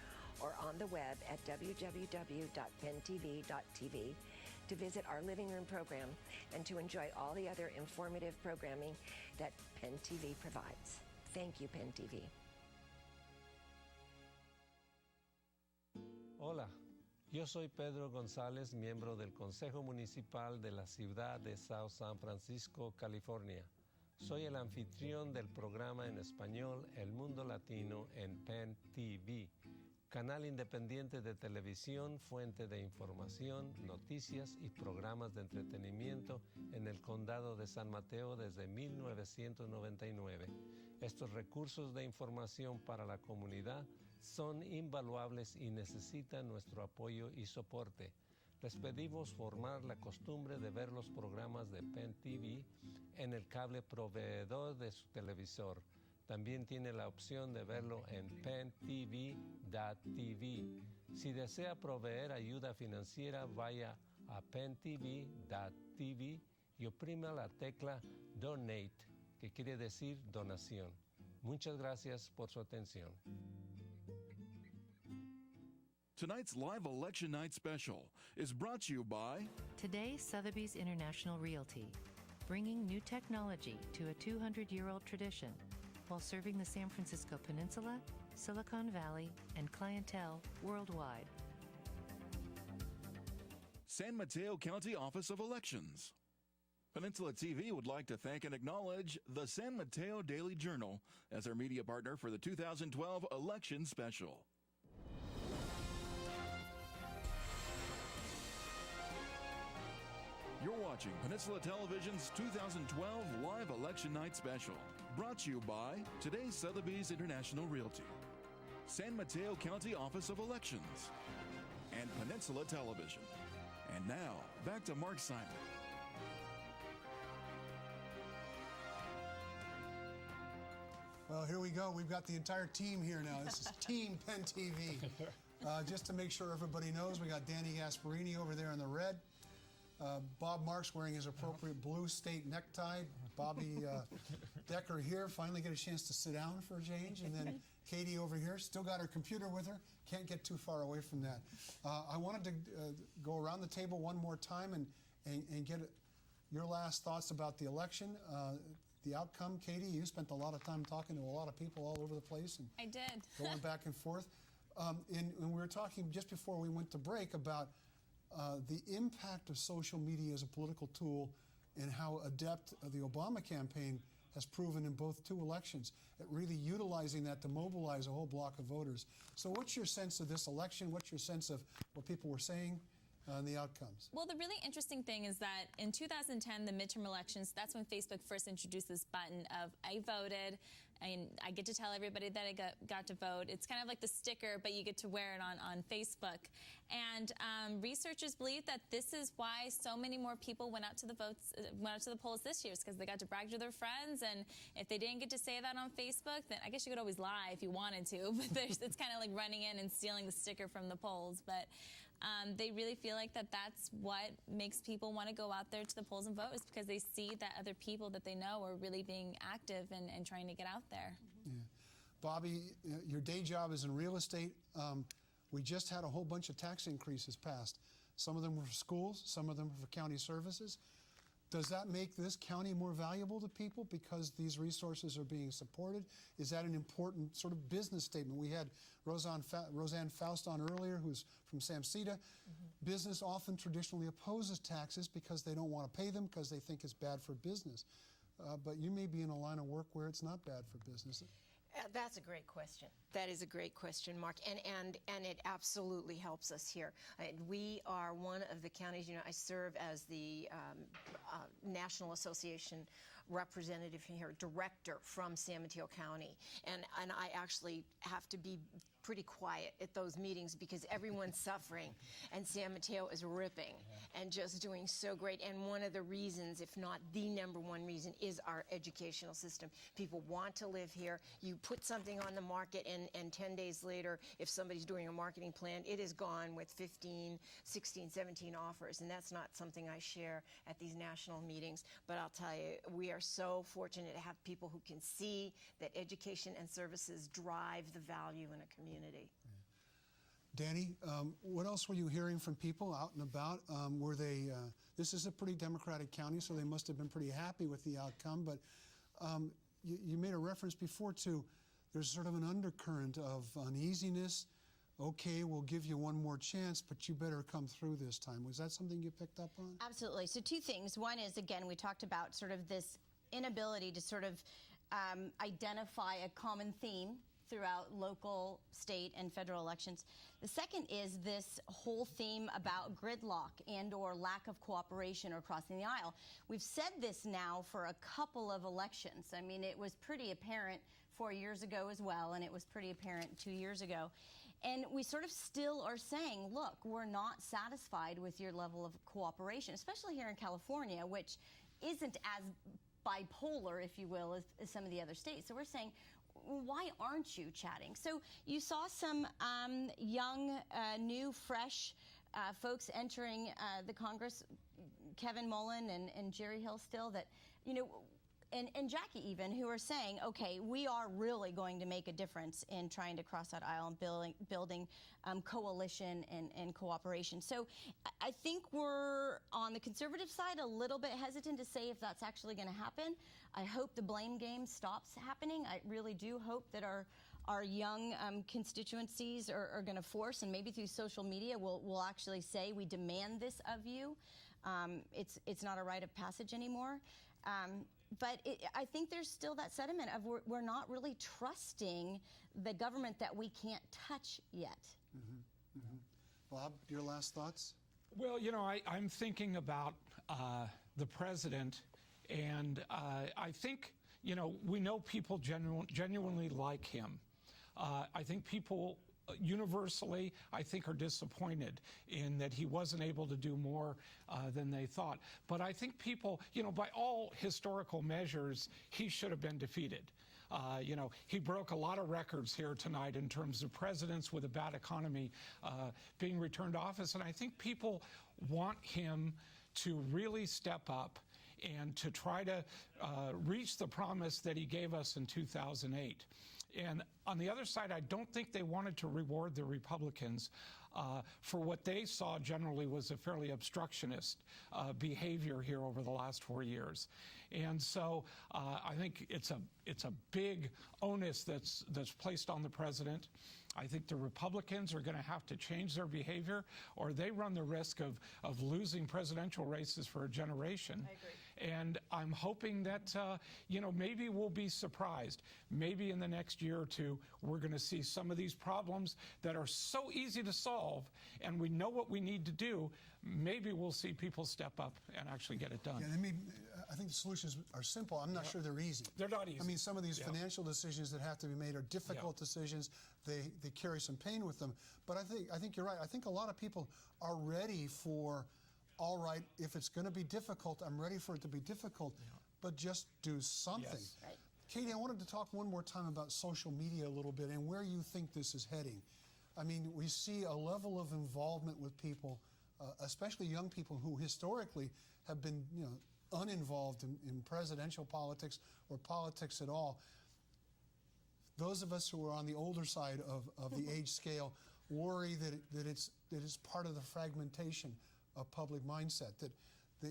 or on the web at www.penntv.tv to visit our living room program and to enjoy all the other informative programming that Penn TV provides. Thank you, Penn TV. Hola, yo soy Pedro González, miembro del Consejo Municipal de la ciudad de South San Francisco, California. Soy el anfitrión del programa en español El Mundo Latino en Penn TV, canal independiente de televisión, fuente de información, noticias y programas de entretenimiento en el condado de San Mateo desde 1999. Estos recursos de información para la comunidad son invaluables y necesitan nuestro apoyo y soporte. Les pedimos formar la costumbre de ver los programas de Penn TV en el cable proveedor de su televisor. También tiene la opción de verlo en penntv.tv. Si desea proveer ayuda financiera, vaya a penntv.tv y oprima la tecla Donate, que quiere decir donación. Muchas gracias por su atención. Tonight's live election night special is brought to you by Today, Sotheby's International Realty, bringing new technology to a 200-year-old tradition while serving the San Francisco Peninsula, Silicon Valley, and clientele worldwide. San Mateo County Office of Elections. Peninsula TV would like to thank and acknowledge the San Mateo Daily Journal as our media partner for the 2012 election special. You're watching Peninsula Television's 2012 Live Election Night Special, brought to you by Today's Sotheby's International Realty, San Mateo County Office of Elections, and Peninsula Television. And now, back to Mark Simon. Well, here we go. We've got the entire team here now. This is Team Penn TV. Just to make sure everybody knows, we got Danny Gasparini over there in the red. Bob Marks wearing his appropriate blue state necktie. Bobby Decker here, finally get a chance to sit down for a change. And then Katie over here, still got her computer with her. Can't get too far away from that. I wanted to go around the table one more time and get your last thoughts about the election. The outcome, Katie, you spent a lot of time talking to a lot of people all over the place. And I did. Going back and forth. And we were talking just before we went to break about the impact of social media as a political tool and how adept the Obama campaign has proven in both two elections at really utilizing that to mobilize a whole block of voters. So what's your sense of this election? What's your sense of what people were saying and the outcomes? Well, the really interesting thing is that in 2010, the midterm elections, that's when Facebook first introduced this button of I voted, and I get to tell everybody that I got to vote. It's kind of like the sticker, but you get to wear it on Facebook. And researchers believe that this is why so many more people went out to the polls this year, because they got to brag to their friends. And if they didn't get to say that on Facebook, then I guess you could always lie if you wanted to. But it's kind of like running in and stealing the sticker from the polls. But they really feel like that's what makes people want to go out there to the polls and vote, is because they see that other people that they know are really being active and trying to get out there. Yeah. Bobby, your day job is in real estate. We just had a whole bunch of tax increases passed. Some of them were for schools, some of them were for county services. Does that make this county more valuable to people because these resources are being supported? Is that an important sort of business statement? We had Roseanne Faust on earlier, who's from Samsita. Business often traditionally opposes taxes because they don't want to pay them because they think it's bad for business. But you may be in a line of work where it's not bad for business. That's a great question. That is a great question, Mark, and it absolutely helps us here. We are one of the counties. You know, I serve as the National Association representative here, director from San Mateo County, and I actually have to be pretty quiet at those meetings because everyone's suffering, and San Mateo is ripping and just doing so great. And one of the reasons, if not the number one reason, is our educational system. People want to live here. You put something on the market, and 10 days later, if somebody's doing a marketing plan, it is gone with 15, 16, 17 offers, and that's not something I share at these national meetings. But I'll tell you, we are so fortunate to have people who can see that education and services drive the value in a community. Danny, what else were you hearing from people out and about? Were they, this is a pretty Democratic county, so they must have been pretty happy with the outcome, but you made a reference before to there's sort of an undercurrent of uneasiness. Okay, we'll give you one more chance, but you better come through this time. Was that something you picked up on? Absolutely. So two things. One is, again, we talked about sort of this inability to sort of identify a common theme throughout local, state, and federal elections. The second is this whole theme about gridlock and or lack of cooperation or crossing the aisle. We've said this now for a couple of elections. I mean, it was pretty apparent 4 years ago as well, and it was pretty apparent 2 years ago. And we sort of still are saying, look, we're not satisfied with your level of cooperation, especially here in California, which isn't as bipolar, if you will, as some of the other states. So we're saying, why aren't you chatting? So you saw some young, new, fresh folks entering the Congress, Kevin Mullen and Jerry Hill still, that, you know, and Jackie even, who are saying, okay, we are really going to make a difference in trying to cross that aisle and building coalition and cooperation. So I think we're, on the conservative side, a little bit hesitant to say if that's actually going to happen. I hope the blame game stops happening. I really do hope that our young constituencies are going to force, and maybe through social media, will actually say, we demand this of you. It's not a rite of passage anymore. But I think there's still that sentiment of we're not really trusting the government that we can't touch yet. Bob, your last thoughts? Well, you know, I'm thinking about the president, and I think, you know, we know people genuinely like him. I think people universally, I think, are disappointed in that he wasn't able to do more than they thought. But I think people, you know, by all historical measures, he should have been defeated. You know, he broke a lot of records here tonight in terms of presidents with a bad economy being returned to office. And I think people want him to really step up and to try to reach the promise that he gave us in 2008. And on the other side, I don't think they wanted to reward the Republicans for what they saw generally was a fairly obstructionist behavior here over the last 4 years. And so I think it's a big onus that's placed on the president. I think the Republicans are going to have to change their behavior, or they run the risk of losing presidential races for a generation. I agree. And I'm hoping that, you know, maybe we'll be surprised. Maybe in the next year or two, we're going to see some of these problems that are so easy to solve, and we know what we need to do. Maybe we'll see people step up and actually get it done. Yeah, I mean, I think the solutions are simple. I'm not sure they're easy. They're not easy. I mean, some of these financial decisions that have to be made are difficult decisions. They carry some pain with them. But I think you're right. I think a lot of people are ready for, all right, if it's going to be difficult, I'm ready for it to be difficult, but just do something. Yes. Right. Katie, I wanted to talk one more time about social media a little bit and where you think this is heading. I mean, we see a level of involvement with people, especially young people who historically have been, you know, uninvolved in presidential politics or politics at all. Those of us who are on the older side of the age scale worry that it's part of the fragmentation of public mindset. That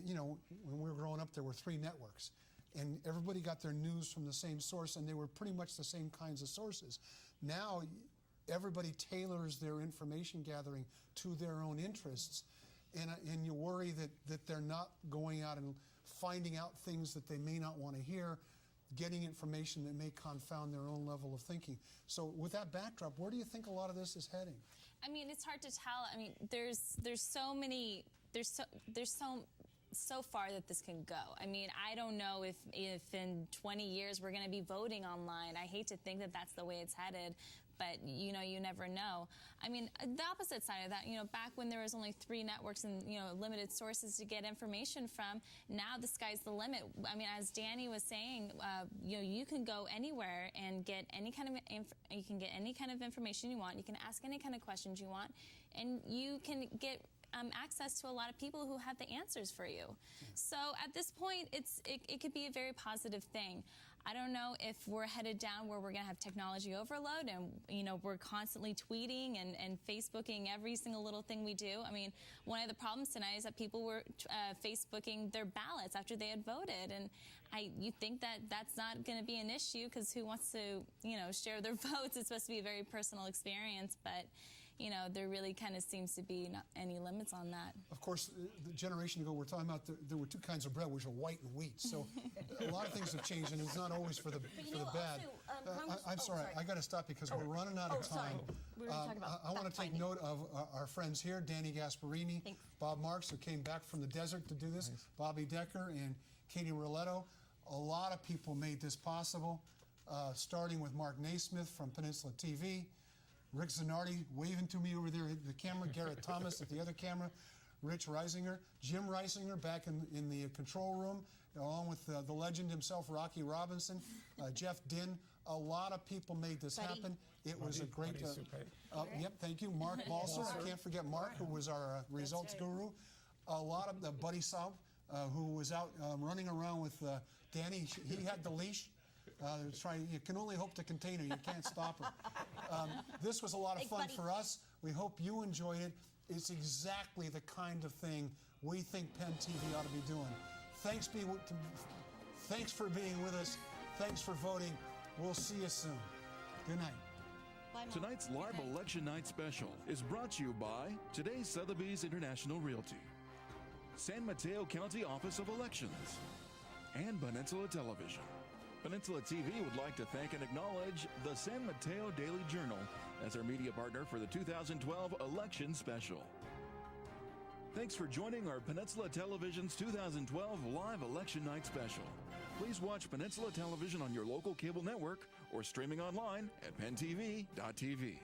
you know, when we were growing up, there were 3 networks, and everybody got their news from the same source, and they were pretty much the same kinds of sources. Now, everybody tailors their information gathering to their own interests, and you worry that they're not going out and finding out things that they may not want to hear, getting information that may confound their own level of thinking. So with that backdrop, where do you think a lot of this is heading? I mean, it's hard to tell. I mean, there's so far that this can go. I mean, I don't know if in 20 years we're going to be voting online. I hate to think that that's the way it's headed. but you never know. I mean, the opposite side of that, back when there was only 3 networks and, limited sources to get information from, now the sky's the limit. I mean, as Danny was saying, you can go anywhere and get any kind of information you want. You can ask any kind of questions you want, and you can get access to a lot of people who have the answers for you. So at this point, it could be a very positive thing. I don't know if we're headed down where we're going to have technology overload and, we're constantly tweeting and Facebooking every single little thing we do. I mean, one of the problems tonight is that people were Facebooking their ballots after they had voted. And you think that that's not going to be an issue because who wants to, share their votes? It's supposed to be a very personal experience, but there really kind of seems to be not any limits on that. Of course, the generation ago, we're talking about there were 2 kinds of bread, which are white and wheat. So a lot of things have changed, and it's not always for the bad. I'm sorry, I got to stop because we're running out of time. We were talking about I want to take note of our friends here, Danny Gasparini, Bob Marks, who came back from the desert to do this, Bobby Decker, and Katie Roletto. A lot of people made this possible, starting with Mark Naismith from Peninsula TV, Rick Zanardi waving to me over there at the camera, Garrett Thomas at the other camera, Rich Reisinger, Jim Reisinger back in the control room, along with the legend himself, Rocky Robinson, Jeff Dinn. A lot of people made this happen. It was a great... yep, thank you. Mark Balser, I can't forget Mark, who was our results guru. A lot of Buddy Saub, who was out running around with Danny. He had the leash. You can only hope to contain her. You can't stop her. This was a lot of fun for us. We hope you enjoyed it. It's exactly the kind of thing we think Penn TV ought to be doing. Thanks for being with us. Thanks for voting. We'll see you soon. Good night. Bye, Mom. Tonight's live election night special is brought to you by today's Sotheby's International Realty, San Mateo County Office of Elections, and Peninsula Television. Peninsula TV would like to thank and acknowledge the San Mateo Daily Journal as our media partner for the 2012 election special. Thanks for joining our Peninsula Television's 2012 Live Election Night Special. Please watch Peninsula Television on your local cable network or streaming online at pentv.tv.